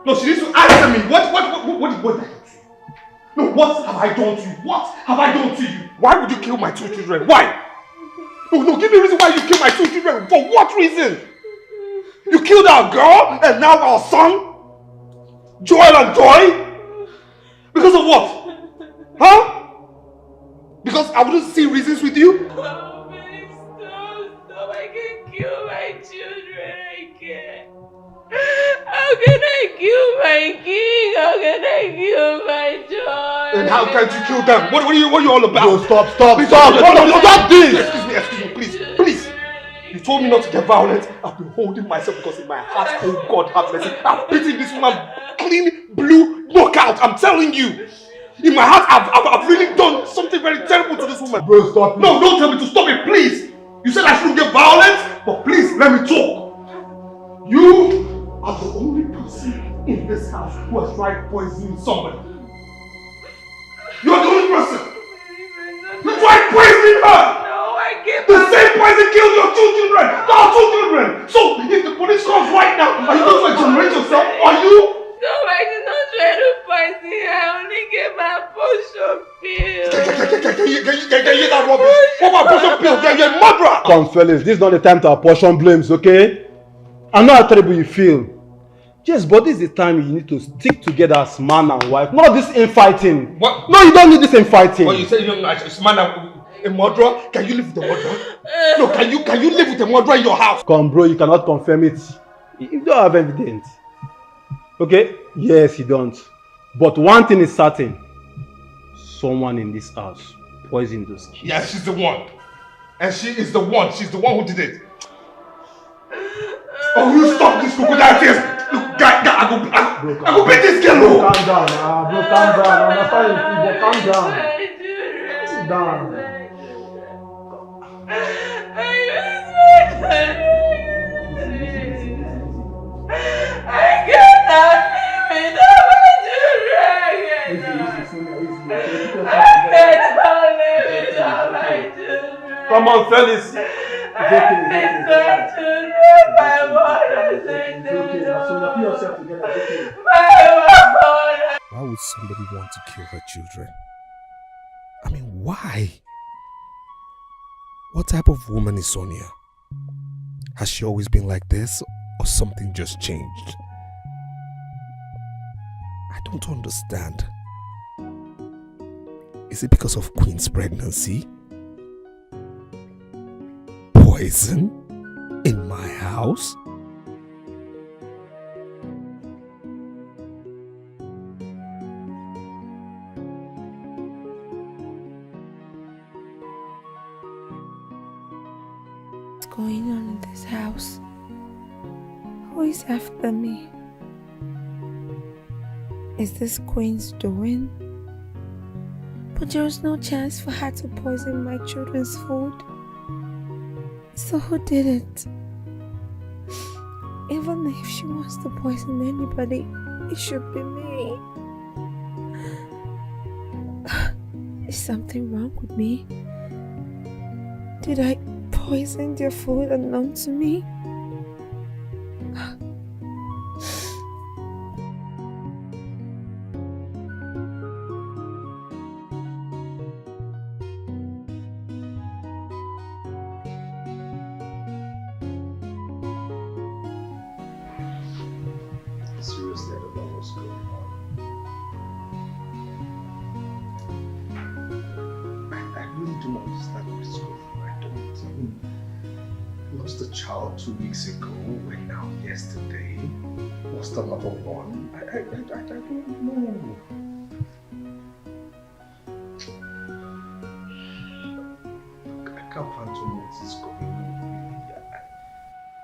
No, she needs to answer me. What did I do to you? No, what have I done to you? What have I done to you? Why would you kill my 2 children? Why? No, give me a reason why you killed my 2 children. For what reason? You killed our girl and now our son? Joel and Joy? Because of what? Huh? Because I wouldn't see reasons with you? Oh, please stop. I can kill my children. I can't. How can I kill my king? How can I kill my joy? And how can't you kill them? What are you all about? No, stop. Please, stop this! Excuse me, please. You told me not to get violent. I've been holding myself because in my heart, oh God, have mercy, I've beaten this woman clean blue knockout. I'm telling you. In my heart, I've really done something very terrible to this woman. Bro, stop. No, don't tell me to stop it, please. You said I shouldn't get violent, but please let me talk. You are the only person in this house who has tried poisoning somebody. You're the only person. You tried poisoning her. No, I can't. The same poison killed your 2 children. Our 2 children. So if the police comes right now, are you going to exonerate yourself? Are you? No, I did not try to poison her. I only gave my potion pill. Can you hear that rubbish? What about potion pills? You're a murderer. Come, fellas, this is not the time to apportion blames, okay? I know how terrible you feel. Yes, but this is the time you need to stick together as man and wife. Not this infighting. What? No, you don't need this infighting. What you say? It's man a murderer? Can you live with a murderer? No, can you live with a murderer in your house? Come, bro, you cannot confirm it. You don't have evidence. Okay? Yes, you don't. But one thing is certain. someone in this house poisoned those kids. Yeah, she's the one. And she is the one. She's the one who did it. Oh, you stop this crocodile tears. Look, guy, I go beat this girl. Bro, calm down. Bro, calm down. I understand you, but calm down. Sit down. I cannot live without my children. I cannot live without my children. Come on, fellas. It's okay. My mother is It's okay. So you put yourself together. It's okay. Why would somebody want to kill her children? I mean, why? What type of woman is Sonia? Has she always been like this, or something just changed? I don't understand. Is it because of Queen's pregnancy? Poison? In my house? What's going on in this house? Who is after me? Is this Queen's doing? But there was no chance for her to poison my children's food. So who did it? Even if she wants to poison anybody, it should be me. Is something wrong with me? Did I poison their food unknown to me? Seriously, I don't know what's going on. I really don't understand what's going on. I don't. I lost a child 2 weeks ago, and now yesterday lost another one. I don't know. I can't fathom what is going on.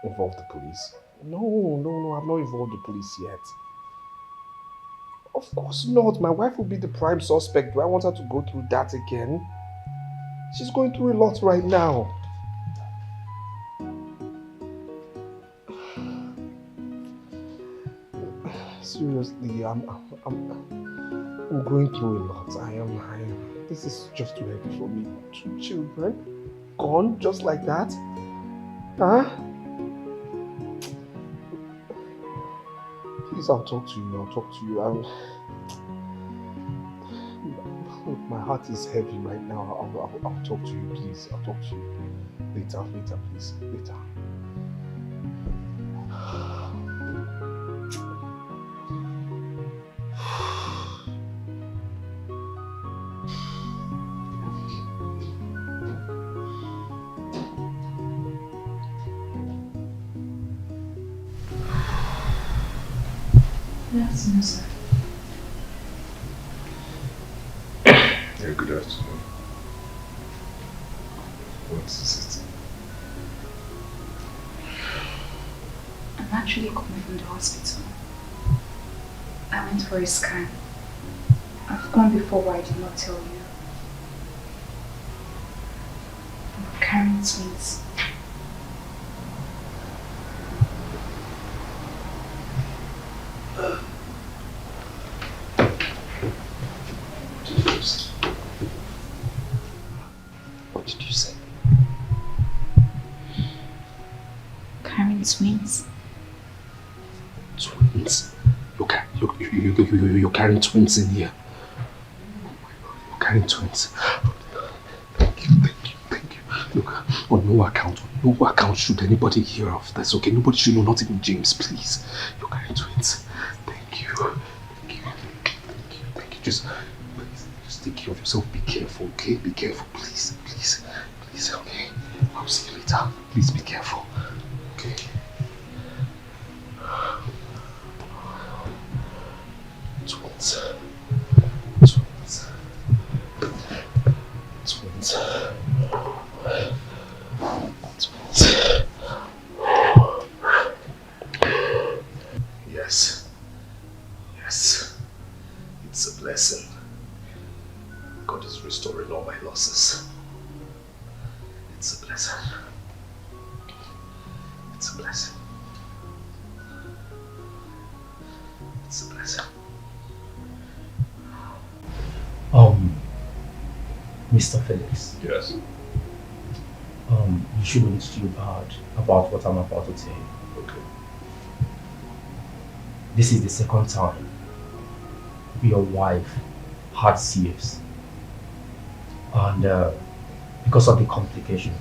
Involve the police? No, I've not involved the police yet. Of course not. My wife will be the prime suspect. Do I want her to go through that again? She's going through a lot right now. Seriously, I'm going through a lot. I am. This is just too heavy for me. 2 children gone just like that? Huh? Please, I'll talk to you. Look, my heart is heavy right now. I'll talk to you, please. I'll talk to you later, please. Later. Good afternoon, sir. Yeah, good afternoon. What is it? I'm actually coming from the hospital. I went for a scan. I've gone before, but I did not tell you. I'm carrying twins. What did you say? Carrying twins. Twins? You're carrying twins in here. Oh my God, you're carrying twins. Thank you. Look, on no account should anybody hear of this, okay? Nobody should know, not even James, please. You're carrying twins. Thank you. Just take care of yourself. Be careful, okay? Be careful, please, okay? I'll see you later. Please be careful, okay? Twins. Yes. Yes. It's a blessing. God is restoring all my losses. It's a blessing. It's a blessing. It's a blessing. Mr. Felix. Yes. You shouldn't feel bad about what I'm about to tell you. Okay. This is the second time your wife had CS. And because of the complication,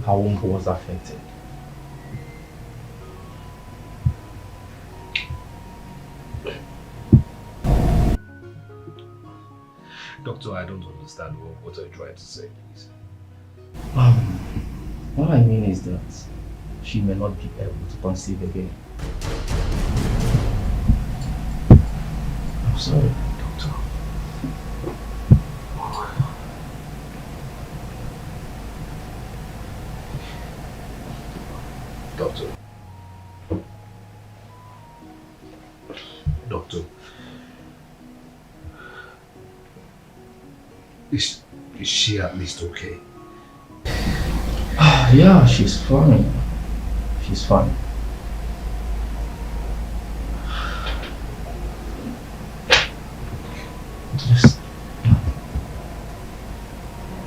her womb was affected. Doctor, I don't understand. What are you trying to say, please? What I mean is that she may not be able to conceive again. I'm sorry, Doctor. Doctor. Doctor. Is she at least okay? Yeah, she's fine. She's fine.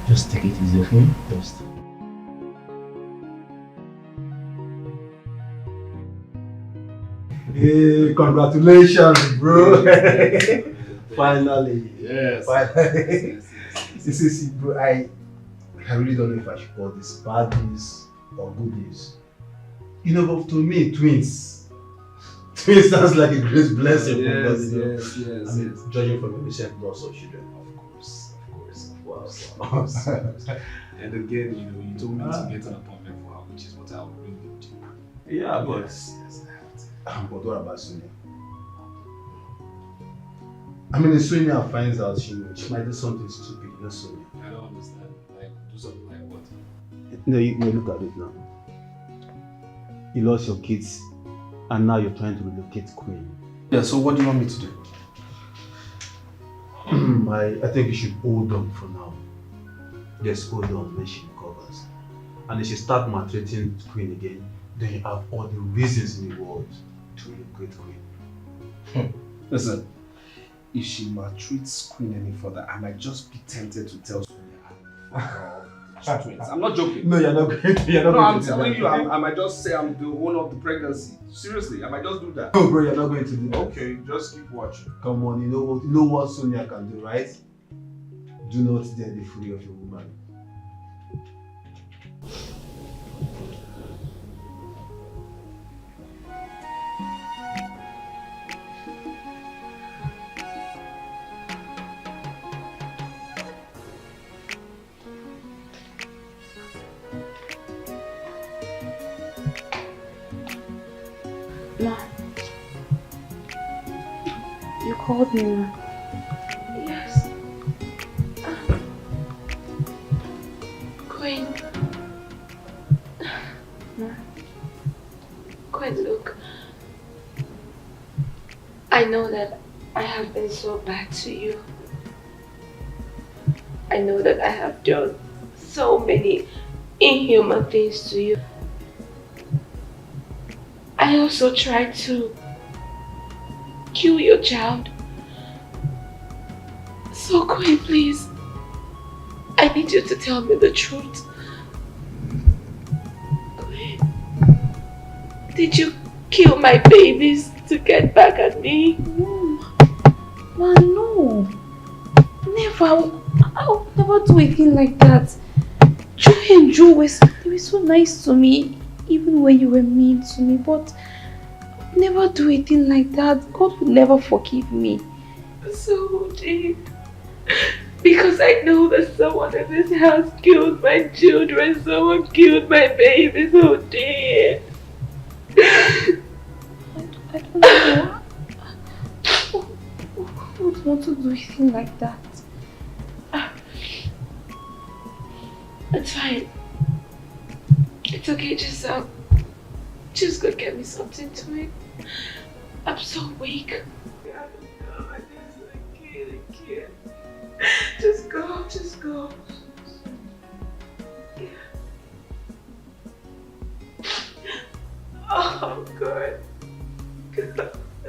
Just take it easy, okay? Just. Hey, congratulations, bro. Finally. Yes. Finally. See, bro, I really don't know if I should call this bad news or good news. You know, but to me, twins sounds like a great blessing. Yes. I mean, judging from the recent loss of children. Of course. And again, you told me to get an appointment for her, which is what I would really do. Yeah, but yes, I have to. But what about Sonia? I mean, if Sonia finds out she might do something stupid, you know, Sonia. I don't understand. Like, do something like what? No, you look at it now. You lost your kids, and now you're trying to relocate Queen. Yeah, so what do you want me to do? I think you should hold on for now. Just hold on when she recovers. And if she starts maltreating Queen again, then you have all the reasons in the world to relocate Queen. Listen, if she maltreats Queen any further, I might just be tempted to tell Sonia twins. I'm not joking. No, you're not going to. I'm telling you, I might just say I'm the owner of the pregnancy. Seriously, I might just do that. No, bro, you're not going to do that. Okay, just keep watching. Come on, you know what Sonia can do, right? Do not dare the fury of your woman. Ma, you called me, Ma. Yes. Queen. Ma. Queen, look. I know that I have been so bad to you. I know that I have done so many inhuman things to you. I also tried to kill your child. So Queen, please, I need you to tell me the truth. Queen, did you kill my babies to get back at me? No. Ma, no. Never. I would never do anything like that. Joy and Joe were so nice to me, even when you were mean to me, but I would never do anything like that. God would never forgive me. So who did? Because I know that someone in this house killed my children, someone killed my babies. Who did? I don't know. Who would want to do anything like that? It's fine. It's okay, just go get me something to eat. I'm so weak. I can't. Just go. Yeah. Oh, I'm good. God, I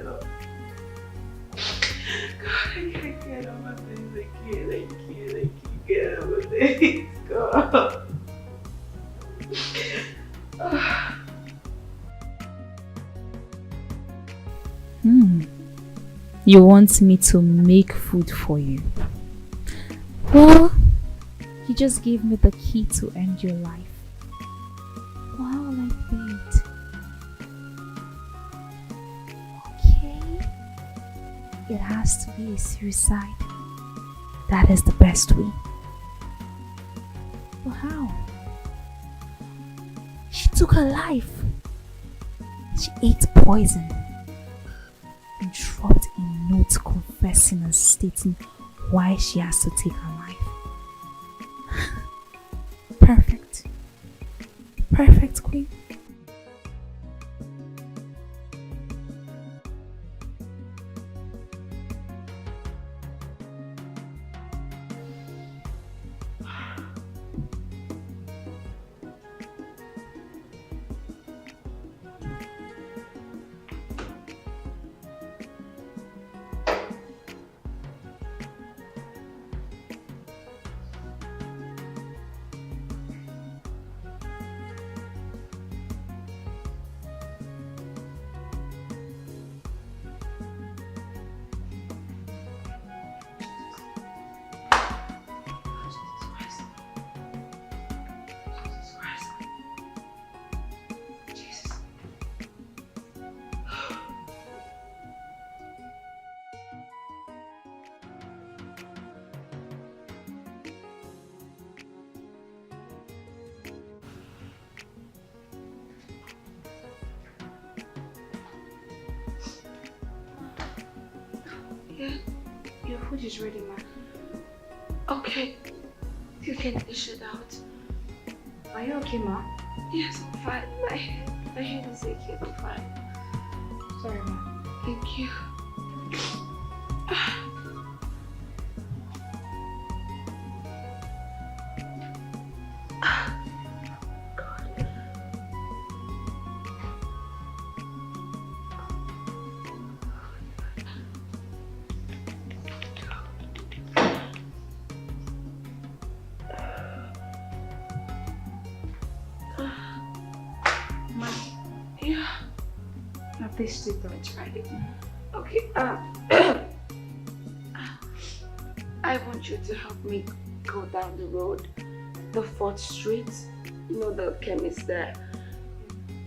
can't get on my things. I can't get on my things. God. You want me to make food for you? Well, you just gave me the key to end your life. Well, how will I pay it? Okay. It has to be a suicide. That is the best way. But how? She took her life. She ate poison and dropped a note confessing and stating why she has to take her life. Perfect. Perfect, Queen. Your food is ready, ma. Okay, you can dish it out. Are you okay, ma? Yes, I'm fine. My head is aching. I'm fine. Sorry, ma. Thank you. This is right. Okay, I want you to help me go down the road, the 4th Street, you know the chemist there.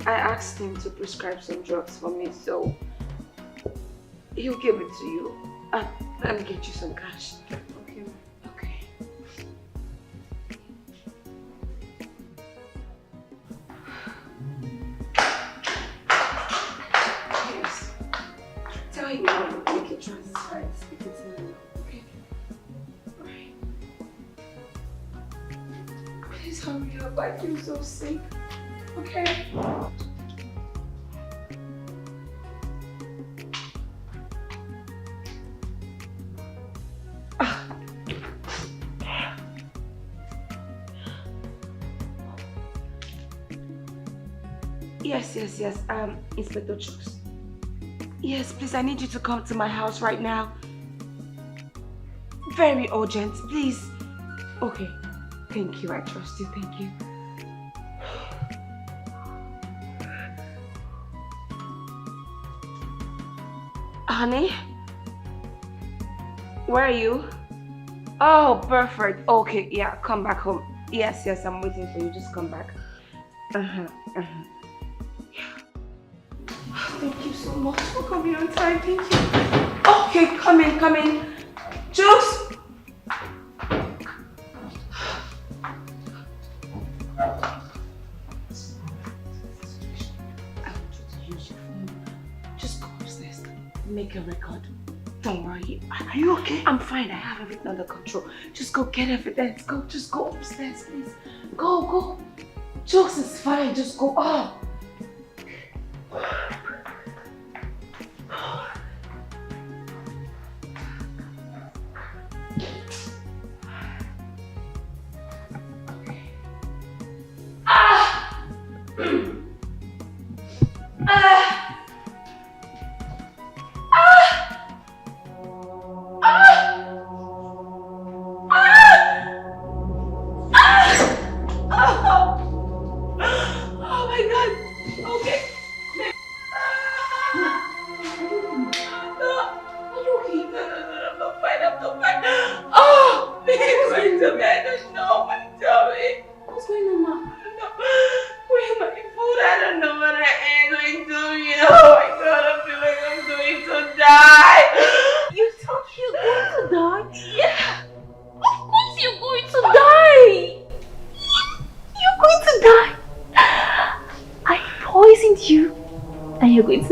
I asked him to prescribe some drugs for me, so he'll give it to you and get you some cash. Okay. Okay. Yes. Tell him I'll make a transfer. Speak it to me. Okay. Alright. Please hurry up. I feel so sick. Okay. Yes. Inspector Chooks. Yes, please, I need you to come to my house right now. Very urgent, please. Okay. Thank you, I trust you, thank you. Honey? Where are you? Oh, perfect. Okay, yeah, come back home. Yes, I'm waiting for you. Just come back. Yeah. Thank you so much for coming on time. Thank you. Okay, come in. Juice! Make a record. Don't worry. Are you okay? I'm fine. I have everything under control. Just go get evidence. Just go upstairs, please. Go. Jokes is fine. Just go. Oh.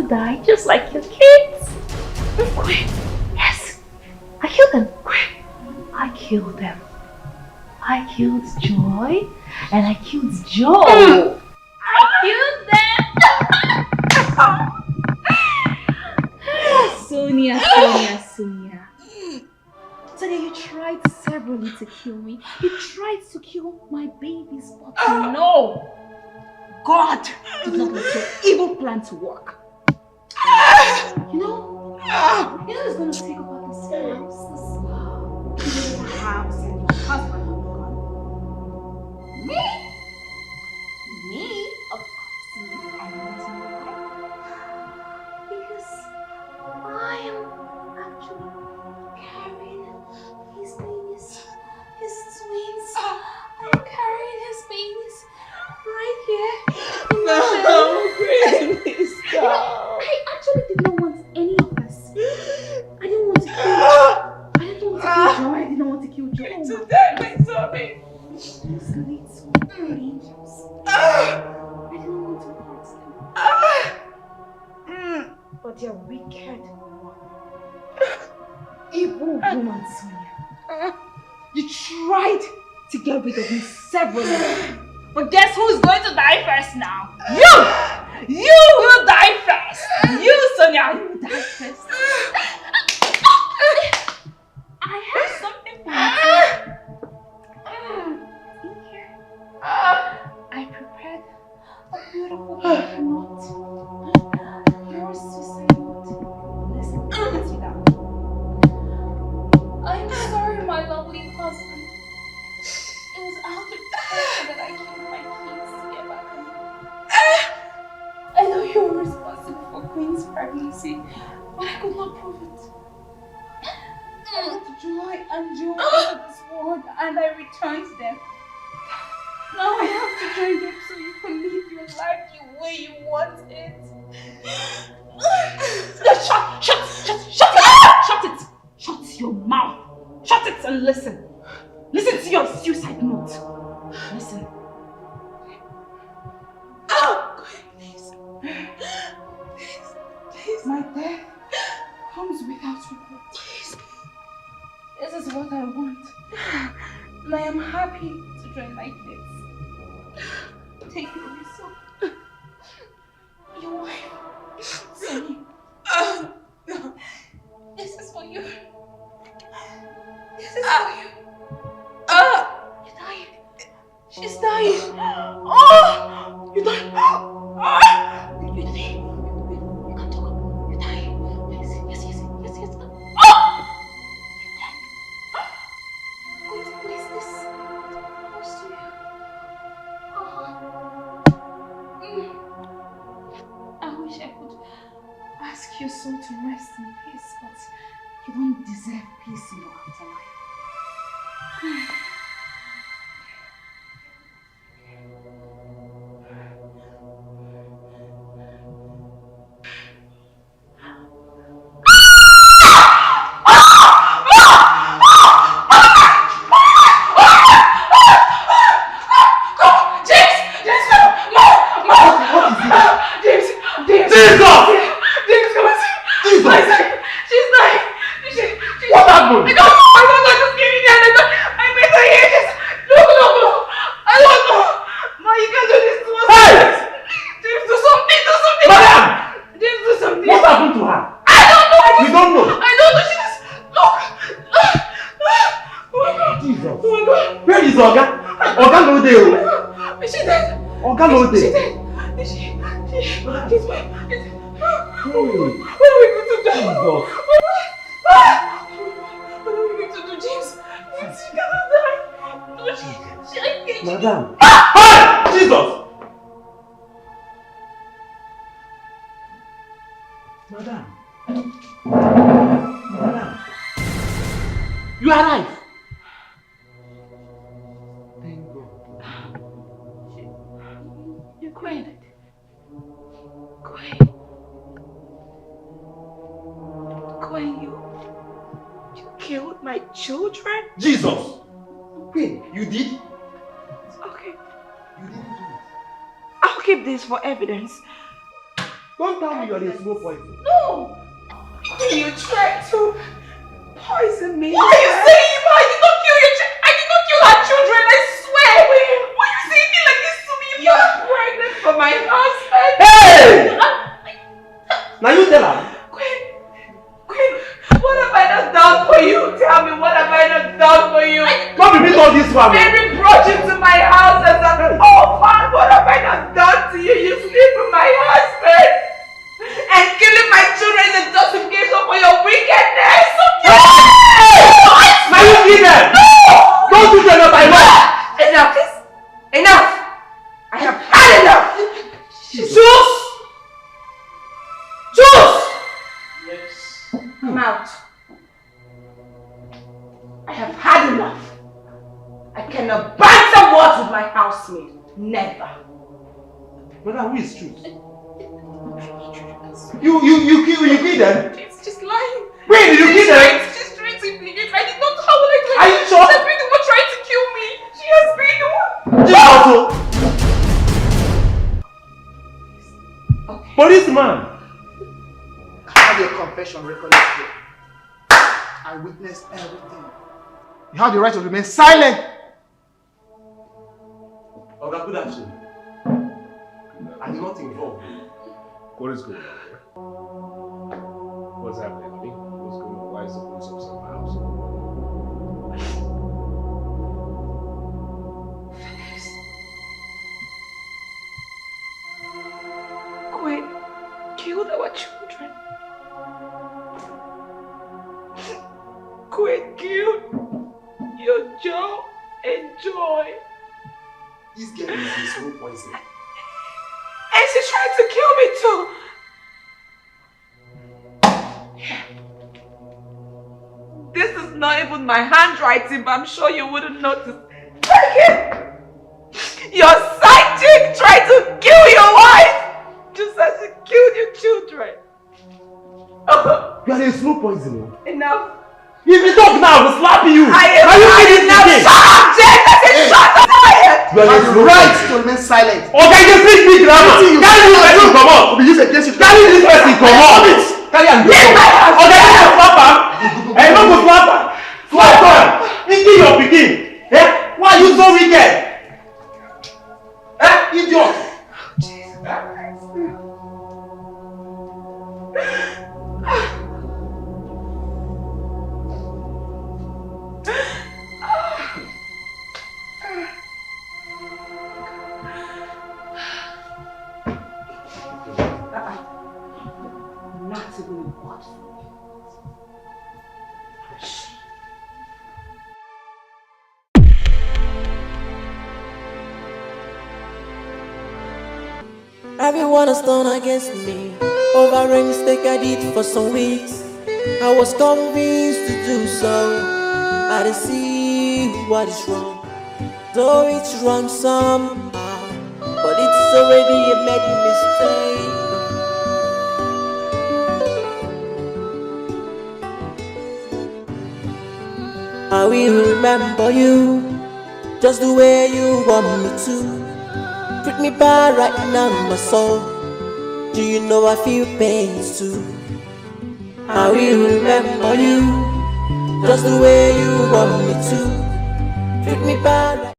Die just like your kids. Yes, I killed them. I killed them. I killed Joy and I killed Joe. I killed them. Sonia. Sonia, you tried severally to kill me. You tried to kill my babies, but no. God did not let your evil plan to work. You know it's gonna take about this house and your husband will come. Me, of course, me, I want to know why. Because I am actually carrying his babies, his twins. I'm carrying his babies right here. No, please stop. I actually did not want any of this. I didn't want to kill Joe. I didn't want to kill Joe. To die, my Tommy. These little angels. I didn't want to hurt them. But they're wicked. Evil woman, Sonia. You tried to get rid of me severally. But guess who's going to die first now? You! You will die first! You, Sonia, you will die first. I have something for you. In here. I prepared a beautiful note. Your suicide note. Listen, let's read that. I'm sorry, my lovely husband. It was out of pressure that I killed my kids to get back on you. I know you were responsible for Queen's pregnancy, but I could not prove it. I brought joy and joy into this world and I returned them. Now I have to join them so you can live your life the way you want it. Shut it! Shut your mouth! Shut it and listen! Listen to your suicide note. Listen. Please. My death comes without regret. Please. This is what I want. And I am happy to join my kids. Take your result. Your wife. Sonny. No. This is for you. This is for you. You're dying. She's dying. Oh! You're dying. You're dying. You can't talk. You're dying. Yes. Oh! You're dying. I'm going to place this close to you. I wish I could ask your soul to rest in peace, but you don't deserve peace in your afterlife. She's dying. Jesus. Oh my God. Where is Oga? Oga no dey. Is she dead? Oga no dey. Is she dead? Is she? She's fine. What are we going to do? Jesus. What are we going to do, James? She cannot die. No, she Madam. Hey! Jesus! Madam. Madam. You are alive. Thank God. You're Queen. Queen, you killed my children? Jesus! Queen, you did? Okay. You didn't do it. I'll keep this for evidence. Don't tell me you're a slow poison. No! You tried to poison me. What are you saying? I did not kill your children. I did not kill our children, I swear. Why are you saying me like this to me? You're pregnant for my husband. Hey! Now you tell her. Queen, what have I not done for you? Tell me, what have I not done for you? Don't repeat all this one. Mary brought you to my house as an orphan. What have I not done to you? You sleep with my husband. And killing my children is a justification for your wickedness. Now you kill them. No! Don't do them by law. Enough. Enough. I have had enough. Juice. Yes. I'm out. I have had enough. I cannot banter words with my housemaid. Never. Madam, who is truth? You kill them? It's just lying. Wait, did you kill them? She's trying to implicate. I did not. How will I do it? Are you sure? She has been the one trying to kill me. She has been the one. Okay. Policeman. I have your confession recorded here. I witnessed everything. You have the right to remain silent. Okay, good action. I'm not involved. What is going on here? What's happening? I mean, what's going on? Why is the police officer in my house? Queen killed our children. Queen killed your Joe and Joy. This girl is a slow poison. And she's trying to kill me too. This is not even my handwriting, but I'm sure you wouldn't notice. Take it! Your side chick tried to kill your wife! Just as she killed your children. You are a slow poison. Enough. If you talk now, I will slap you. I am enough. Shut up, Jake! I said shut up! You have the right to remain silent. Okay, you speak big grammar. Carry this person come on. Carry this person come on. Carry am go. Okay, you go slap am. I no go slap am. Slap am. Into your pikin. Eh? Why are you so wicked? Eh? Idiot. Not even what? Everyone has done against me over a mistake I did for some weeks. I was convinced to do so. I didn't see what is wrong, though it's wrong somehow, but it's already a made mistake. I will remember you just the way you want me to. Treat me bad right now, my soul. Do you know I feel pains too? I will remember you just the way you want me to. Treat me bad right